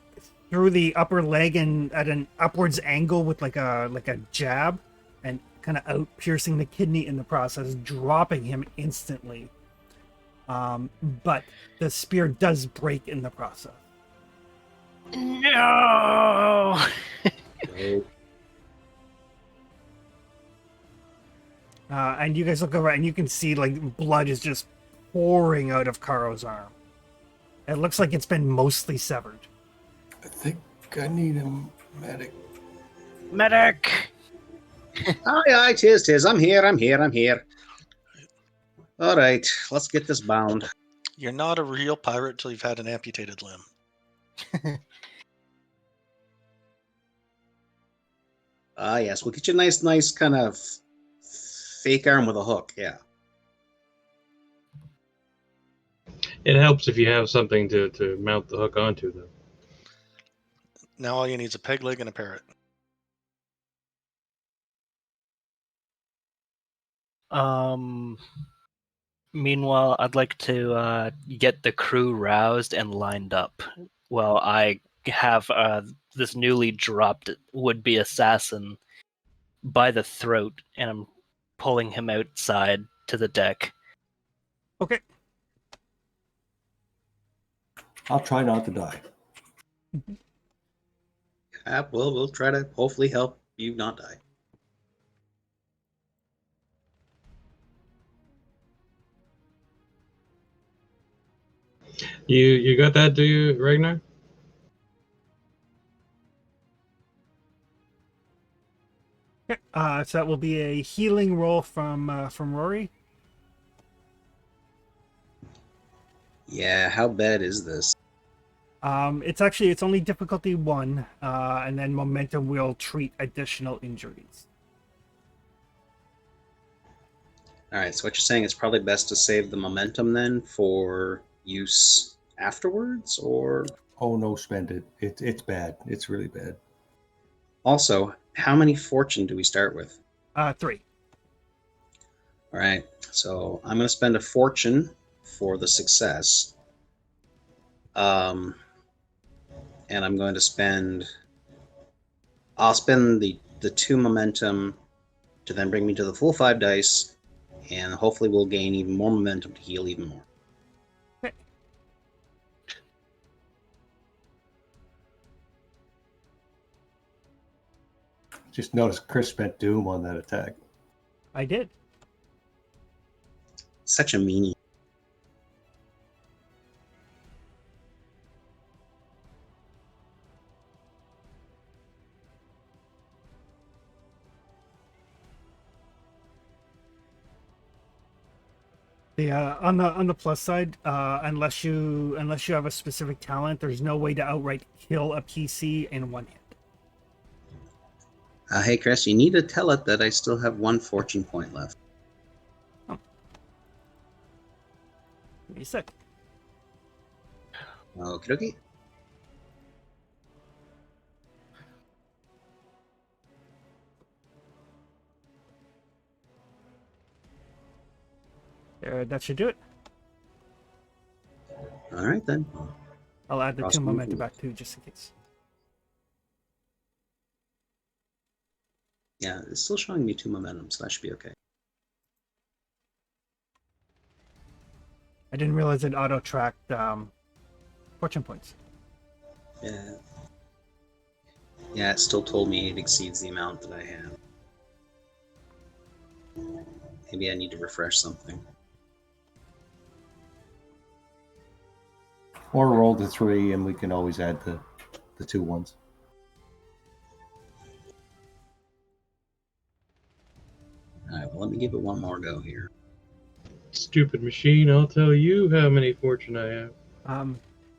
through the upper leg and at an upwards angle with like a jab, and kind of out, piercing the kidney in the process, dropping him instantly. But the spear does break in the process. No. And you guys look over and you can see like blood is just pouring out of Karo's arm. It looks like it's been mostly severed. I think I need a medic. Medic. Aye, tis. I'm here. All right, let's get this bound. You're not a real pirate till you've had an amputated limb. Yes, we'll get you a nice kind of fake arm with a hook. Yeah. It helps if you have something to mount the hook onto, though. Now all you need is a peg leg and a parrot. Meanwhile, I'd like to get the crew roused and lined up. Well, I have this newly dropped would-be assassin by the throat, and I'm pulling him outside to the deck. Okay. I'll try not to die. We'll try to hopefully help you not die. You got that, do you, Ragnar? Okay. So that will be a healing roll from Rory. Yeah, how bad is this? It's only difficulty 1, and then momentum will treat additional injuries. All right, so what you're saying is probably best to save the momentum then for use afterwards, or Oh no, spend it. It's bad. It's really bad. also, how many fortune do we start with? 3. All right, so I'm going to spend a fortune for the success. And I'm going to spend. I'll spend the 2 momentum to then bring me to the full 5 dice, and hopefully we'll gain even more momentum to heal even more. Okay. Just notice Chris spent Doom on that attack. I did. Such a meanie. The on the plus side, unless you have a specific talent, there's no way to outright kill a PC in one hit. Hey, Chris, you need to tell it that I still have 1 fortune point left. Oh. Give me a sec. Okie dokie. That should do it. All right, then. I'll add the Cross 2 move. momentum back too, just in case. Yeah, it's still showing me 2 momentum, so that should be okay. I didn't realize it auto-tracked fortune points. Yeah. Yeah, it still told me it exceeds the amount that I have. Maybe I need to refresh something. Or roll the 3, and we can always add the 2 ones. All right, well, let me give it one more go here. Stupid machine, I'll tell you how many fortune I have.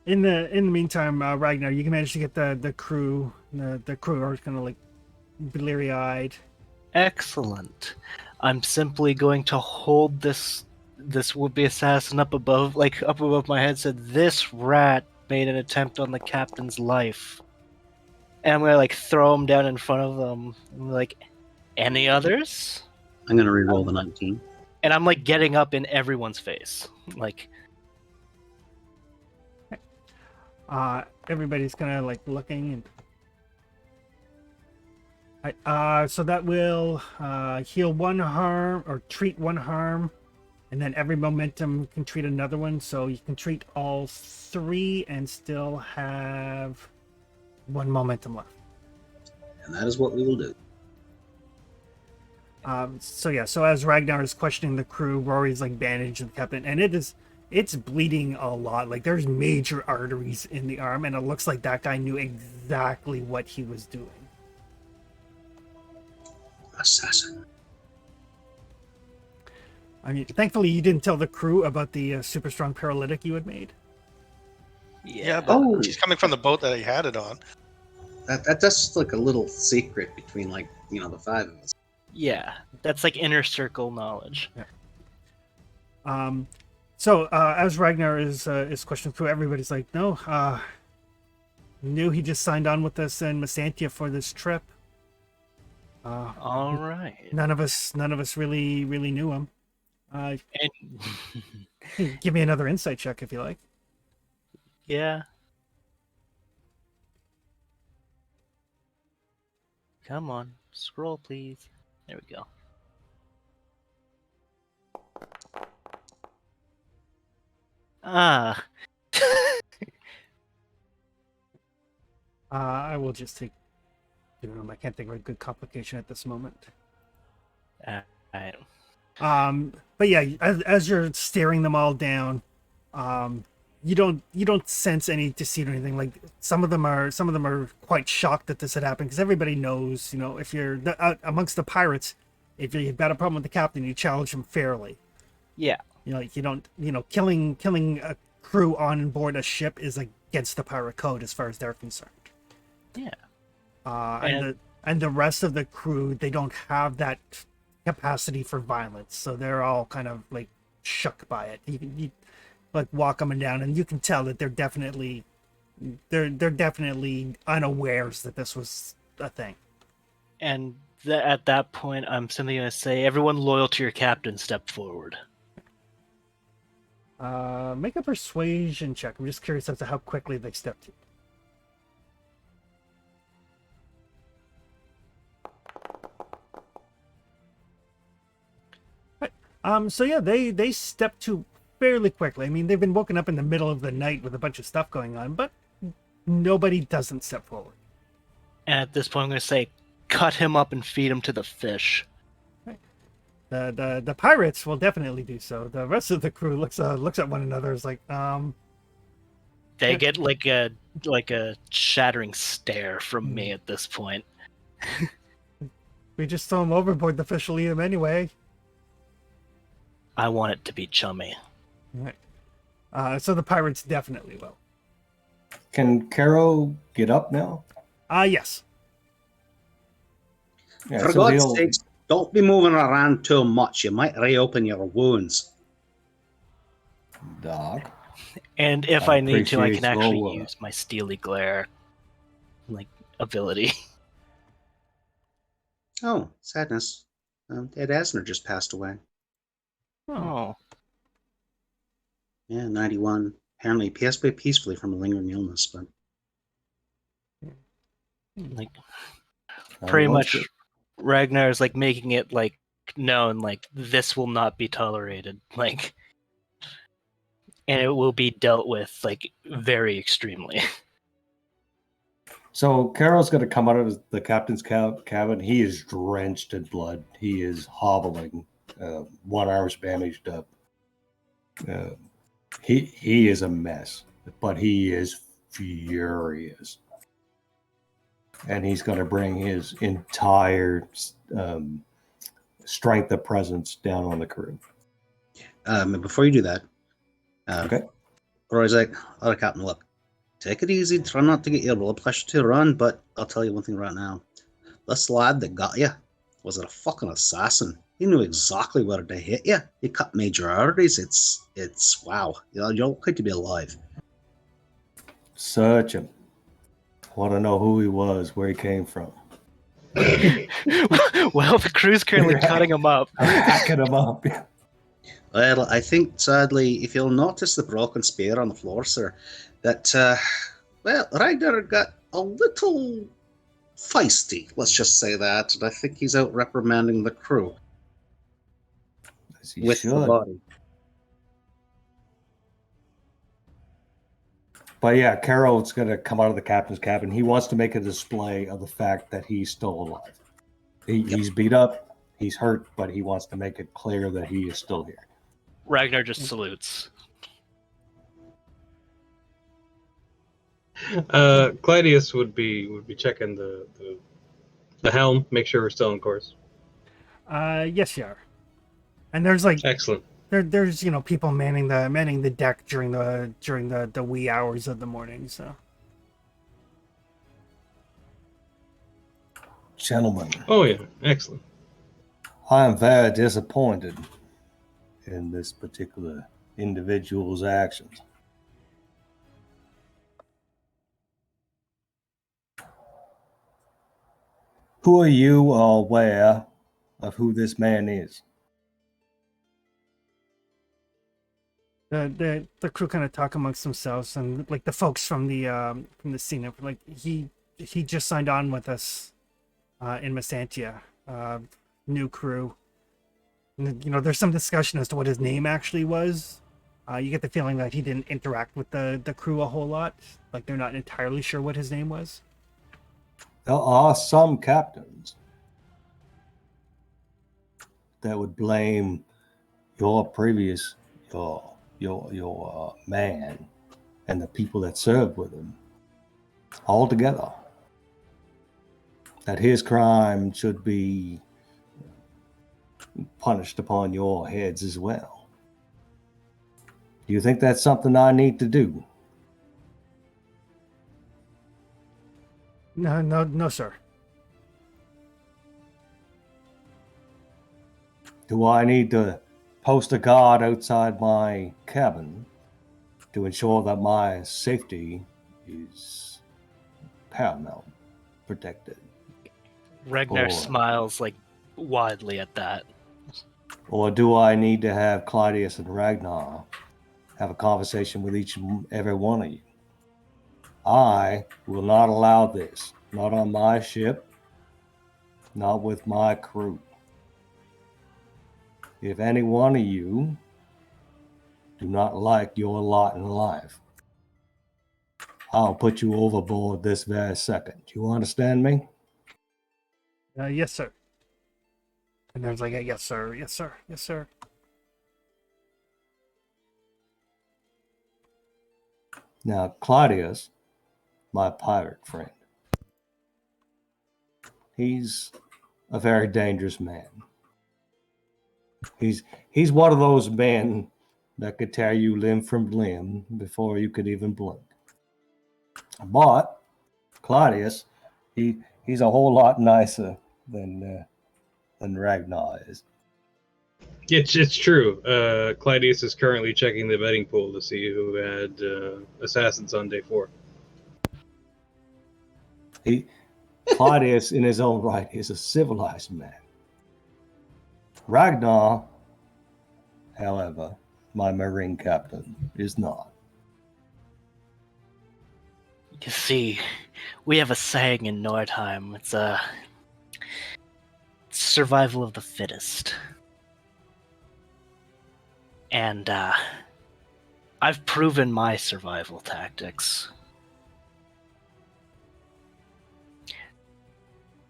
In the meantime, Ragnar, you can manage to get the crew. The crew are kind of like bleary-eyed. Excellent. I'm simply going to hold this would-be assassin up above my head. Said, "This rat made an attempt on the captain's life," and I'm gonna throw him down in front of them. I'm like, "Any others?" I'm going to re-roll the 19. And I'm getting up in everyone's face, Everybody's kind of looking, and So that will heal one harm or treat one harm, and then every momentum can treat another one. So you can treat all 3 and still have 1 momentum left. And that is what we will do. So as Ragnar is questioning the crew, Rory's like bandaging the captain, and it's bleeding a lot. Like there's major arteries in the arm, and it looks like that guy knew exactly what he was doing. Assassin. I mean, thankfully you didn't tell the crew about the super strong paralytic you had made. Yeah, but Oh. she's coming from the boat that he had it on. That's like a little secret between the 5 of us. Yeah, that's like inner circle knowledge. So as Ragnar is questioning the crew, everybody's like, no, knew he just signed on with us in Masantia for this trip. All right. None of us really knew him. And Give me another insight check if you like. yeah. Come on, scroll, please. There we go. Ah. I will just take Doom. I can't think of a good complication at this moment. I But yeah, as you're staring them all down, you don't sense any deceit or anything. Like some of them are quite shocked that this had happened, because everybody knows, if you're amongst the pirates, if you've got a problem with the captain, you challenge him fairly. yeah. You don't, killing a crew on board a ship is against the pirate code as far as they're concerned. Yeah. And the rest of the crew, they don't have that capacity for violence, so they're all kind of like shook by it. You like walk them down, and you can tell that they're definitely unawares that this was a thing. And at that point, I'm simply going to say, everyone loyal to your captain, step forward. Make a persuasion check. I'm just curious as to how quickly they step to you. So yeah, they step to fairly quickly. I mean, they've been woken up in the middle of the night with a bunch of stuff going on, but nobody doesn't step forward. And at this point, I'm going to say, cut him up and feed him to the fish. The pirates will definitely do so. The rest of the crew looks at one another, is like, They get like a shattering stare from me at this point. we just throw him overboard. The fish will eat him anyway. I want it to be chummy. Right. So the pirates definitely will. Can Caro get up now? Yes. Yeah, For so God's he'll- sakes, don't be moving around too much. You might reopen your wounds. Doc. And if I I need to, I can appreciate actually your- use my steely glare ability. Oh, sadness. Ed Asner just passed away. Oh. Yeah, 91. Apparently, passed away peacefully from a lingering illness, but Like I pretty watched much it. Ragnar is making it known this will not be tolerated. And it will be dealt with very extremely. So Carol's going to come out of the captain's cabin. He is drenched in blood. He is hobbling. One arm's bandaged up. He is a mess, but he is furious. And he's going to bring his entire strength of presence down on the crew. before you do that, Okay. Roy's like, all right, Captain, look, take it easy. Try not to get your blood pressure too run, but I'll tell you one thing right now. This lad that got you was a fucking assassin. He knew exactly where to hit you. He cut major arteries. It's wow. You're lucky to be alive. Search him. Want to know who he was, where he came from. Well, the crew's currently Right. cutting him up. Hacking him up. Well, I think, sadly, if you'll notice the broken spear on the floor, sir, that, Ragnar got a little feisty. Let's just say that. And I think he's out reprimanding the crew As he with the should. body. But yeah, Carol's going to come out of the captain's cabin. He wants to make a display of the fact that he's still alive. He's beat up, he's hurt, but he wants to make it clear that he is still here. Ragnar just salutes. Claudius would be checking the helm, make sure we're still on course. Yes, you are. And there's like Excellent. there's people manning the deck during the wee hours of the morning. So Gentlemen, Oh yeah, excellent. I am very disappointed in this particular individual's actions. Who are you aware of who this man is? the crew kind of talk amongst themselves, and like the folks from the scene, like he just signed on with us in Masantia, new crew. And, there's some discussion as to what his name actually was. You get the feeling that he didn't interact with the crew a whole lot. Like they're not entirely sure what his name was. There are some captains that would blame your previous your man and the people that served with him altogether. That his crime should be punished upon your heads as well. Do you think that's something I need to do? No, sir. Do I need to post a guard outside my cabin to ensure that my safety is paramount, protected? Ragnar Or- smiles like widely at that. Or do I need to have Claudius and Ragnar have a conversation with each and every one of you? I will not allow this. Not on my ship. Not with my crew. If any one of you do not like your lot in life, I'll put you overboard this very second. Do you understand me? Yes, sir. And there's like, yes, sir. Yes, sir. Yes, sir. Now, Claudius, my pirate friend, he's a very dangerous man. He's one of those men that could tear you limb from limb before you could even blink. But Claudius, he's a whole lot nicer than Ragnar is. It's true. Claudius is currently checking the betting pool to see who had assassins on day 4. Claudius, in his own right, is a civilized man. Ragnar, however, my marine captain, is not. You see, we have a saying in Nordheim. It's survival of the fittest. And I've proven my survival tactics.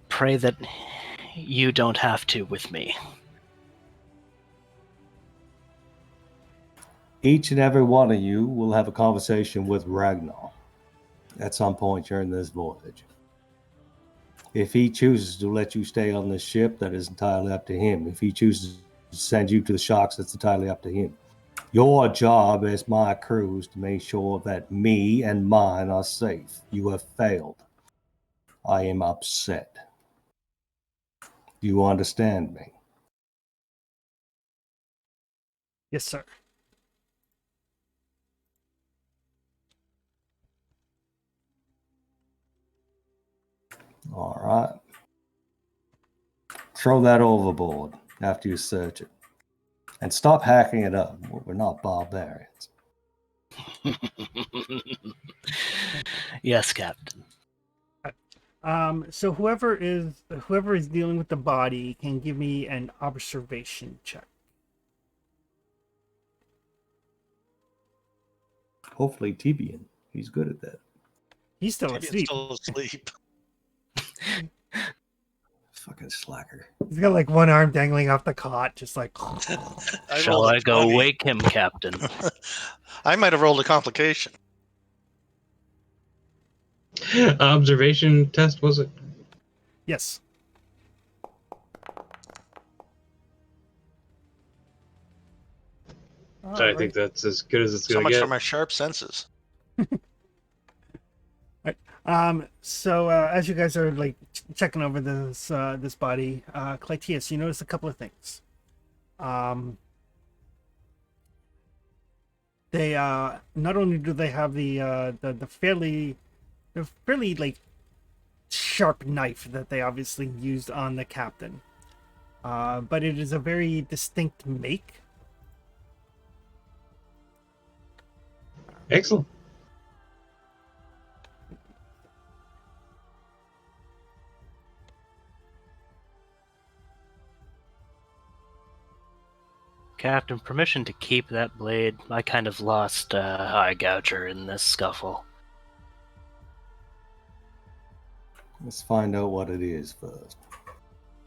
Pray that you don't have to with me. Each and every one of you will have a conversation with Ragnar at some point during this voyage. If he chooses to let you stay on this ship, that is entirely up to him. If he chooses to send you to the Sharks, that's entirely up to him. Your job as my crew is to make sure that me and mine are safe. You have failed. I am upset. Do you understand me? Yes, sir. All right. Throw that overboard after you search it. And stop hacking it up. We're not barbarians. Yes, Captain. So whoever is dealing with the body can give me an observation check. Hopefully, Tibian. He's good at that. He's still Maybe it's asleep. still asleep. Fucking slacker. He's got like one arm dangling off the cot, just like. Shall rolled a I go 20. wake him, Captain? I might have rolled a complication. Observation test, was it? Yes. I think that's as good as it's So going to much get. for my sharp senses. So as you guys are like checking over this body, Clytius, you notice a couple of things. They not only do they have the fairly like sharp knife that they obviously used on the captain, but it is a very distinct make. Excellent. Captain, permission to keep that blade. I kind of lost eye gouger in this scuffle. Let's find out what it is first.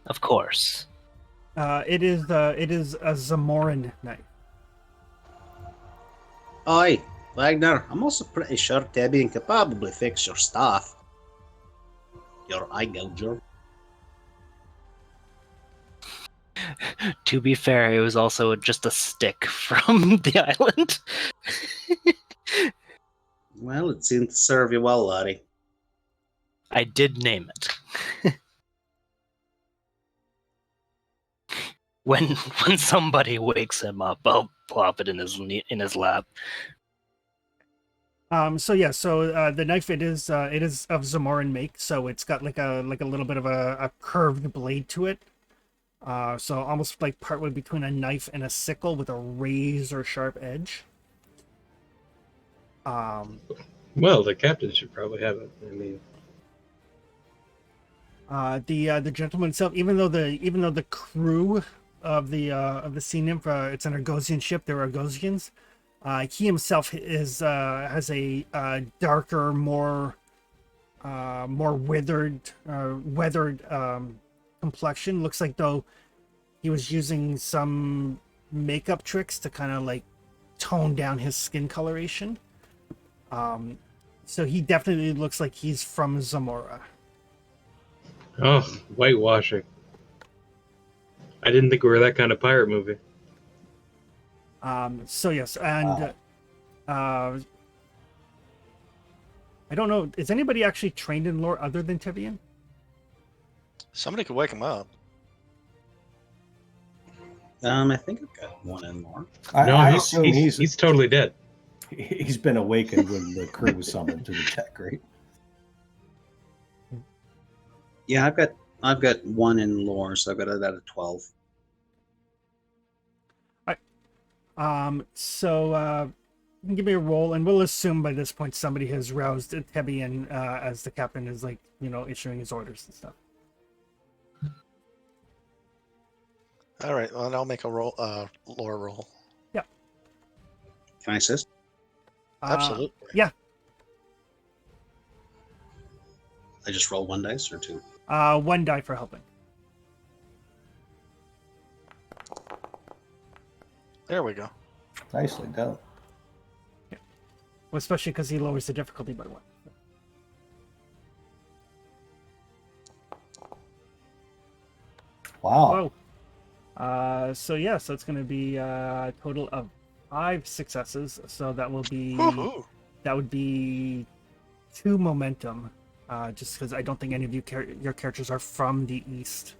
Of course. It is a Zamoran knife. Aye, Wagner, I'm also pretty sure Debian could probably fix your staff. Your eye gouger. To be fair, it was also just a stick from the island. Well, it seemed to serve you well, laddie. I did name it. When somebody wakes him up, I'll plop it in his lap. So the knife it is of Zamoran make, so it's got like a little bit of a curved blade to it. So almost like partway between a knife and a sickle with a razor sharp edge. Well, the captain should probably have it. I mean, The gentleman himself, even though the crew of the sea nymph, it's an Argosian ship, they're Argosians. He himself has a darker, more weathered complexion. Looks like though he was using some makeup tricks to kind of like tone down his skin coloration. So he definitely looks like he's from Zamora. oh, whitewashing. I didn't think we were that kind of pirate movie. So yes, and I don't know. Is anybody actually trained in lore other than Tibian? Somebody could wake him up. I think I've got one in more. I assume he's totally dead. he's been awakened when the crew was summoned to the deck, right? Yeah, I've got one in lore, so I've got it out of 12. So you can give me a roll, and we'll assume by this point somebody has roused Tibian as the captain is like issuing his orders and stuff. All right, well, I'll make a roll, lore roll. Can I assist? Absolutely. Yeah. I just roll one dice or two? One die for helping. There we go. Nicely done. Well, especially because he lowers the difficulty by one. Wow. Whoa. So it's going to be a total of 5 successes. So that will be Woohoo. that would be 2 momentum. Just because I don't think any of your characters are from the east.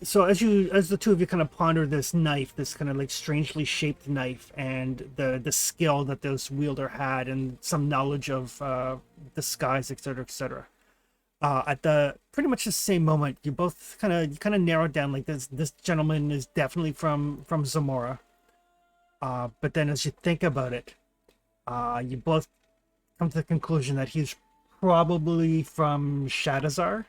So as the two of you kind of ponder this knife, this kind of like strangely shaped knife, and the skill that this wielder had, and some knowledge of disguise, etc., at the pretty much the same moment, you both kind of narrow it down like this gentleman is definitely from Zamora. But then as you think about it, you both come to the conclusion that he's probably from Shadazar.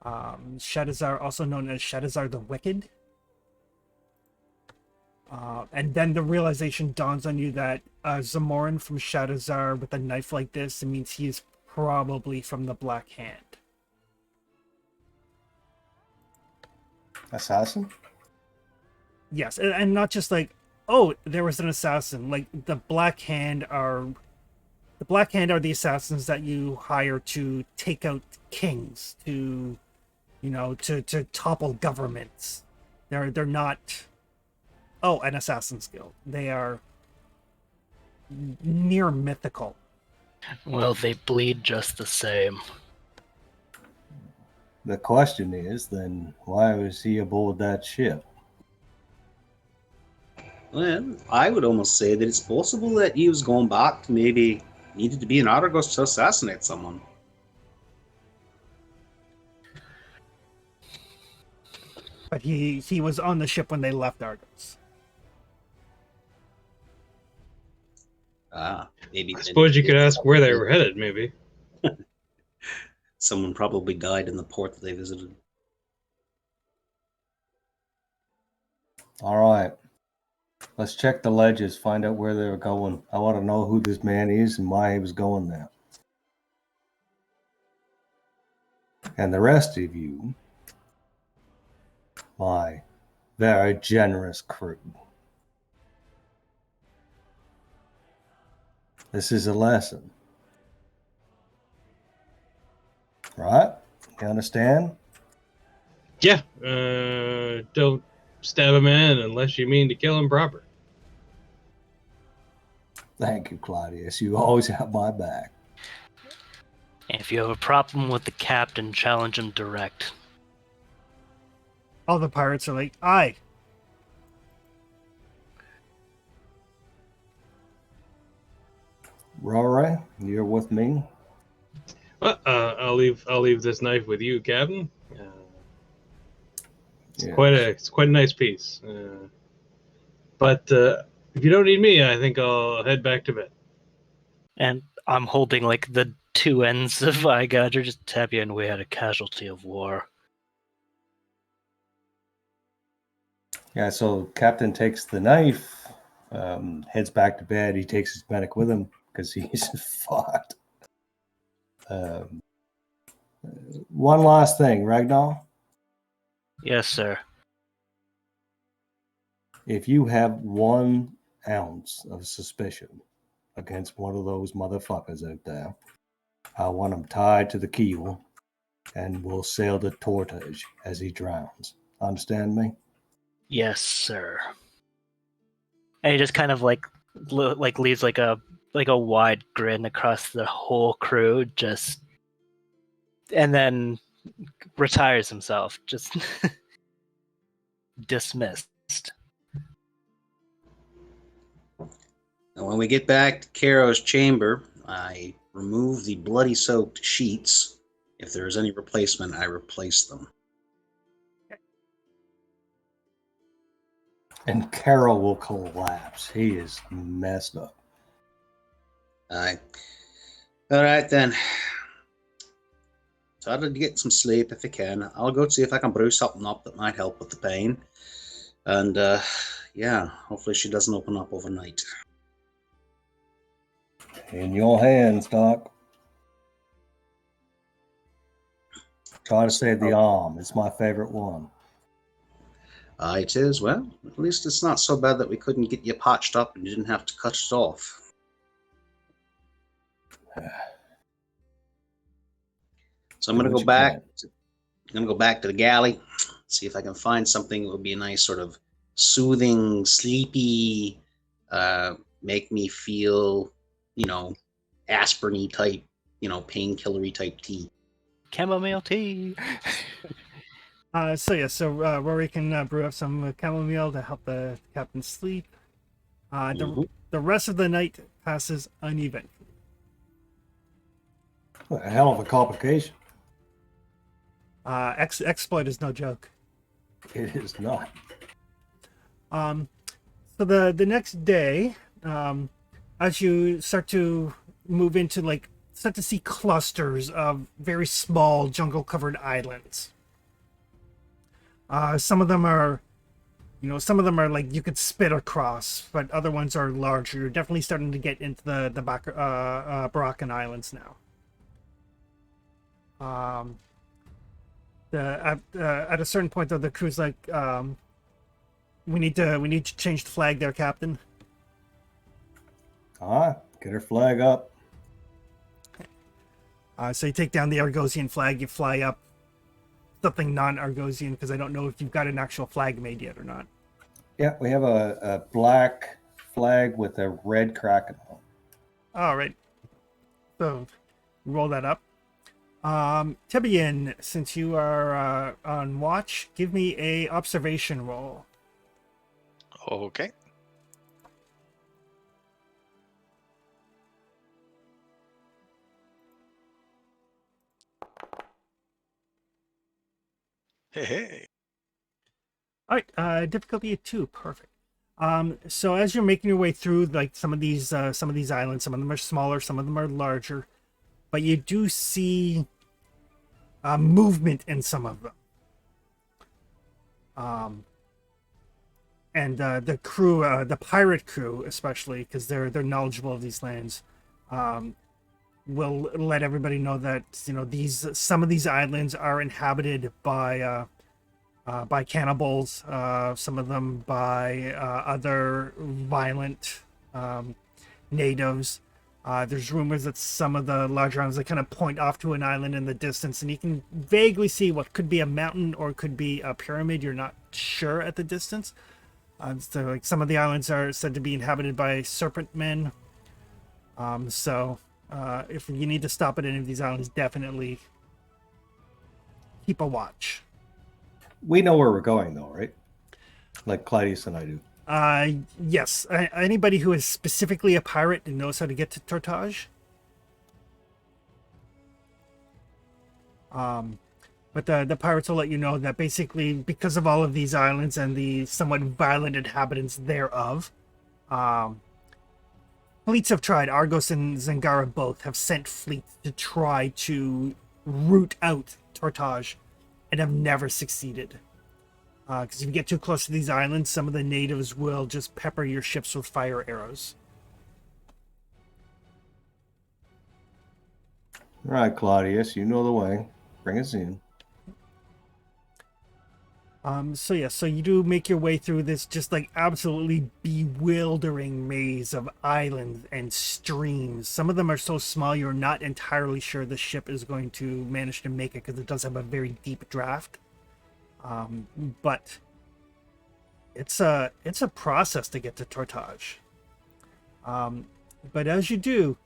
Shadazar, also known as Shadazar the Wicked. And then the realization dawns on you that Zamoran from Shadazar with a knife like this, it means he is probably from the Black Hand. Assassin? Yes, and not just like, oh, there was an assassin. Like the Black Hand are the assassins that you hire to take out kings, to to topple governments. They're not an assassin's guild. They are near mythical. Well, they bleed just the same. The question is, then, why was he aboard that ship? Well, I would almost say that it's possible that he was going back to maybe needed to be in Argos to assassinate someone. But he was on the ship when they left Argos. Maybe. I suppose you could ask where they were headed, maybe. Someone probably died in the port that they visited. All right. Let's check the ledges, find out where they were going. I want to know who this man is and why he was going there. And the rest of you, my very generous crew. This is a lesson. Right? You understand? Yeah. Don't stab a man unless you mean to kill him proper. Thank you, Claudius. You always have my back. If you have a problem with the captain, challenge him direct. All the pirates are like, aye. Rory, you're with me? Well, I'll leave this knife with you, Captain. It's quite a nice piece. But if you don't need me, I think I'll head back to bed. And I'm holding like the two ends of Igadra, just tap you, and we had a casualty of war. Yeah, so Captain takes the knife, heads back to bed. He takes his medic with him because he's fucked. One last thing, Ragnar. Yes, sir. If you have 1 ounce of suspicion against one of those motherfuckers out there, I want him tied to the keel and we'll sail to Tortage as he drowns. Understand me? Yes, sir. And he just kind of like leaves like a wide grin across the whole crew, just, and then retires himself, just dismissed. And when we get back to Caro's chamber, I remove the bloody soaked sheets. If there is any replacement, I replace them. And Carol will collapse. He is messed up. Aye. All right, then. Try to get some sleep if you can. I'll go see if I can brew something up that might help with the pain. And, yeah, hopefully she doesn't open up overnight. In your hands, Doc. Try to save the arm. It's my favorite one. Aye, it is. Well, at least it's not so bad that we couldn't get you patched up and you didn't have to cut it off. So I'm going to go back. I'm going to go back to the galley, see if I can find something that would be a nice sort of soothing, sleepy, make me feel, aspirin-y type, painkillery type tea. Chamomile tea. So Rory can brew up some chamomile to help the captain sleep. The rest of the night passes uneven. A hell of a complication. Exploit is no joke. It is not. So the next day, as you start to move into start to see clusters of very small jungle-covered islands. Some of them are, some of them are like you could spit across, but other ones are larger. You're definitely starting to get into the Barachan Islands now. At a certain point, though, the crew's like, we need to change the flag there, Captain. Get her flag up. So you take down the Argosian flag, you fly up something non-Argosian, because I don't know if you've got an actual flag made yet or not. Yeah, we have a black flag with a red kraken on it. All right. So roll that up. Tibian, since you are on watch, give me a observation roll. Okay. Hey. All right, difficulty of 2, perfect. So as you're making your way through some of these islands, some of them are smaller, some of them are larger, but you do see movement in some of them. And the crew, the pirate crew especially, because they're knowledgeable of these lands, will let everybody know that some of these islands are inhabited by cannibals, some of them by other violent natives. There's rumors that some of the larger islands, they kind of point off to an island in the distance, and you can vaguely see what could be a mountain or could be a pyramid. You're not sure at the distance. So some of the islands are said to be inhabited by serpent men. So if you need to stop at any of these islands, definitely keep a watch. We know where we're going, though, right? Like Claudius and I do. Yes. Anybody who is specifically a pirate and knows how to get to Tortage. But the pirates will let you know that basically because of all of these islands and the somewhat violent inhabitants thereof, fleets have tried. Argos and Zangara both have sent fleets to try to root out Tortage and have never succeeded. Because if you get too close to these islands, some of the natives will just pepper your ships with fire arrows. All right, Claudius, you know the way. Bring us in. So you do make your way through this just absolutely bewildering maze of islands and streams. Some of them are so small you're not entirely sure the ship is going to manage to make it, because it does have a very deep draft. But it's a process to get to Tortage. But as you do,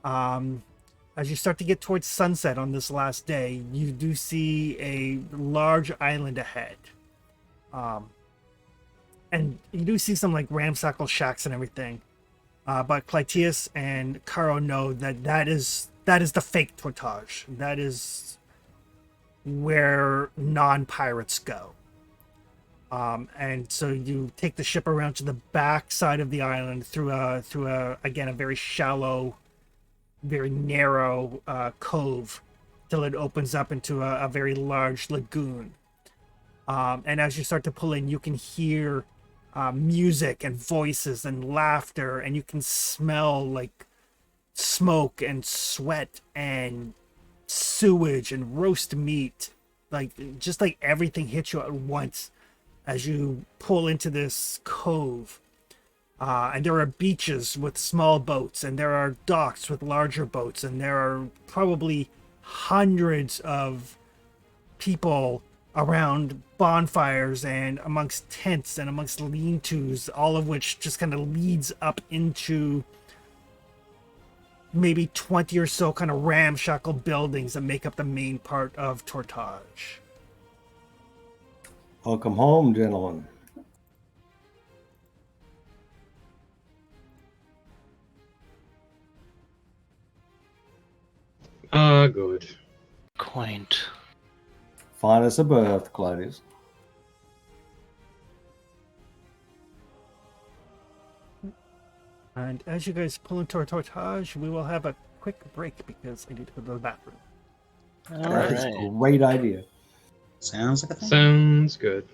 as you start to get towards sunset on this last day, you do see a large island ahead. And you do see some ramshackle shacks and everything. But Clytius and Caro know that is the fake Tortage. That is where non-pirates go. And so you take the ship around to the back side of the island through a again a very shallow, very narrow cove till it opens up into a very large lagoon. And as you start to pull in, you can hear music and voices and laughter, and you can smell smoke and sweat and sewage and roast meat. Just everything hits you at once as you pull into this cove. And there are beaches with small boats, and there are docks with larger boats, and there are probably hundreds of people around bonfires and amongst tents and amongst lean-tos, all of which just kind of leads up into maybe 20 or so kind of ramshackle buildings that make up the main part of Tortage. Welcome home, gentlemen. Good. Quaint. Fine as a birth, Claudius. And as you guys pull into Tortage, we will have a quick break because I need to go to the bathroom. All That's right. a great idea. Sounds like a thing. Sounds good.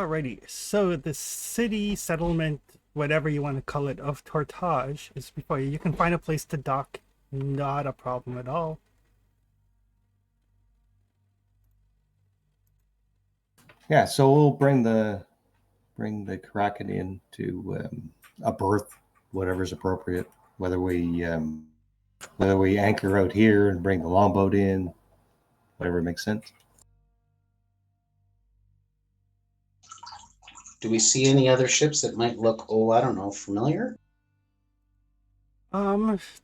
Alrighty, so the city settlement, whatever you want to call it, of Tortage is before you. You can find a place to dock, not a problem at all. Yeah, so we'll bring the Kraken in to a berth, whatever's appropriate. Whether we anchor out here and bring the longboat in, whatever makes sense. Do we see any other ships that might look, I don't know, familiar?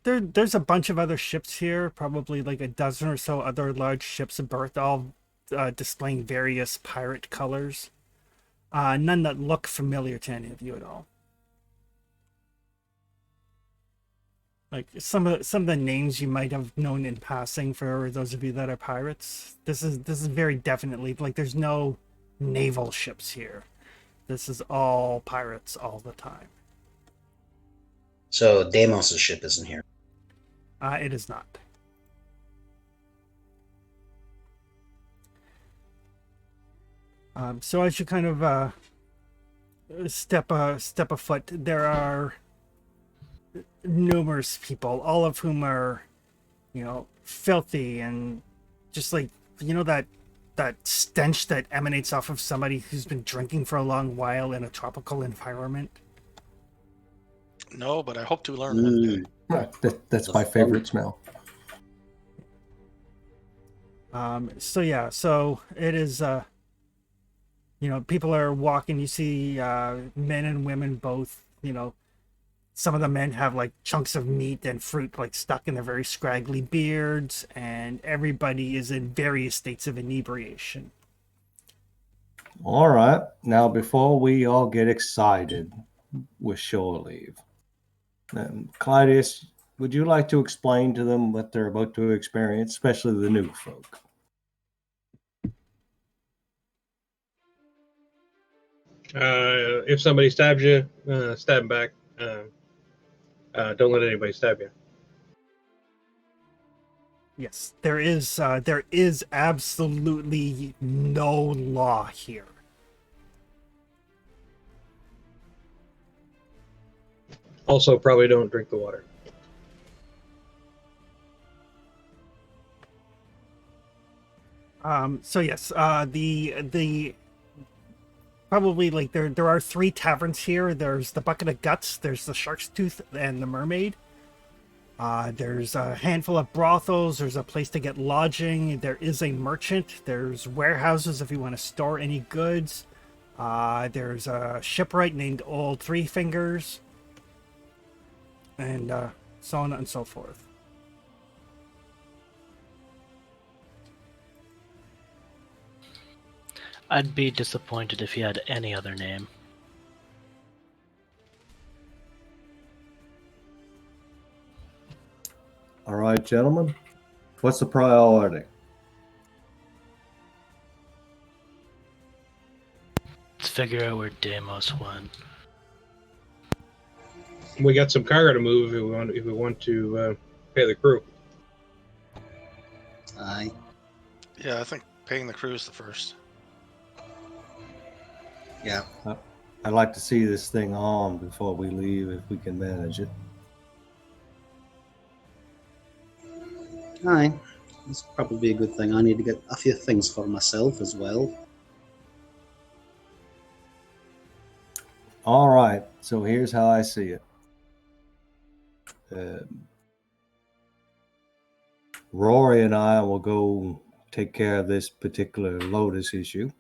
There's a bunch of other ships here, probably like a dozen or so other large ships of berth, all displaying various pirate colors. None that look familiar to any of you at all. Like some of the names you might have known in passing for those of you that are pirates. This is very definitely like there's no naval ships here. This is all pirates all the time. So Deimos' ship isn't here. It is not. So as you kind of step afoot, there are numerous people, all of whom are, filthy and just like, that stench that emanates off of somebody who's been drinking for a long while in a tropical environment. No, but I hope to learn one day. That's my favorite smell. So it is, people are walking. You see men and women both, some of the men have like chunks of meat and fruit like stuck in their very scraggly beards, and everybody is in various states of inebriation. All right. Now, before we all get excited with shore leave, Claudius, would you like to explain to them what they're about to experience, especially the new folk? If somebody stabs you, stab them back. Don't let anybody stab you. Yes, there is absolutely no law here. Also, probably don't drink the water. So yes, the probably like there are 3 taverns here. There's the Bucket of Guts, there's the Shark's Tooth, and the Mermaid. There's a handful of brothels. There's a place to get lodging. There is a merchant. There's warehouses if you want to store any goods. There's a shipwright named Old Three Fingers, and so on and so forth. I'd be disappointed if he had any other name. All right, gentlemen, what's the priority? Let's figure out where Deimos went. We got some cargo to move if we want to pay the crew. Aye. Yeah, I think paying the crew is the first. Yeah. I'd like to see this thing on before we leave if we can manage it. Aye. That's probably a good thing. I need to get a few things for myself as well. All right, so here's how I see it. Rory and I will go take care of this particular Lotus issue.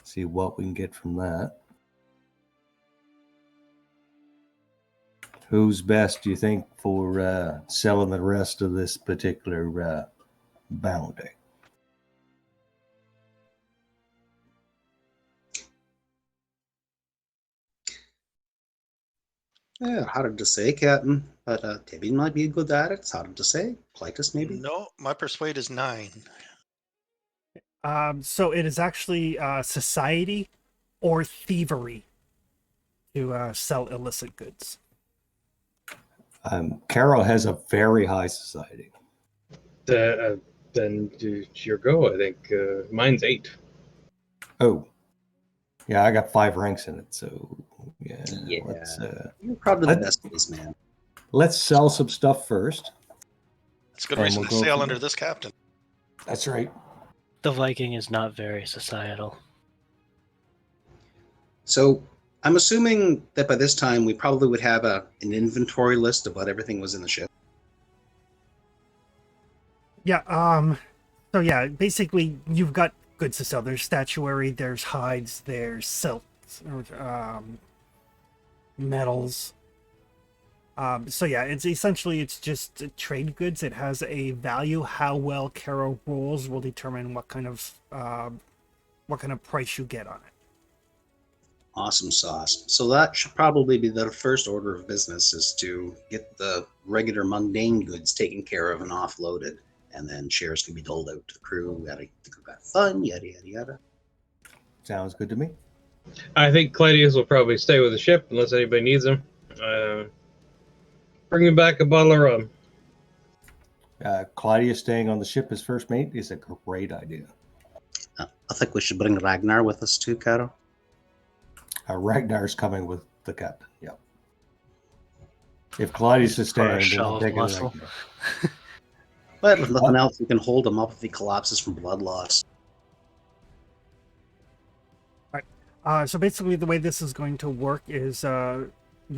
See what we can get from that. Who's best, do you think, for selling the rest of this particular bounty? Yeah, hard to say, Captain. But Tibby might be good at it. It's hard to say. Clytus, maybe? No, my persuade is 9. So it is actually society or thievery to sell illicit goods. Carol has a very high society. Then it's your go, I think. Mine's 8. Oh, Yeah, I got 5 ranks in it, so yeah. Yeah. Let's You're probably the let- best of these, man. let's sell some stuff first. It's a good And reason we'll to go sail from under there. this captain. That's right. The Viking is not very societal. So I'm assuming that by this time we probably would have an inventory list of what everything was in the ship. Yeah, so yeah, basically you've got goods to sell. There's statuary, there's hides, there's silks, metals. So yeah, it's essentially it's just trade goods. It has a value. How well Caro rolls will determine what kind of price you get on it. Awesome sauce. So that should probably be the first order of business, is to get the regular mundane goods taken care of and offloaded, and then shares can be doled out to the crew. Gotta have fun, yada yada yada. Sounds good to me. I think Clytius will probably stay with the ship unless anybody needs him. Bring me back a bottle of rum. Claudius staying on the ship as first mate is a great idea. I think we should bring Ragnar with us too, Caro. Ragnar's coming with the captain. Yeah. If Claudius is For a staying, then show I'm of taking muscle. Ragnar. But if nothing else, we can hold him up if he collapses from blood loss. So basically, the way this is going to work is we're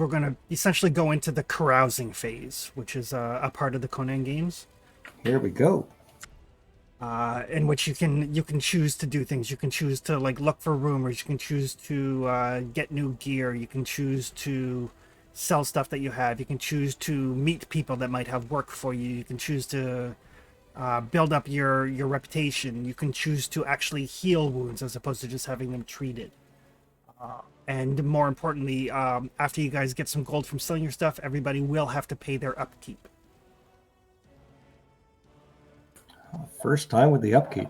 going to essentially go into the carousing phase, which is a part of the Conan games, Here we go. in which you can choose to do things. You can choose to like look for rumors. You can choose to get new gear. You can choose to sell stuff that you have. You can choose to meet people that might have work for you. You can choose to build up your reputation. You can choose to actually heal wounds as opposed to just having them treated. And more importantly, after you guys get some gold from selling your stuff, everybody will have to pay their upkeep. First time with the upkeep.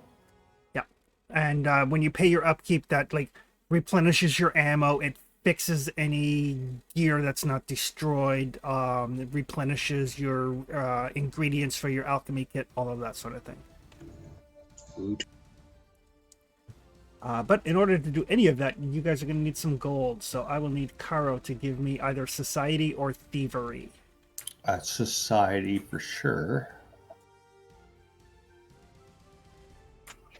Yeah. And when you pay your upkeep, that like replenishes your ammo. It fixes any gear that's not destroyed. It replenishes your ingredients for your alchemy kit, all of that sort of thing. Food. But in order to do any of that, you guys are going to need some gold. So I will need Caro to give me either society or thievery. Society for sure.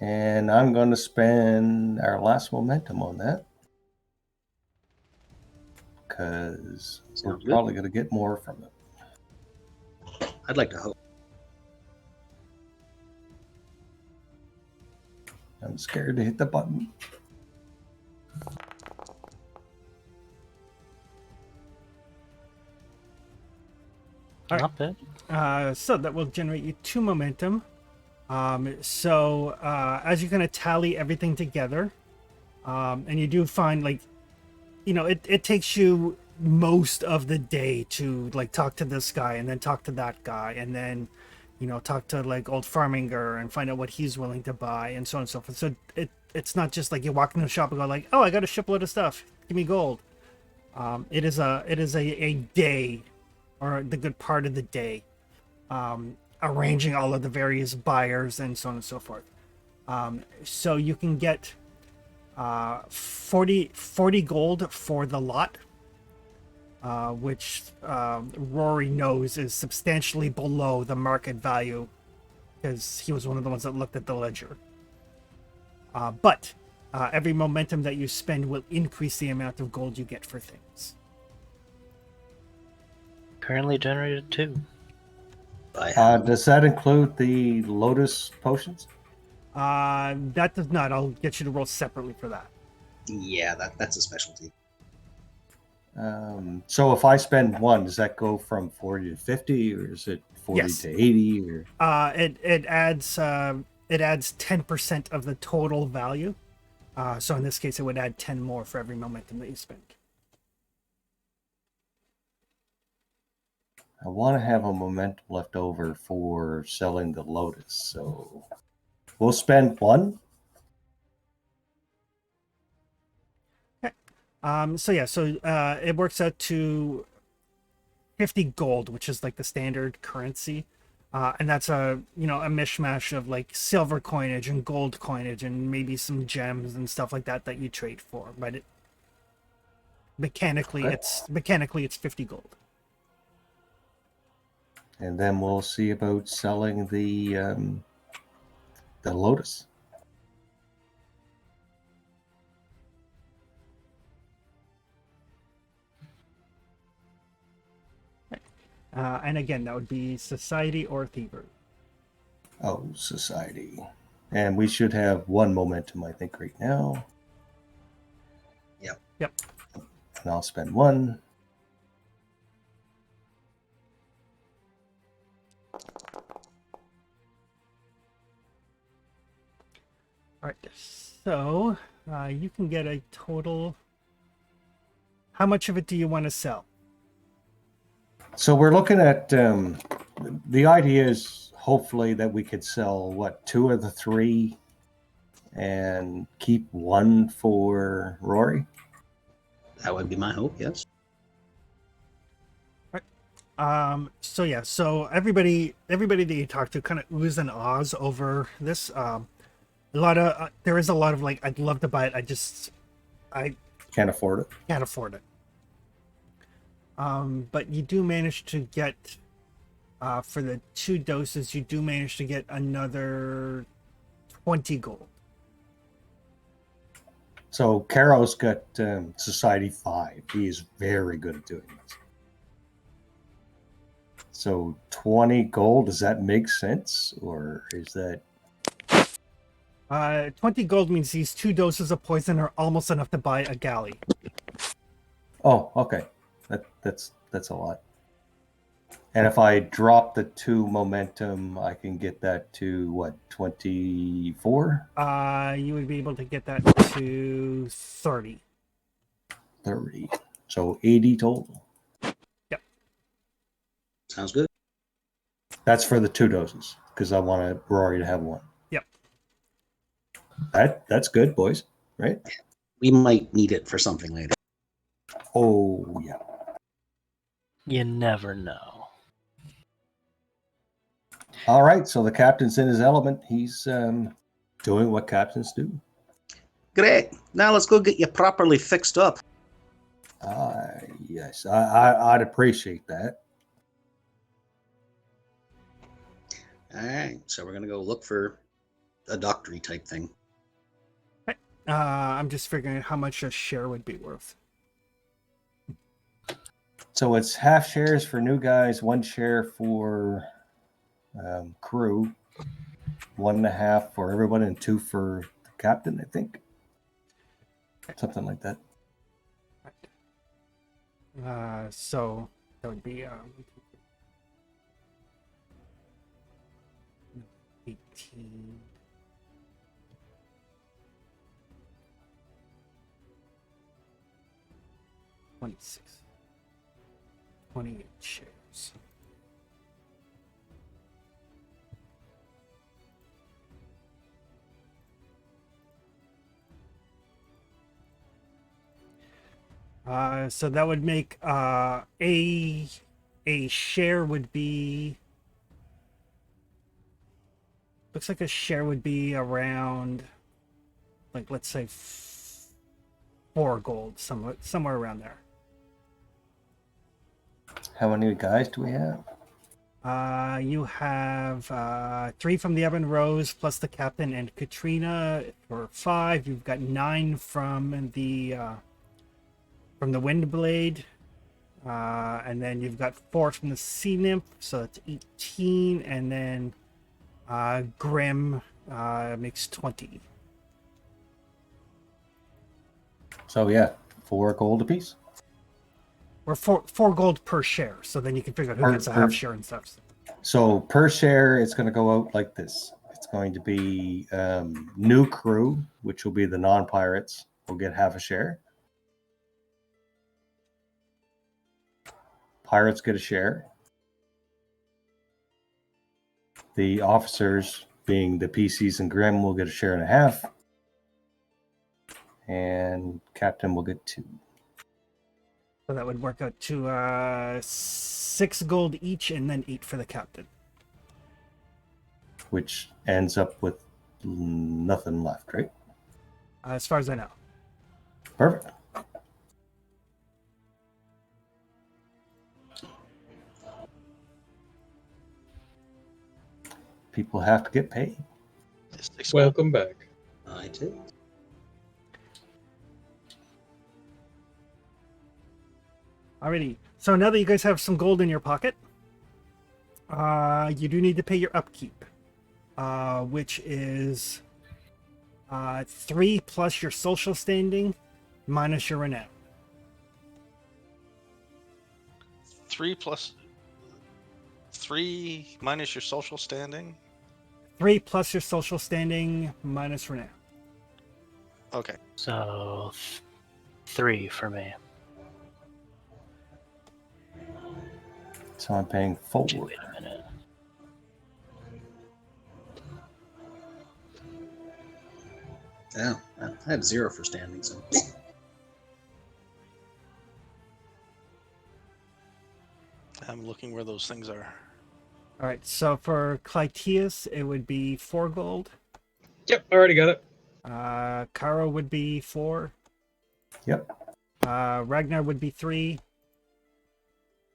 And I'm going to spend our last momentum on that. Because we're Sounds good. probably going to get more from it. I'd like to hope. I'm scared to hit the button. All right. Not bad. So that will generate you 2 momentum. As you kind of tally everything together, and you do find like, it takes you most of the day to like talk to this guy and then talk to that guy and then, talk to like old Farminger and find out what he's willing to buy and so on and so forth. So it's not just like you walk into the shop and go like, oh, I got a shipload of stuff. Give me gold. It is a day, or the good part of the day, arranging all of the various buyers and so on and so forth. So you can get 40 gold for the lot, which Rory knows is substantially below the market value because he was one of the ones that looked at the ledger. But every momentum that you spend will increase the amount of gold you get for things. Currently generated 2. Does that include the Lotus potions? That does not. I'll get you to roll separately for that. Yeah, that's a specialty. So if I spend 1, does that go from 40 to 50, or is it 40 Yes. to 80? Or It adds 10% of the total value. So in this case, it would add 10 more for every momentum that you spend. I want to have a momentum left over for selling the Lotus, so we'll spend 1. So it works out to 50 gold, which is like the standard currency. And that's a a mishmash of like silver coinage and gold coinage and maybe some gems and stuff like that that you trade for. But mechanically, Okay. it's 50 gold. And then we'll see about selling the Lotus. And again, that would be society or thievery. Oh, society. And we should have 1 momentum, I think, right now. Yep. And I'll spend 1. All right. So you can get a total. How much of it do you want to sell? So we're looking at the idea is hopefully that we could sell 2 of the 3 and keep 1 for Rory. That would be my hope. Yes. So yeah, so everybody that you talk to kind of oohs and ahs over this. There is a lot of like, I'd love to buy it. I Can't afford it. can't afford it. But you do manage to get, for the 2 doses, you do manage to get another 20 gold. So Caro's got Society 5. He is very good at doing this. So 20 gold, does that make sense? Or is that... 20 gold means these 2 doses of poison are almost enough to buy a galley. Oh, okay. That's a lot. And if I drop the 2 momentum, I can get that to 24? You would be able to get that to 30. 30. So 80 total. Sounds good. That's for the 2 doses, because I want Rory to have 1. Yep. That's good, boys, right? We might need it for something later. Oh, yeah. You never know. All right, so the captain's in his element. He's doing what captains do. Great. Now let's go get you properly fixed up. Yes, I'd appreciate that. All right. So we're gonna go look for a doctory type thing. I'm just figuring out how much a share would be worth. So it's half shares for new guys, 1 share for crew, 1.5 for everyone, and 2 for the captain, I think. Something like that. So that would be 18. $26. 28 shares. So that would make a share would be, looks like a share would be around, like, let's say 4 gold, somewhere around there. How many guys do we have? You have 3 from the Evan Rose plus the captain and Katrina for 5. You've got 9 from the Windblade, and then you've got 4 from the Sea Nymph, so that's 18, and then Grim makes 20. So yeah, 4 gold apiece. Or 4 gold per share, so then you can figure out who gets a half share and stuff. So per share, it's going to go out like this. It's going to be new crew, which will be the non-pirates, will get half a share. Pirates get a share. The officers, being the PCs and Grim, will get a share and a half. And Captain will get 2. So that would work out to 6 gold each, and then 8 for the captain. which ends up with nothing left, right? As far as I know. Perfect. People have to get paid. 6 gold. Welcome back. I too. Alrighty. So now that you guys have some gold in your pocket, you do need to pay your upkeep, which is 3 plus your social standing minus your renown. 3 plus 3 minus your social standing. 3 plus your social standing minus renown. Okay. So 3 for me. So I'm paying 4. Wait a minute. Yeah, I have 0 for standing, so. I'm looking where those things are. All right. So for Clytius, it would be 4 gold. Yep, already got it. Karo would be 4. Yep. Ragnar would be 3.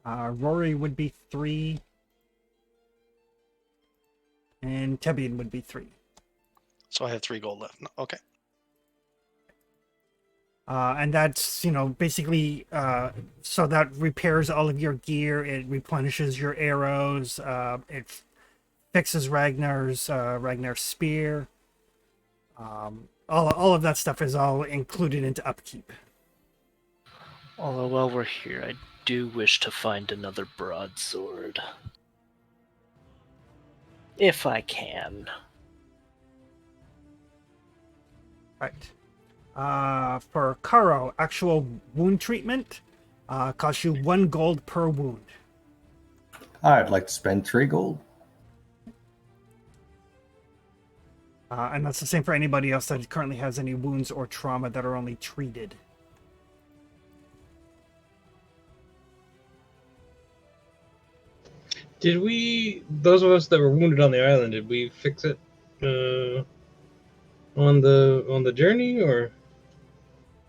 Rory would be 3. And Tebian would be 3. So I have 3 gold left. Okay. And that's, basically, so that repairs all of your gear. It replenishes your arrows. It fixes Ragnar's spear. All of that stuff is all included into upkeep. Although while we're here, I do wish to find another broadsword. If I can. Right. For Karo, actual wound treatment costs you 1 gold per wound. I'd like to spend 3 gold. And that's the same for anybody else that currently has any wounds or trauma that are only treated. Did those of us that were wounded on the island, did we fix it on the journey, or?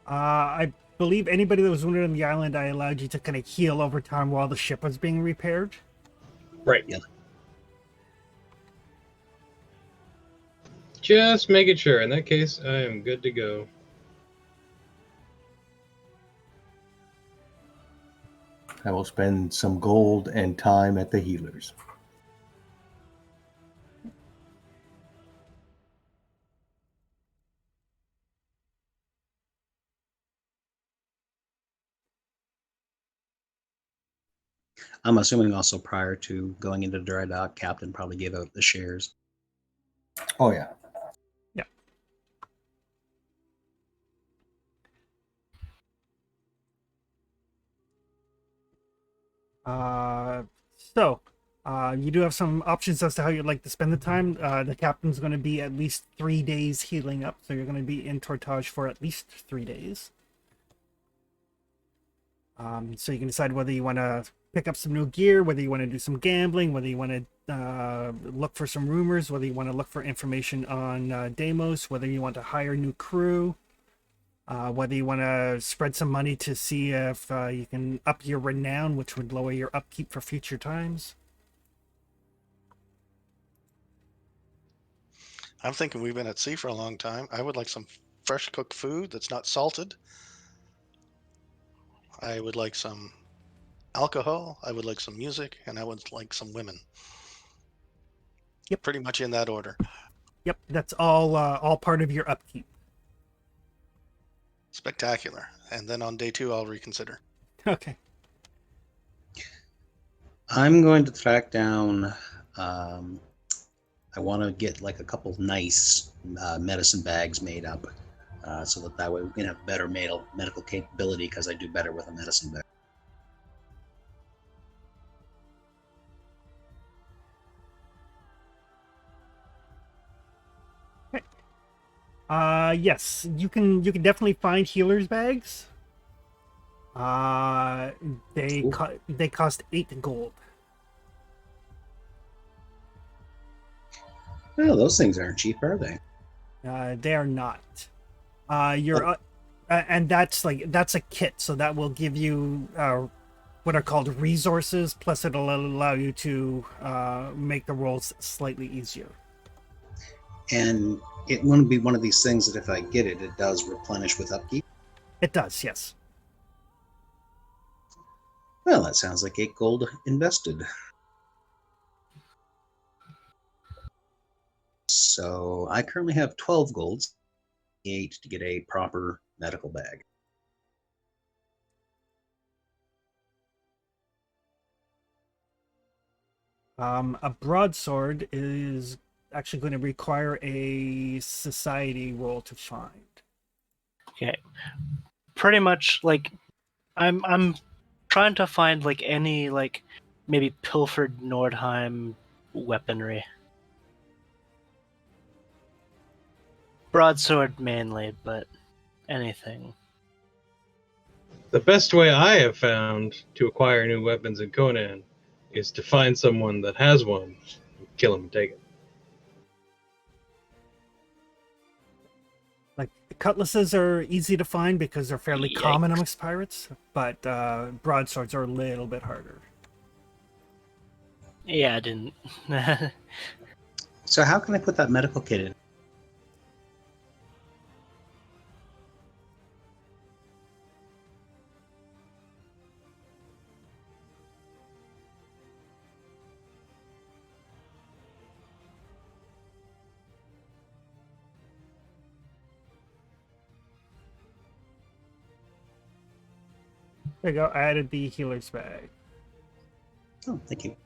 I believe anybody that was wounded on the island, I allowed you to kind of heal over time while the ship was being repaired. Right. Yeah. Just making sure. In that case, I am good to go. I will spend some gold and time at the healers. I'm assuming also prior to going into dry dock, Captain probably gave out the shares. Oh, yeah. So, you do have some options as to how you'd like to spend the time. The captain's going to be at least 3 days healing up, so you're going to be in Tortage for at least 3 days. So you can decide whether you want to pick up some new gear, whether you want to do some gambling, whether you want to look for some rumors, whether you want to look for information on Deimos, whether you want to hire new crew, whether you want to spread some money to see if you can up your renown, which would lower your upkeep for future times. I'm thinking we've been at sea for a long time. I would like some fresh cooked food that's not salted. I would like some alcohol. I would like some music, and I would like some women. Yep. Pretty much in that order. Yep, that's all part of your upkeep. Spectacular. And then on day 2, I'll reconsider. Okay. I'm going to track down. I want to get like a couple nice medicine bags made up, so that way we can have better medical capability, because I do better with a medicine bag. Yes, you can definitely find healer's bags. They cost 8 gold. Well, those things aren't cheap, are they? They are not. And that's a kit, so that will give you what are called resources. Plus, it'll allow you to make the rolls slightly easier. And it wouldn't be one of these things that if I get it, it does replenish with upkeep. It does, yes. Well, that sounds like 8 gold invested. So I currently have 12 golds, 8 to get a proper medical bag. A broadsword is actually going to require a society roll to find. Okay. Pretty much like I'm trying to find like any like maybe pilfered Nordheim weaponry. Broadsword mainly, but anything. The best way I have found to acquire new weapons in Conan is to find someone that has one, kill him and take it. Like cutlasses are easy to find because they're fairly common Yikes. amongst pirates, but broadswords are a little bit harder. Yeah, I didn't. So how can I put that medical kit in? There you go. I added the healer's bag. Oh, thank you.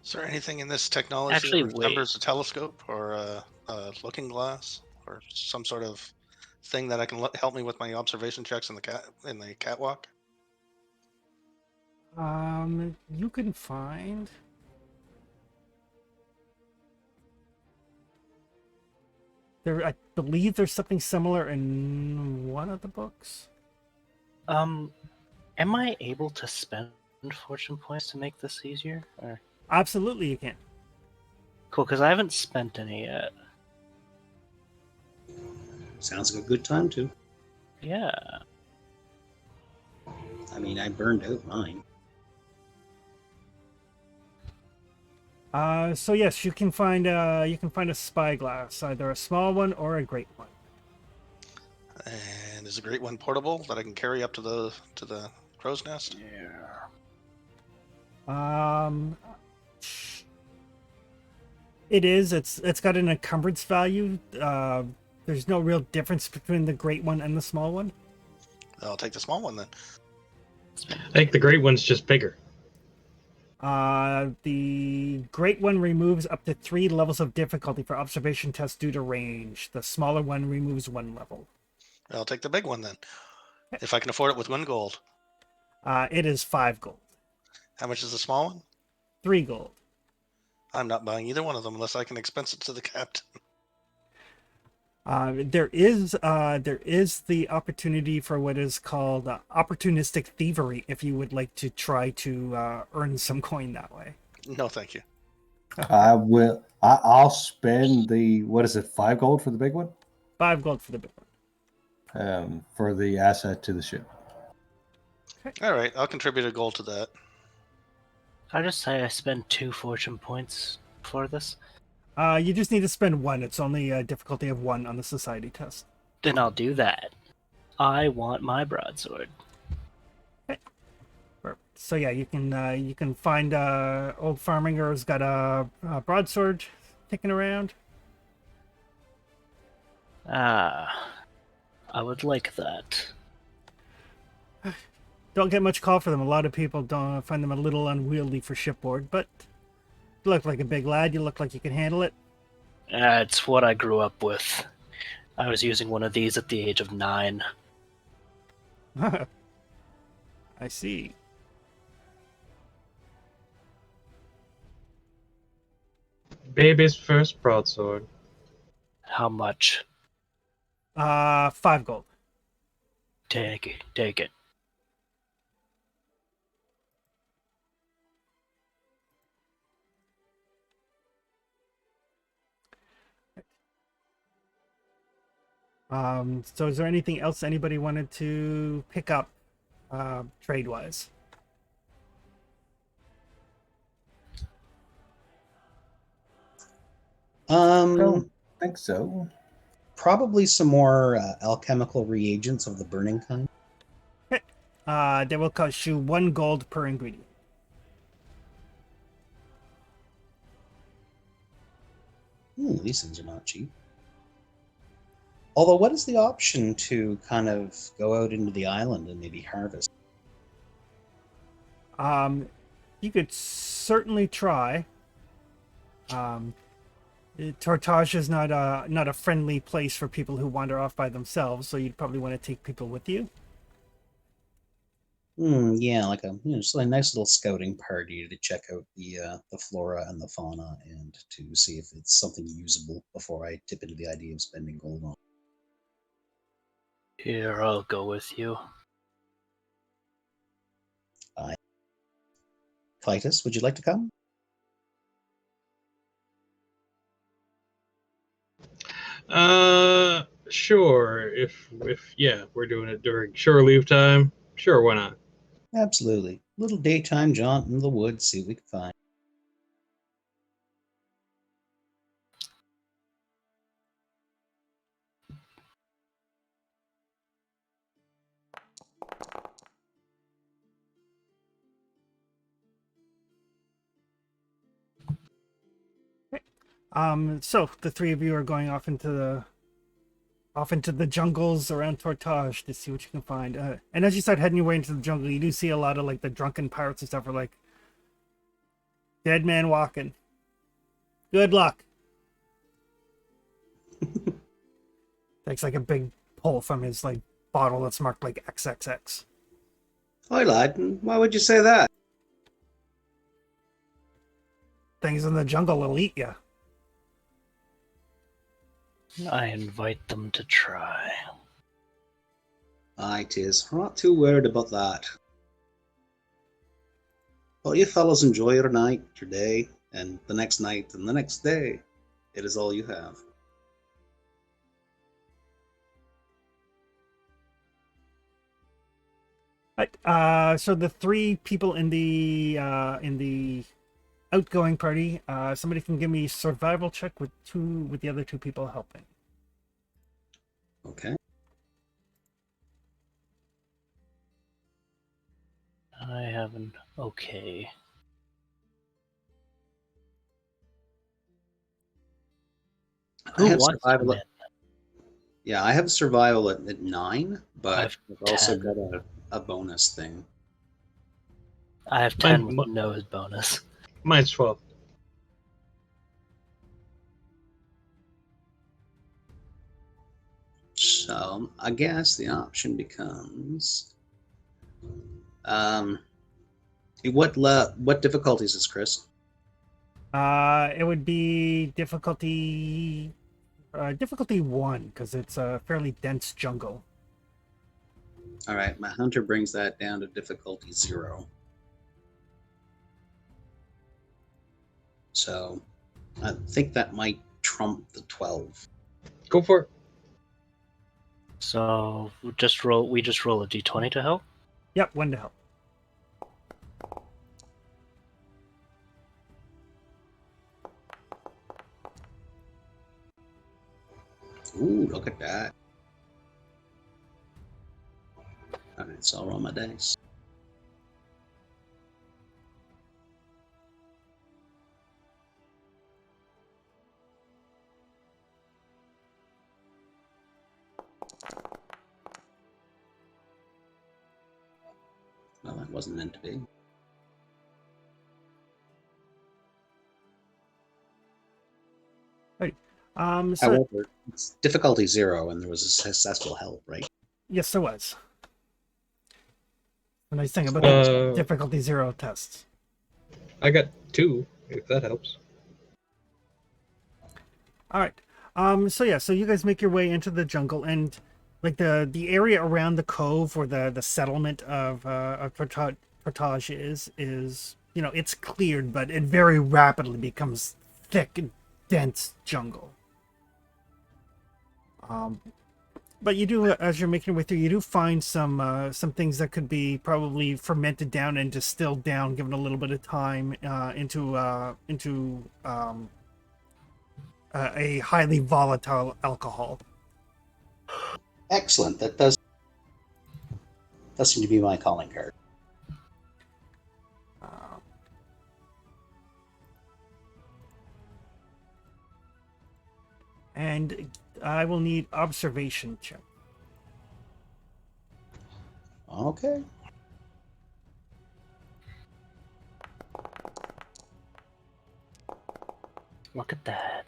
Is there anything in this technology Actually, that resembles a telescope or a looking glass or some sort of thing that I can help me with my observation checks in the catwalk? You can find. I believe there's something similar in one of the books. Am I able to spend fortune points to make this easier? Or... Absolutely, you can. Cool, because I haven't spent any yet. Sounds like a good time to. Yeah. I mean, I burned out mine. So yes, you can find a spyglass, either a small one or a great one. And is a great one portable that I can carry up to the crow's nest? It is. It's got an encumbrance value. There's no real difference between the great one and the small one. I'll take the small one then. I think the great one's just bigger. The great one removes up to 3 levels of difficulty for observation tests due to range. The smaller one removes 1 level. I'll take the big one then, if I can afford it with 1 gold. It is 5 gold. How much is the small one? 3 gold. I'm not buying either one of them unless I can expense it to the captain. There is the opportunity for what is called opportunistic thievery if you would like to try to earn some coin that way. No, thank you. I will. I'll spend the 5 gold for the big one. 5 gold for the big one. For the asset to the ship. Okay. All right, I'll contribute a gold to that. I just say I spend 2 fortune points for this. You just need to spend 1. It's only a difficulty of 1 on the society test. Then I'll do that. I want my broadsword. Okay. So yeah, you can find old Farminger's got a broadsword kicking around. I would like that. Don't get much call for them. A lot of people don't find them a little unwieldy for shipboard, but you look like a big lad. You look like you can handle it. It's what I grew up with. I was using one of these at the age of 9. I see. Baby's first broadsword. How much? 5 gold. Take it. Take it. So is there anything else anybody wanted to pick up trade-wise? Don't think so. Probably some more alchemical reagents of the burning kind. They will cost you 1 gold per ingredient. These things are not cheap. Although, what is the option to kind of go out into the island and maybe harvest? You could certainly try. Tortage is not a friendly place for people who wander off by themselves, so you'd probably want to take people with you. Yeah, like just a nice little scouting party to check out the flora and the fauna and to see if it's something usable before I tip into the idea of spending gold on. Here, I'll go with you. Clytus, would you like to come? Sure. If yeah, we're doing it during shore leave time. Sure, why not? Absolutely. Little daytime jaunt in the woods, see what we can find. So the three of you are going off into the jungles around Tortage to see what you can find. And as you start heading your way into the jungle, you do see a lot of like the drunken pirates and stuff are like, dead man walking. Good luck. Takes like a big pull from his like bottle that's marked like XXX. Hi, lad. Why would you say that? Things in the jungle will eat you. I invite them to try. Aye, 'tis. I'm not too worried about that. Well, you fellows enjoy your night, your day, and the next night, and the next day. It is all you have. Right. So the three people in the outgoing party, somebody can give me a survival check with the other two people helping. Okay. I have an okay. I Who have wants to survival. win? Yeah, I have survival at 9, but I've I've also 10. got a bonus thing. I have 10 with no bonus. Mine's 12. So I guess the option becomes, what difficulties is Chris? It would be difficulty 1 because it's a fairly dense jungle. All right, my hunter brings that down to difficulty 0. So I think that might trump the 12. Go for it. So we just roll a d20 to help. Yep, 1 to help. Ooh, look at that. All right, so I'll roll my dice. Well, that wasn't meant to be. So However, it's difficulty 0, and there was a successful help, right? yes, there was. The nice thing about the difficulty 0 tests. I got 2, if that helps. All right. So yeah, so you guys make your way into the jungle, and like the area around the cove where the settlement of Portage is it's cleared, but it very rapidly becomes thick and dense jungle. But you do, as you're making your way through, you do find some things that could be probably fermented down and distilled down, given a little bit of time, into a highly volatile alcohol. Excellent. That does seem to be my calling card. Uh, and I will need observation check. Okay. Look at that.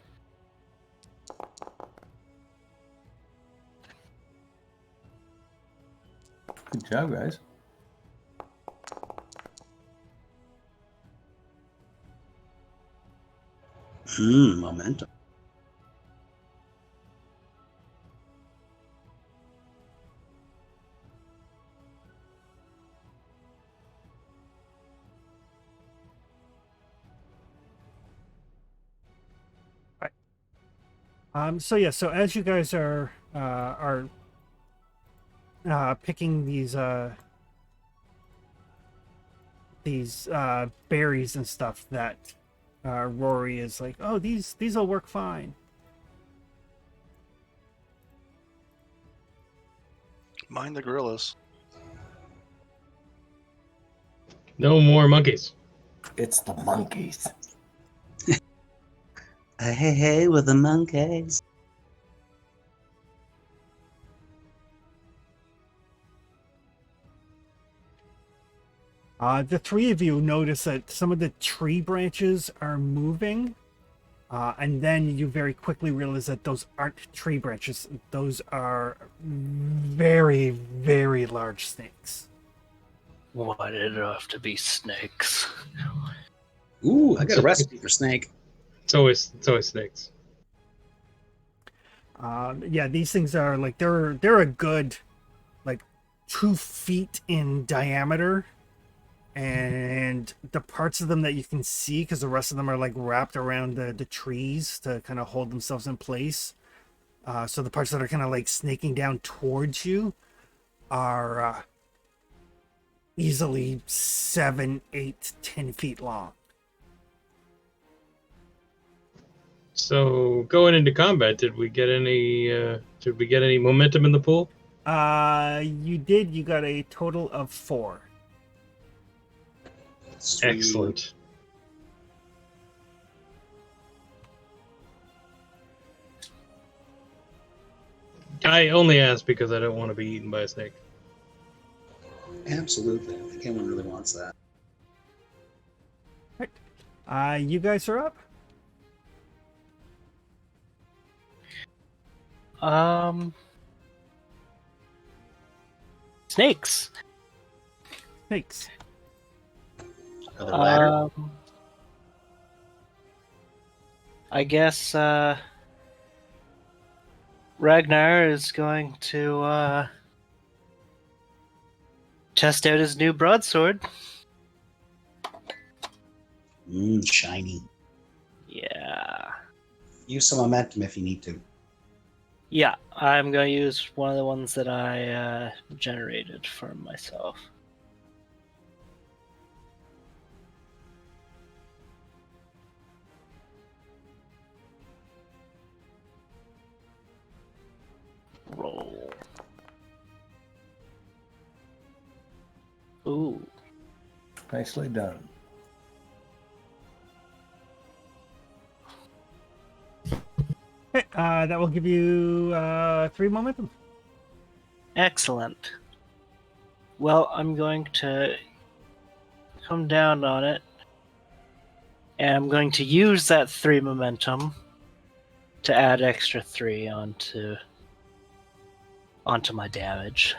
Good job, guys. Momentum. So yeah, so as you guys are picking these berries and stuff, that Rory is like, oh, these'll work fine. Mind the gorillas. No more monkeys. It's the monkeys. Hey, with the monkeys. The three of you notice that some of the tree branches are moving, and then you very quickly realize that those aren't tree branches. Those are very, very large snakes. Why did it have to be snakes? Ooh, I got a recipe for snake. It's always snakes. Yeah, these things are like they're a good like 2 feet in diameter, and the parts of them that you can see, because the rest of them are like wrapped around the trees to kind of hold themselves in place. So the parts that are kind of like snaking down towards you are easily 7, 8, 10 feet long. So going into combat, did we get any momentum in the pool? You did. You got a total of 4. Sweet. Excellent. I only asked because I don't want to be eaten by a snake. Absolutely. I think anyone really wants that. You guys are up. Snakes. Snakes. Another ladder. I guess Ragnar is going to test out his new broadsword. Shiny. Yeah. Use some momentum if you need to. Yeah, I'm going to use one of the ones that I generated for myself. Roll. Ooh. Nicely done. Okay, that will give you 3 momentum. Excellent. Well, I'm going to come down on it, and I'm going to use that 3 momentum to add extra 3 onto my damage.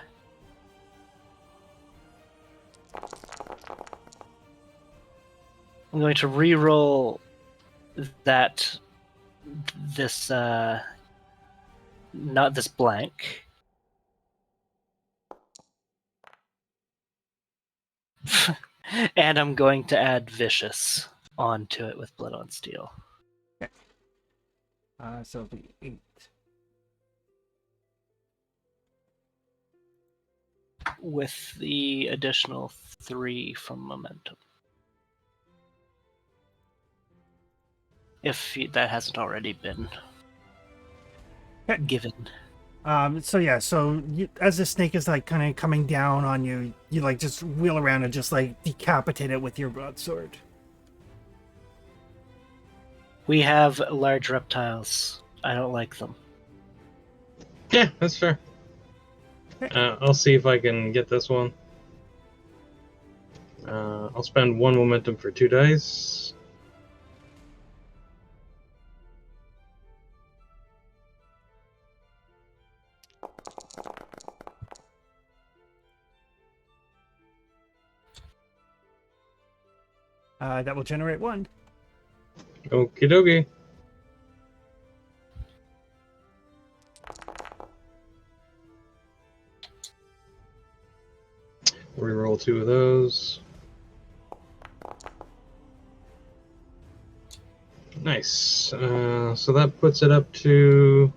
I'm going to re-roll this not this blank. And I'm going to add vicious onto it with blood on steel. So it'll be 8. with the additional 3 from momentum. If that hasn't already been Okay. given. So yeah, so as the snake is like kind of coming down on you, you like just wheel around and just like decapitate it with your broadsword. We have large reptiles. I don't like them. Yeah, that's fair. I'll see if I can get this one. I'll spend 1 momentum for 2 dice. That will generate 1. Okie dokie. Reroll 2 of those. Nice. So that puts it up to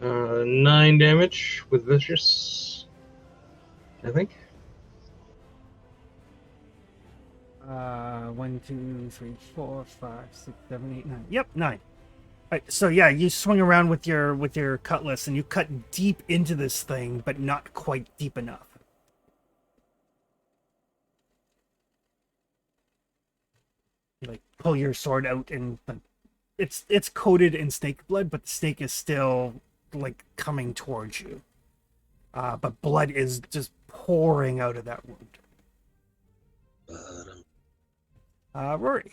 9 damage with Vicious, I think. 1, 2, 3, 4, 5, 6, 7, 8, 9. Yep, 9. Right, so yeah, you swing around with your cutlass and you cut deep into this thing, but not quite deep enough. You like pull your sword out and it's coated in snake blood, but the snake is still like coming towards you. But blood is just pouring out of that wound. Rory.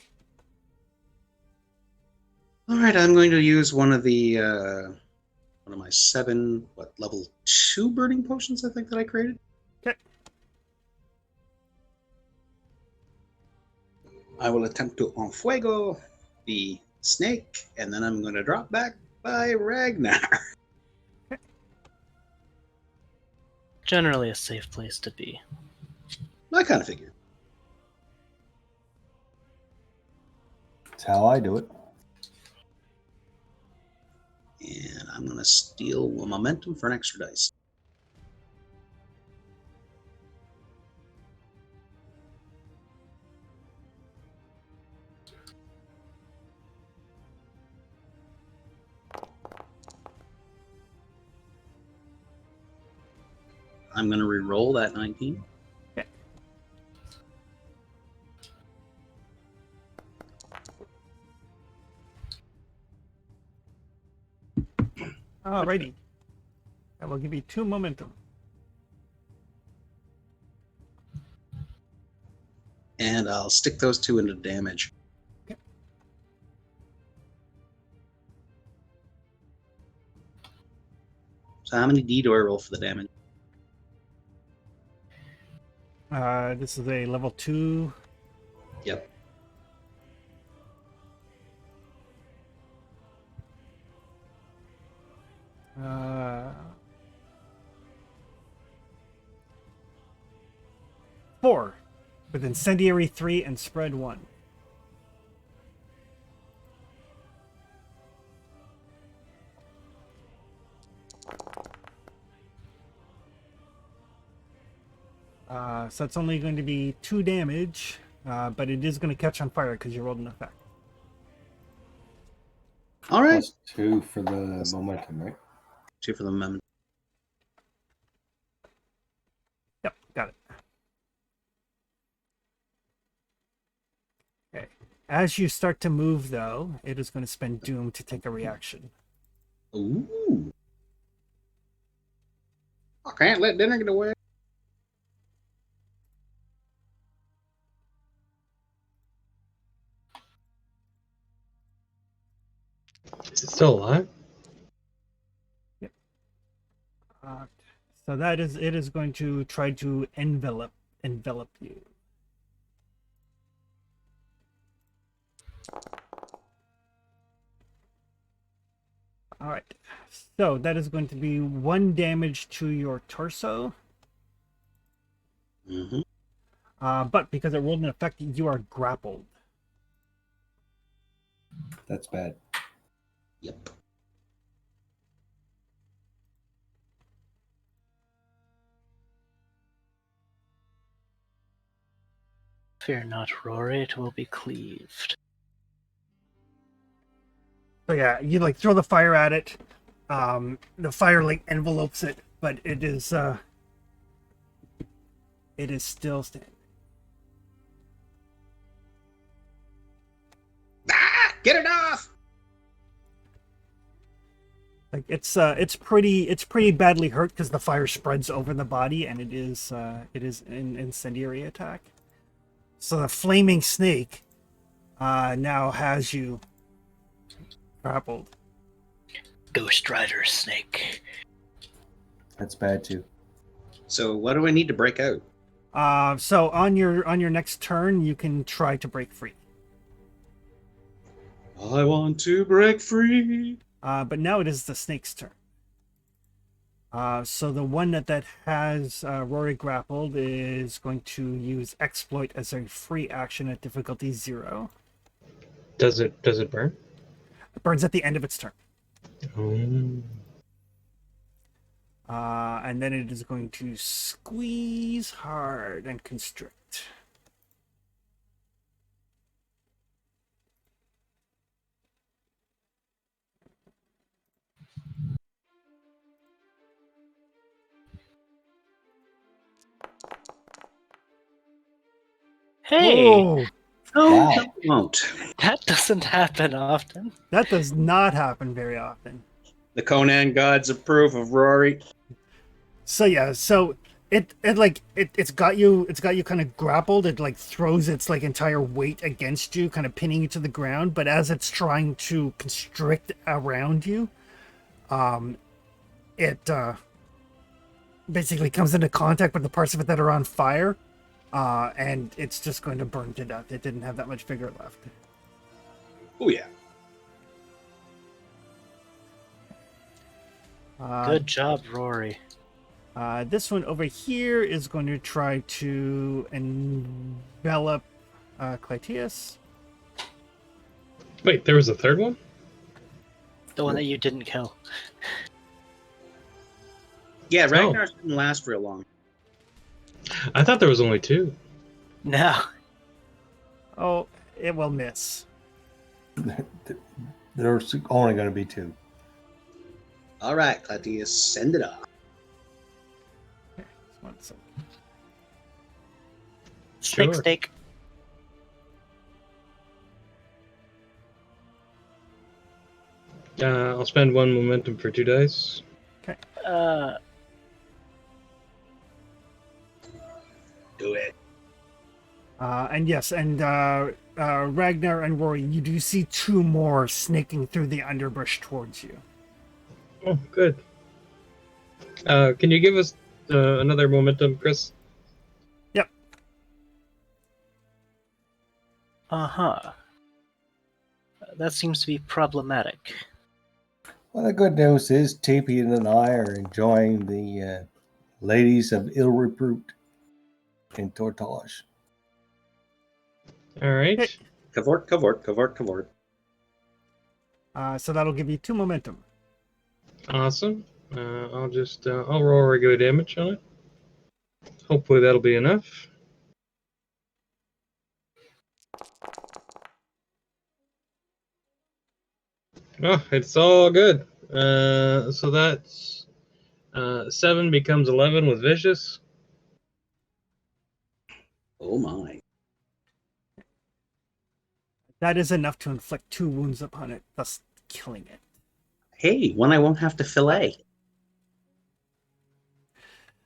All right, I'm going to use one of my 7 level 2 burning potions I think that I created. Okay. I will attempt to enfuego the snake, and then I'm going to drop back by Ragnar. Generally a safe place to be. I kind of figured. That's how I do it. And I'm going to steal momentum for an extra dice. I'm going to re-roll that 19. Okay. Alrighty. I will give you 2 momentum. And I'll stick those 2 into damage. Okay. So how many D do I roll for the damage? This is a level 2. Yep. Four, with incendiary 3 and spread 1. So that's only going to be 2 damage, but it is going to catch on fire because you rolled an effect. All right. Plus 2 for the momentum, right? 2 for the momentum. Yep, got it. Okay. As you start to move, though, it is going to spend Doom to take a reaction. Ooh. I can't let dinner get away. Is it still alive? Yep. So that is it is going to try to envelop you. All right. So that is going to be 1 damage to your torso. Mm-hmm. But because it rolled an effect, you are grappled. That's bad. Yep. Fear not, Rory, it will be cleaved. So yeah, you like throw the fire at it. The fire like envelopes it, but it is still standing. Ah, get it off! Like it's pretty badly hurt because the fire spreads over the body, and it is an incendiary attack. So the flaming snake now has you grappled. Ghost Rider snake. That's bad too. So what do I need to break out? So on your next turn, you can try to break free. I want to break free. But now it is the snake's turn. So the one that has Rory grappled is going to use exploit as a free action at difficulty 0. Does it burn? It burns at the end of its turn. Oh. And then it is going to squeeze hard and constrict. Hey! Whoa! Oh, Wow. it won't. That doesn't happen often. That does not happen very often. The Conan gods approve of Rory. So yeah, so it's got you kind of grappled. It like throws its like entire weight against you, kind of pinning you to the ground. But as it's trying to constrict around you, it basically comes into contact with the parts of it that are on fire, and it's just going to burn to death. It didn't have that much vigor left. Oh yeah. Good job, Rory. This one over here is going to try to envelop Clytius. Wait, there was a third one? The one that you didn't kill. Yeah, Ragnar's didn't last real long. I thought there was only 2. No. Oh, it will miss. There's only going to be 2. All right, Claudius, send it off. Okay, just one second. Snake, Sure. snake. I'll spend 1 momentum for 2 dice. Do it. And yes, and Ragnar and Rory, you do see 2 more snaking through the underbrush towards you. Oh, good. Can you give us another momentum, Chris? Yep. Uh-huh. That seems to be problematic. Well, the good news is TP and I are enjoying the ladies of ill repute in Tortage. All right. Okay. Cavort, cavort, cavort, cavort. So that'll give you 2 momentum. Awesome. I'll roll regular damage on it. Hopefully that'll be enough. Oh, it's all good. So that's 7 becomes 11 with vicious. Oh my. That is enough to inflict 2 wounds upon it, thus killing it. Hey, one I won't have to fillet.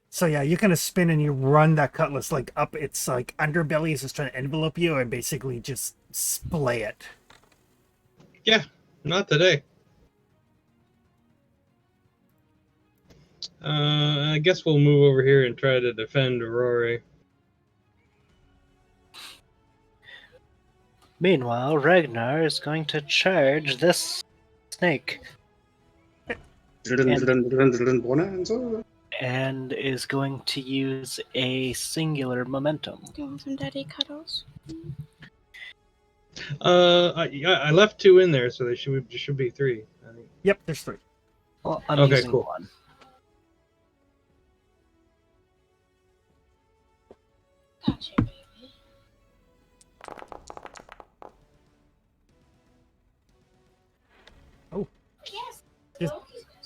So yeah, you kind of spin and you run that cutlass like up its like underbelly, is just trying to envelope you and basically just splay it. Yeah, not today. I guess we'll move over here and try to defend Rory. Meanwhile, Ragnar is going to charge this snake Bonanza. and is going to use a singular momentum. Do you want some daddy cuddles? I left 2 in there, so there should be 3. I think. Yep, there's 3. Well, I'm Okay, using cool. 1. Gotcha, baby.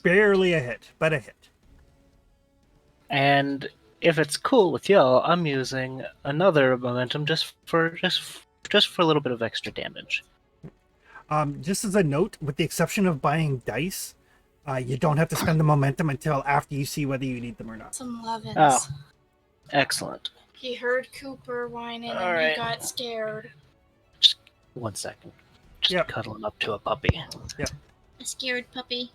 barely a hit, but a hit. And if it's cool with y'all, I'm using another momentum just for a little bit of extra damage. Just as a note, with the exception of buying dice, you don't have to spend the momentum until after you see whether you need them or not. Some lovin's. Oh. Excellent. He heard Cooper whining All and right. he got scared. Just 1 second. Just Yep. cuddling up to a puppy. A scared puppy.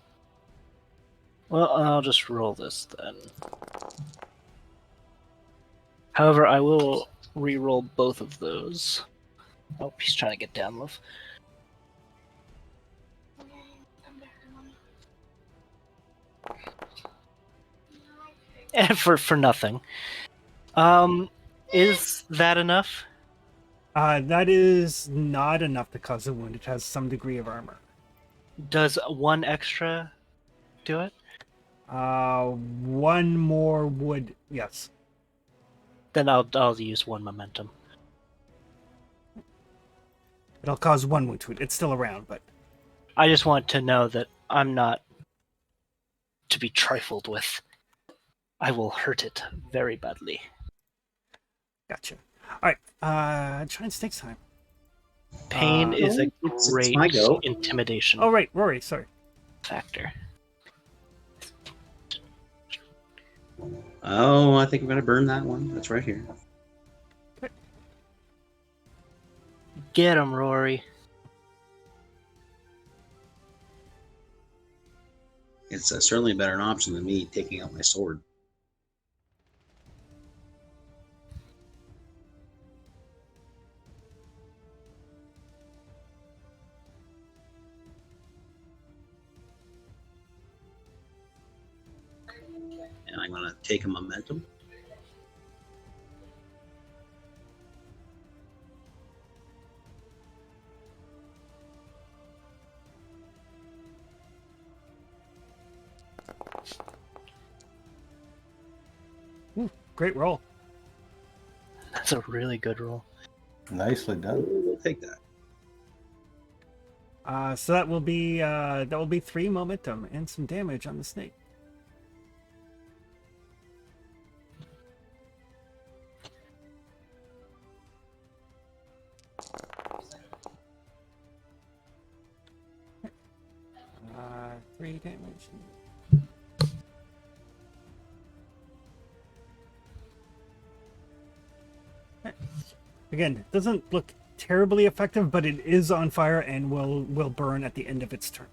Well, I'll just roll this then. However, I will re-roll both of those. Oh, he's trying to get down, love. Okay, come back, Mommy. And for nothing. Is that enough? That is not enough to cause a wound. It has some degree of armor. Does 1 extra do it? One more would, yes. Then I'll use 1 momentum. It'll cause 1 wound to it. It's still around, but I just want to know that I'm not to be trifled with. I will hurt it very badly. gotcha. All right, try and snakes time. Pain is a it's great my go. intimidation Oh, right, Rory, sorry. factor. Oh, I think I'm gonna burn that one. That's right here. Get him, Rory. It's certainly better an option than me taking out my sword. And I'm gonna take a momentum. Ooh, great roll. That's a really good roll. Nicely done. We'll take that. So that will be 3 momentum and some damage on the snake. Uh, 3 damage. Again, it doesn't look terribly effective, but it is on fire and will burn at the end of its turn.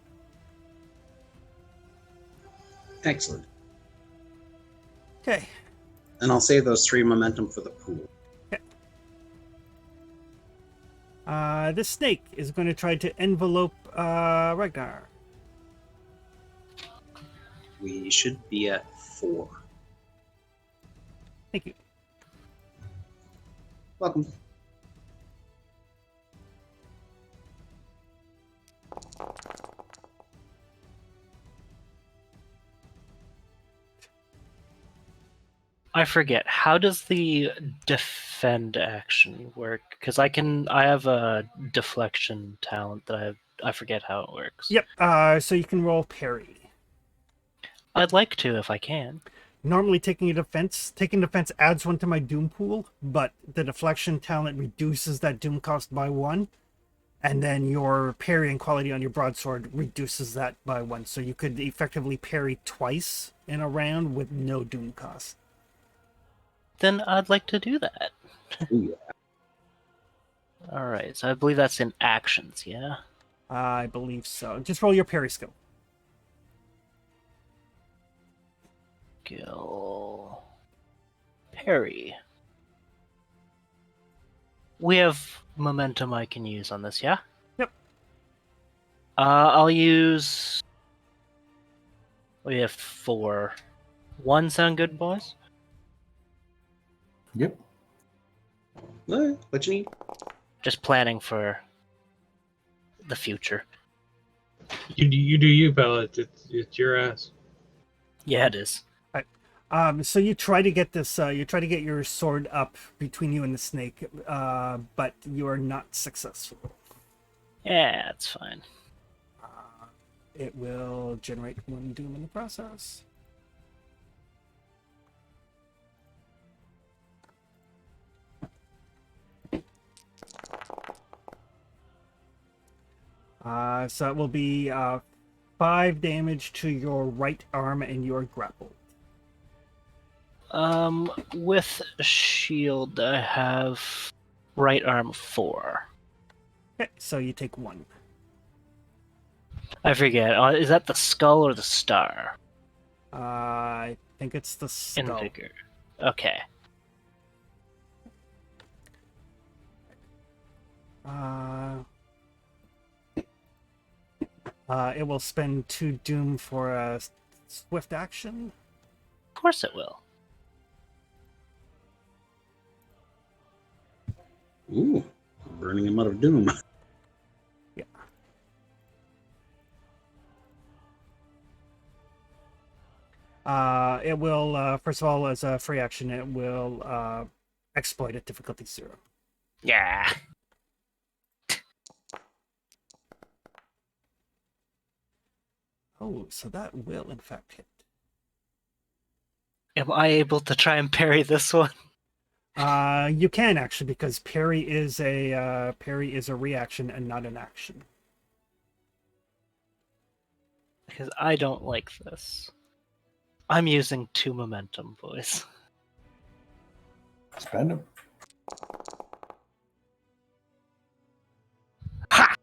Excellent. Okay. And I'll save those 3 momentum for the pool. This snake is going to try to envelope Ragnar. We should be at 4. Thank you. Welcome. I forget. How does the defend action work? Because I have a deflection talent that I forget how it works. Yep. So you can roll parry. I'd like to if I can. Normally taking defense adds 1 to my doom pool, but the deflection talent reduces that doom cost by 1, and then your parrying quality on your broadsword reduces that by 1. So you could effectively parry twice in a round with no doom cost. Then I'd like to do that. Ooh, yeah. All right. So I believe that's in actions. Yeah. I believe so. Just roll your parry skill. Skill. Parry. We have momentum I can use on this, yeah? Yep. I'll use... We have 4. 1 sound good, boys? Yep. What you need? Just planning for the future. You do you, pal. It's your ass. Yeah, it is. So you try to get this. You try to get your sword up between you and the snake, but you are not successful. Yeah, it's fine. it will generate 1 doom in the process. So it will be 5 damage to your right arm, and you are grappled. With a shield, I have right arm 4. Okay, so you take 1. I forget. Is that the skull or the star? I think it's the skull. In vigor. Okay. It will spend 2 doom for a swift action. Of course it will. Ooh, burning him out of doom. Yeah. It will, first of all, as a free action, it will exploit at difficulty 0. Yeah. Oh, so that will, in fact, hit. Am I able to try and parry this one? You can, actually, because parry is a reaction and not an action. Because I don't like this. I'm using 2 momentum, boys. Spend them. Ha!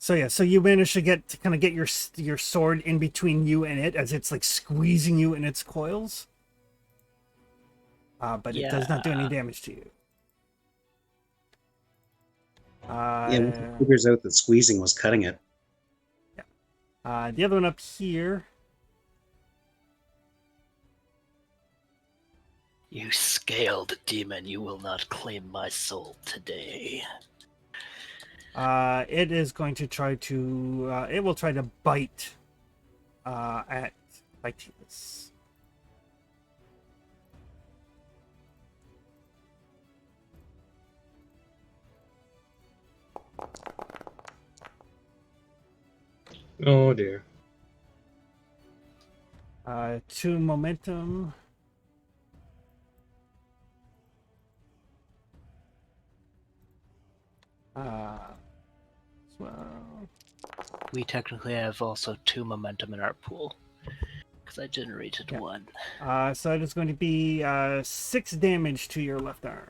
So yeah, so you manage to kind of get your sword in between you and it as it's like squeezing you in its coils. But it does not do any damage to you. Yeah, once it figures out that squeezing was cutting it. The other one up here. You scaled demon, you will not claim my soul today. It is going to try to. It will try to bite at Lytius. Oh dear. 2 momentum. Well, We technically have also 2 momentum in our pool. Because I generated 1. so it is going to be 6 damage to your left arm.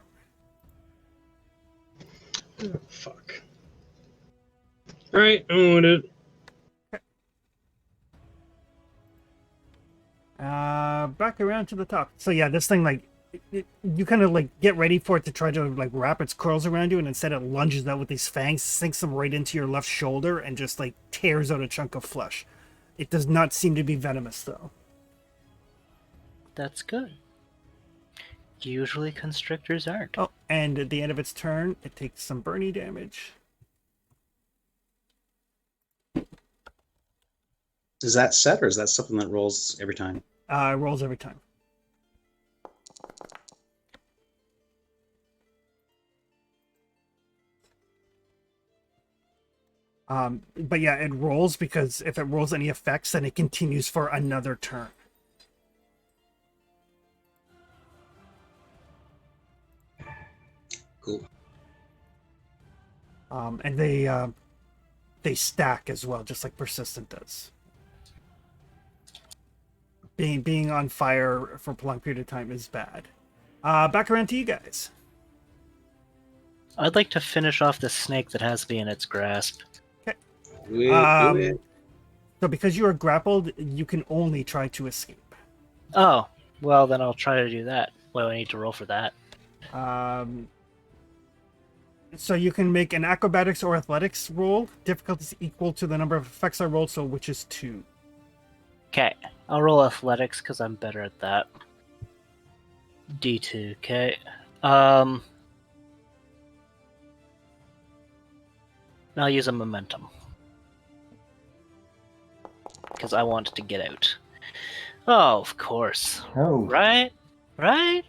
Oh, fuck. Alright, I'm wounded. Back around to the top. So yeah, this thing, like, you kind of like get ready for it to try to like wrap its curls around you, and instead it lunges out with these fangs, sinks them right into your left shoulder, and just like tears out a chunk of flesh. It does not seem to be venomous though. That's good. Usually constrictors aren't. Oh, and at the end of its turn, it takes some burning damage. Is that set, or is that something that rolls every time? It rolls every time. But yeah, it rolls because if it rolls any effects, then it continues for another turn. Cool. And they stack as well, just like persistent does. Being on fire for a prolonged period of time is bad. Back around to you guys. I'd like to finish off the snake that has me in its grasp. Do it. So because you are grappled, you can only try to escape. Oh, well then I'll try to do that. What do I need to roll for that? So you can make an acrobatics or athletics roll. Difficulty is equal to the number of effects I rolled, so which is 2. Okay, I'll roll athletics because I'm better at that. D2, okay. I'll use a momentum. Because I want to get out. Oh, of course. Oh, Right? Right?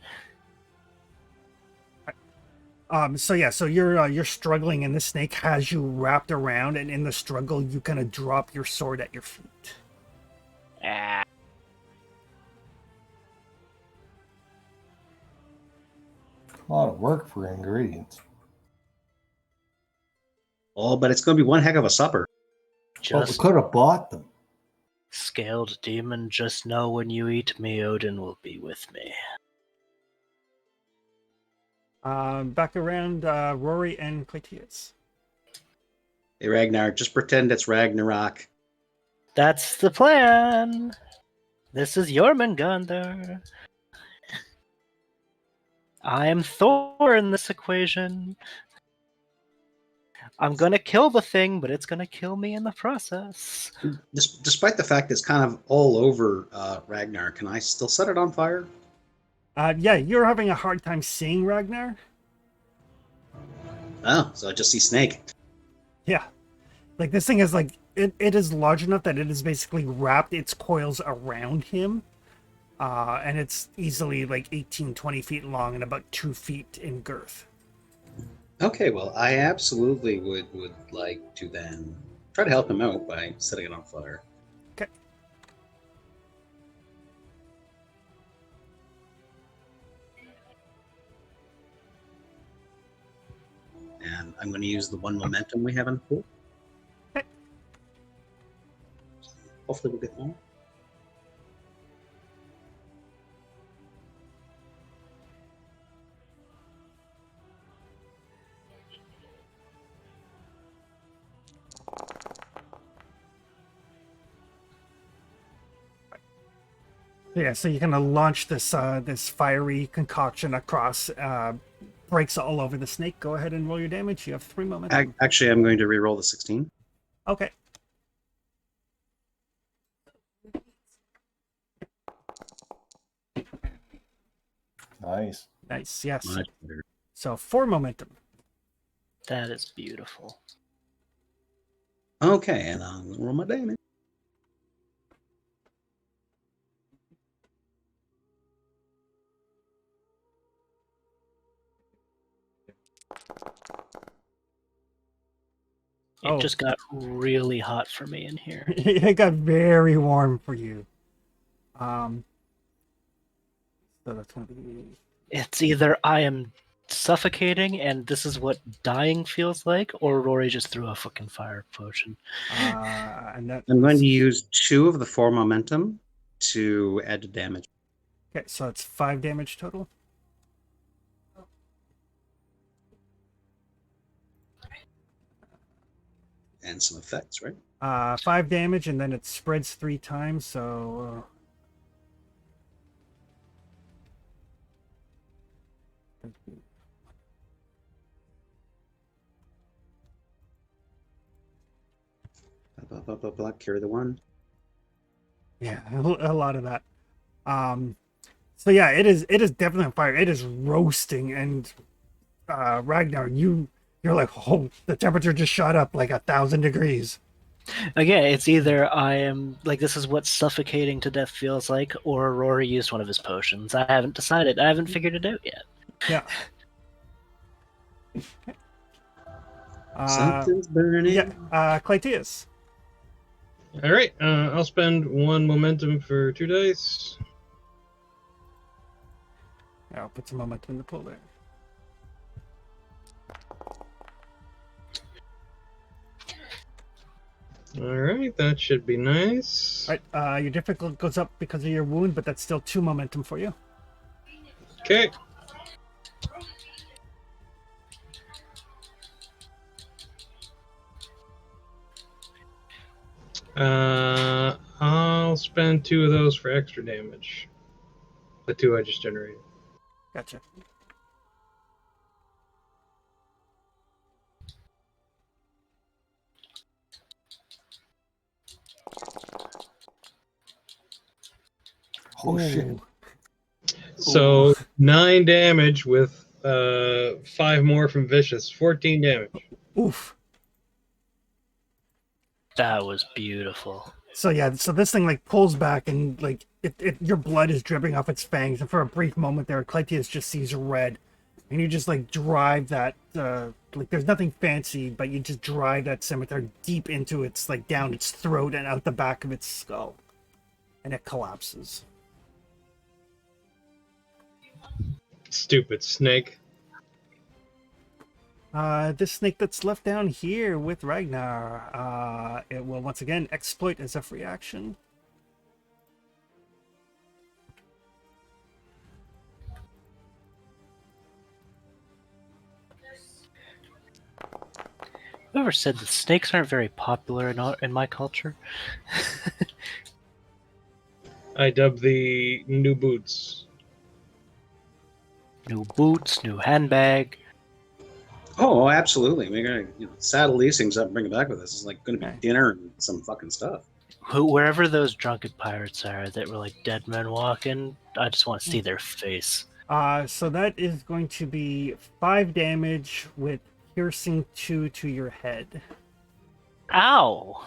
So yeah, so you're struggling, and the snake has you wrapped around, and in the struggle, you kind of drop your sword at your feet. Ah. A lot of work for ingredients. Oh, but it's going to be one heck of a supper. Well, we Just could have bought them. scaled demon, just know when you eat me, Odin will be with me. Back around Rory and Clytius. Hey, Ragnar, just pretend it's Ragnarok. That's the plan. This is Jormungandr. I am Thor in this equation. I'm gonna kill the thing, but it's gonna kill me in the process. Despite the fact it's kind of all over Ragnar, can I still set it on fire? Yeah, you're having a hard time seeing Ragnar. Oh, so I just see Snake. Yeah. Like, this thing is like, it is large enough that it is basically wrapped its coils around him. And it's easily like 18, 20 feet long and about 2 feet in girth. Okay, well, I absolutely would like to then try to help him out by setting it on fire. Okay. And I'm going to use the one momentum we have in the pool. Okay. Hopefully we'll get more. Yeah, so you're gonna launch this this fiery concoction across, breaks all over the snake. Go ahead and roll your damage. You have 3 momentum. Actually, I'm going to re-roll the 16. Okay. Nice. Nice. Yes. Much better. So 4 momentum. That is beautiful. Okay, and I'm going to roll my damage. It Oh. just got really hot for me in here. It got very warm for you. So that's gonna be It's either I am suffocating and this is what dying feels like, or Rory just threw a fucking fire potion. and that. I'm going to use 2 of the 4 momentum to add to damage. Okay, so it's 5 damage total. And some effects, right? 5 damage, and then it spreads 3 times. So. Blah, carry the 1. Yeah, a lot of that. So yeah, it is definitely on fire. It is roasting, and Ragnar, you're like, oh, the temperature just shot up like 1,000 degrees. Again, it's either I am like this is what suffocating to death feels like, or Rory used one of his potions. I haven't decided. I haven't figured it out yet. Yeah. Something's burning. Yeah, Clytius. All right, I'll spend 1 momentum for 2 dice. Yeah, I'll put some momentum in the pool there. All right, that should be nice. All right, your difficulty goes up because of your wound, but that's still 2 momentum for you. Okay. I'll spend 2 of those for extra damage. The 2 I just generated. Gotcha. Oh, shit. Ooh. So 9 damage with 5 more from Vicious. 14 damage. Oof. That was beautiful. So yeah, so this thing like pulls back, and like your blood is dripping off its fangs, and for a brief moment there, Clytius just sees red, and you just like drive that like there's nothing fancy, but you just drive that scimitar deep into its like down its throat and out the back of its skull, and it collapses. Stupid snake. This snake that's left down here with Ragnar, it will once again exploit as a free action. Whoever said that snakes aren't very popular in my culture? I dub the new boots. New boots, new handbag. Oh, absolutely. We're gonna saddle these things up and bring it back with us. It's like gonna be dinner and some fucking stuff. Wherever those drunken pirates are that were like dead men walking, I just want to see their face. So that is going to be 5 damage with piercing 2 to your head. Ow!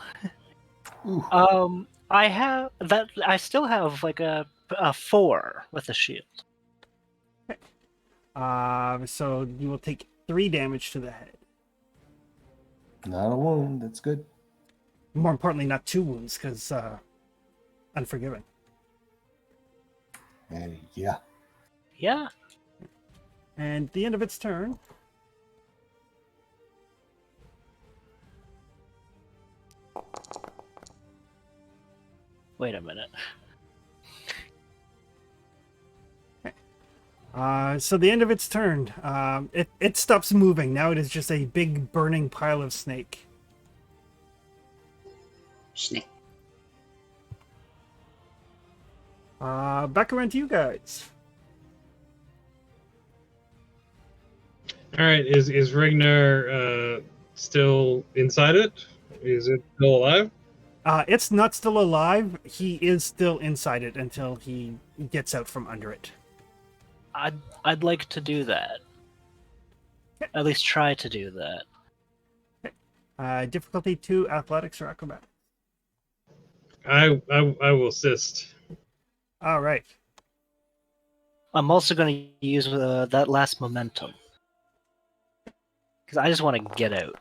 I have that. I still have like a 4 with a shield. So you will take 3 damage to the head. Not a wound. That's good. More importantly, not 2 wounds, because unforgiving. Yeah. Yeah. And at the end of its turn, Wait a minute. so the end of its turn, it stops moving. Now it is just a big burning pile of snake. Snake. Back around to you guys. All right, is Ragnar still inside it? Is it still alive? It's not still alive. He is still inside it until he gets out from under it. I'd like to do that. At least try to do that. Difficulty 2, athletics or acrobatics. I will assist. All right. I'm also going to use that last momentum. Because I just want to get out.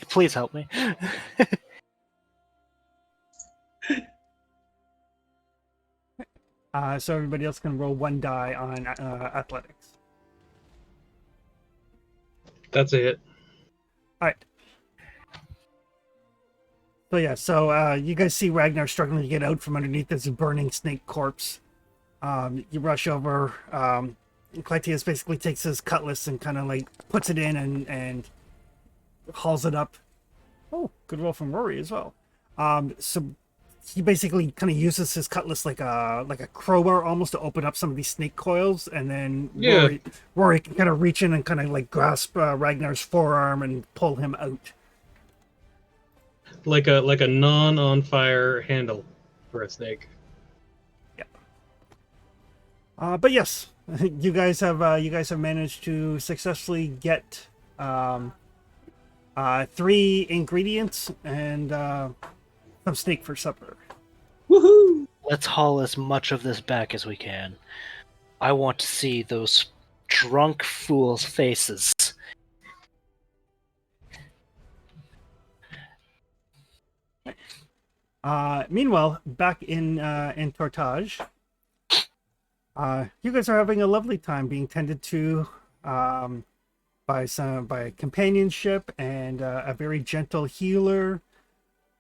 Please help me. So everybody else can roll 1 die on athletics. That's a hit. All right. So yeah, you guys see Ragnar struggling to get out from underneath this burning snake corpse. You rush over. Clytius basically takes his cutlass and kind of like puts it in and hauls it up. Oh, good roll from Rory as well. So he basically kind of uses his cutlass like a crowbar almost to open up some of these snake coils, and then Rory can kind of reach in and kind of like grasp Ragnar's forearm and pull him out. Like a non-on fire handle for a snake. Yeah. But yes, you guys have managed to successfully get 3 ingredients and some steak for supper. Woohoo! Let's haul as much of this back as we can. I want to see those drunk fools' faces. Meanwhile, back in Tortage, you guys are having a lovely time being tended to by companionship and a very gentle healer.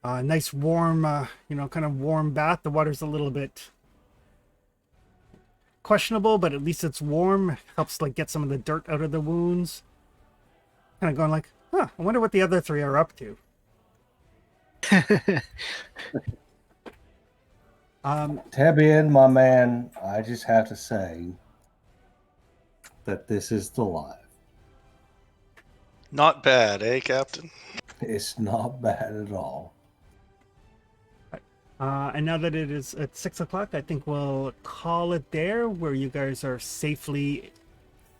Nice warm, kind of warm bath. The water's a little bit questionable, but at least it's warm. Helps like get some of the dirt out of the wounds. Kind of going like, I wonder what the other 3 are up to. Tebian, my man, I just have to say that this is the life. Not bad, eh, Captain? It's not bad at all. And now that it is at 6 o'clock, I think we'll call it there, where you guys are safely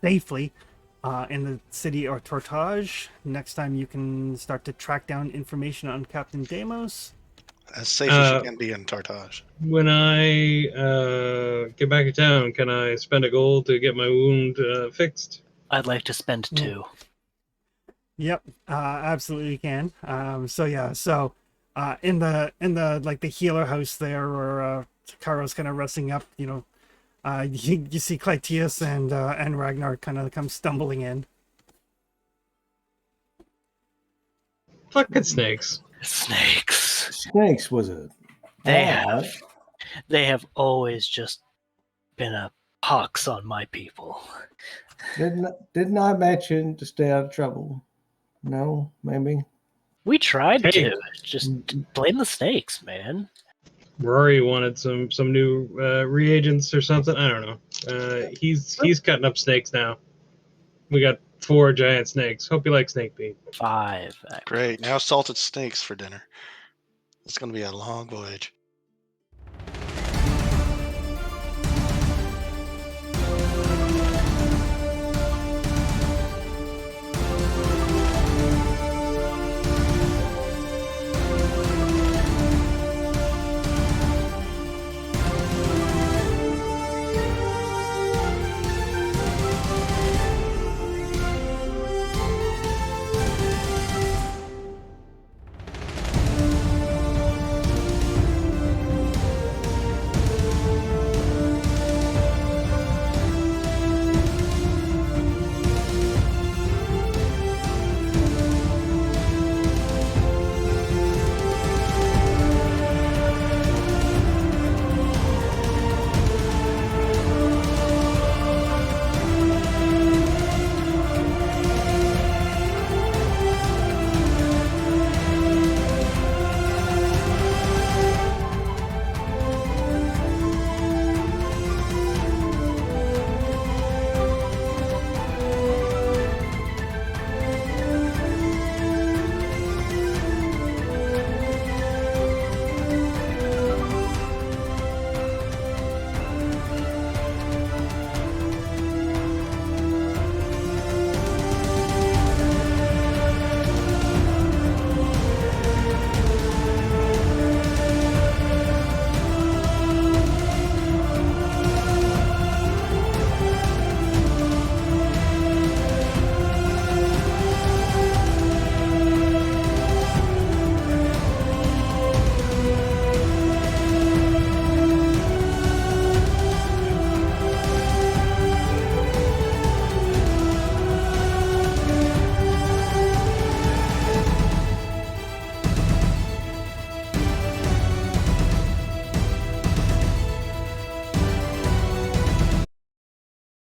in the city of Tortage. Next time you can start to track down information on Captain Deimos. as safe as you can be in Tartage. When I get back to town, can I spend a gold to get my wound fixed? I'd like to spend 2. Yep, absolutely you can. So yeah, so in the like the healer house there, where Karo's kind of resting up, you see Clytius and Ragnar kind of come stumbling in. Fucking snakes. Snakes. Snakes was a They have always just been a pox on my people. Didn't I mention to stay out of trouble? No, maybe. We tried Hey. to. Just blame the snakes, man. Rory wanted some new reagents or something. I don't know. He's cutting up snakes now. We got 4 giant snakes. Hope you like snake meat. 5. Great. Now salted snakes for dinner. It's going to be a long voyage.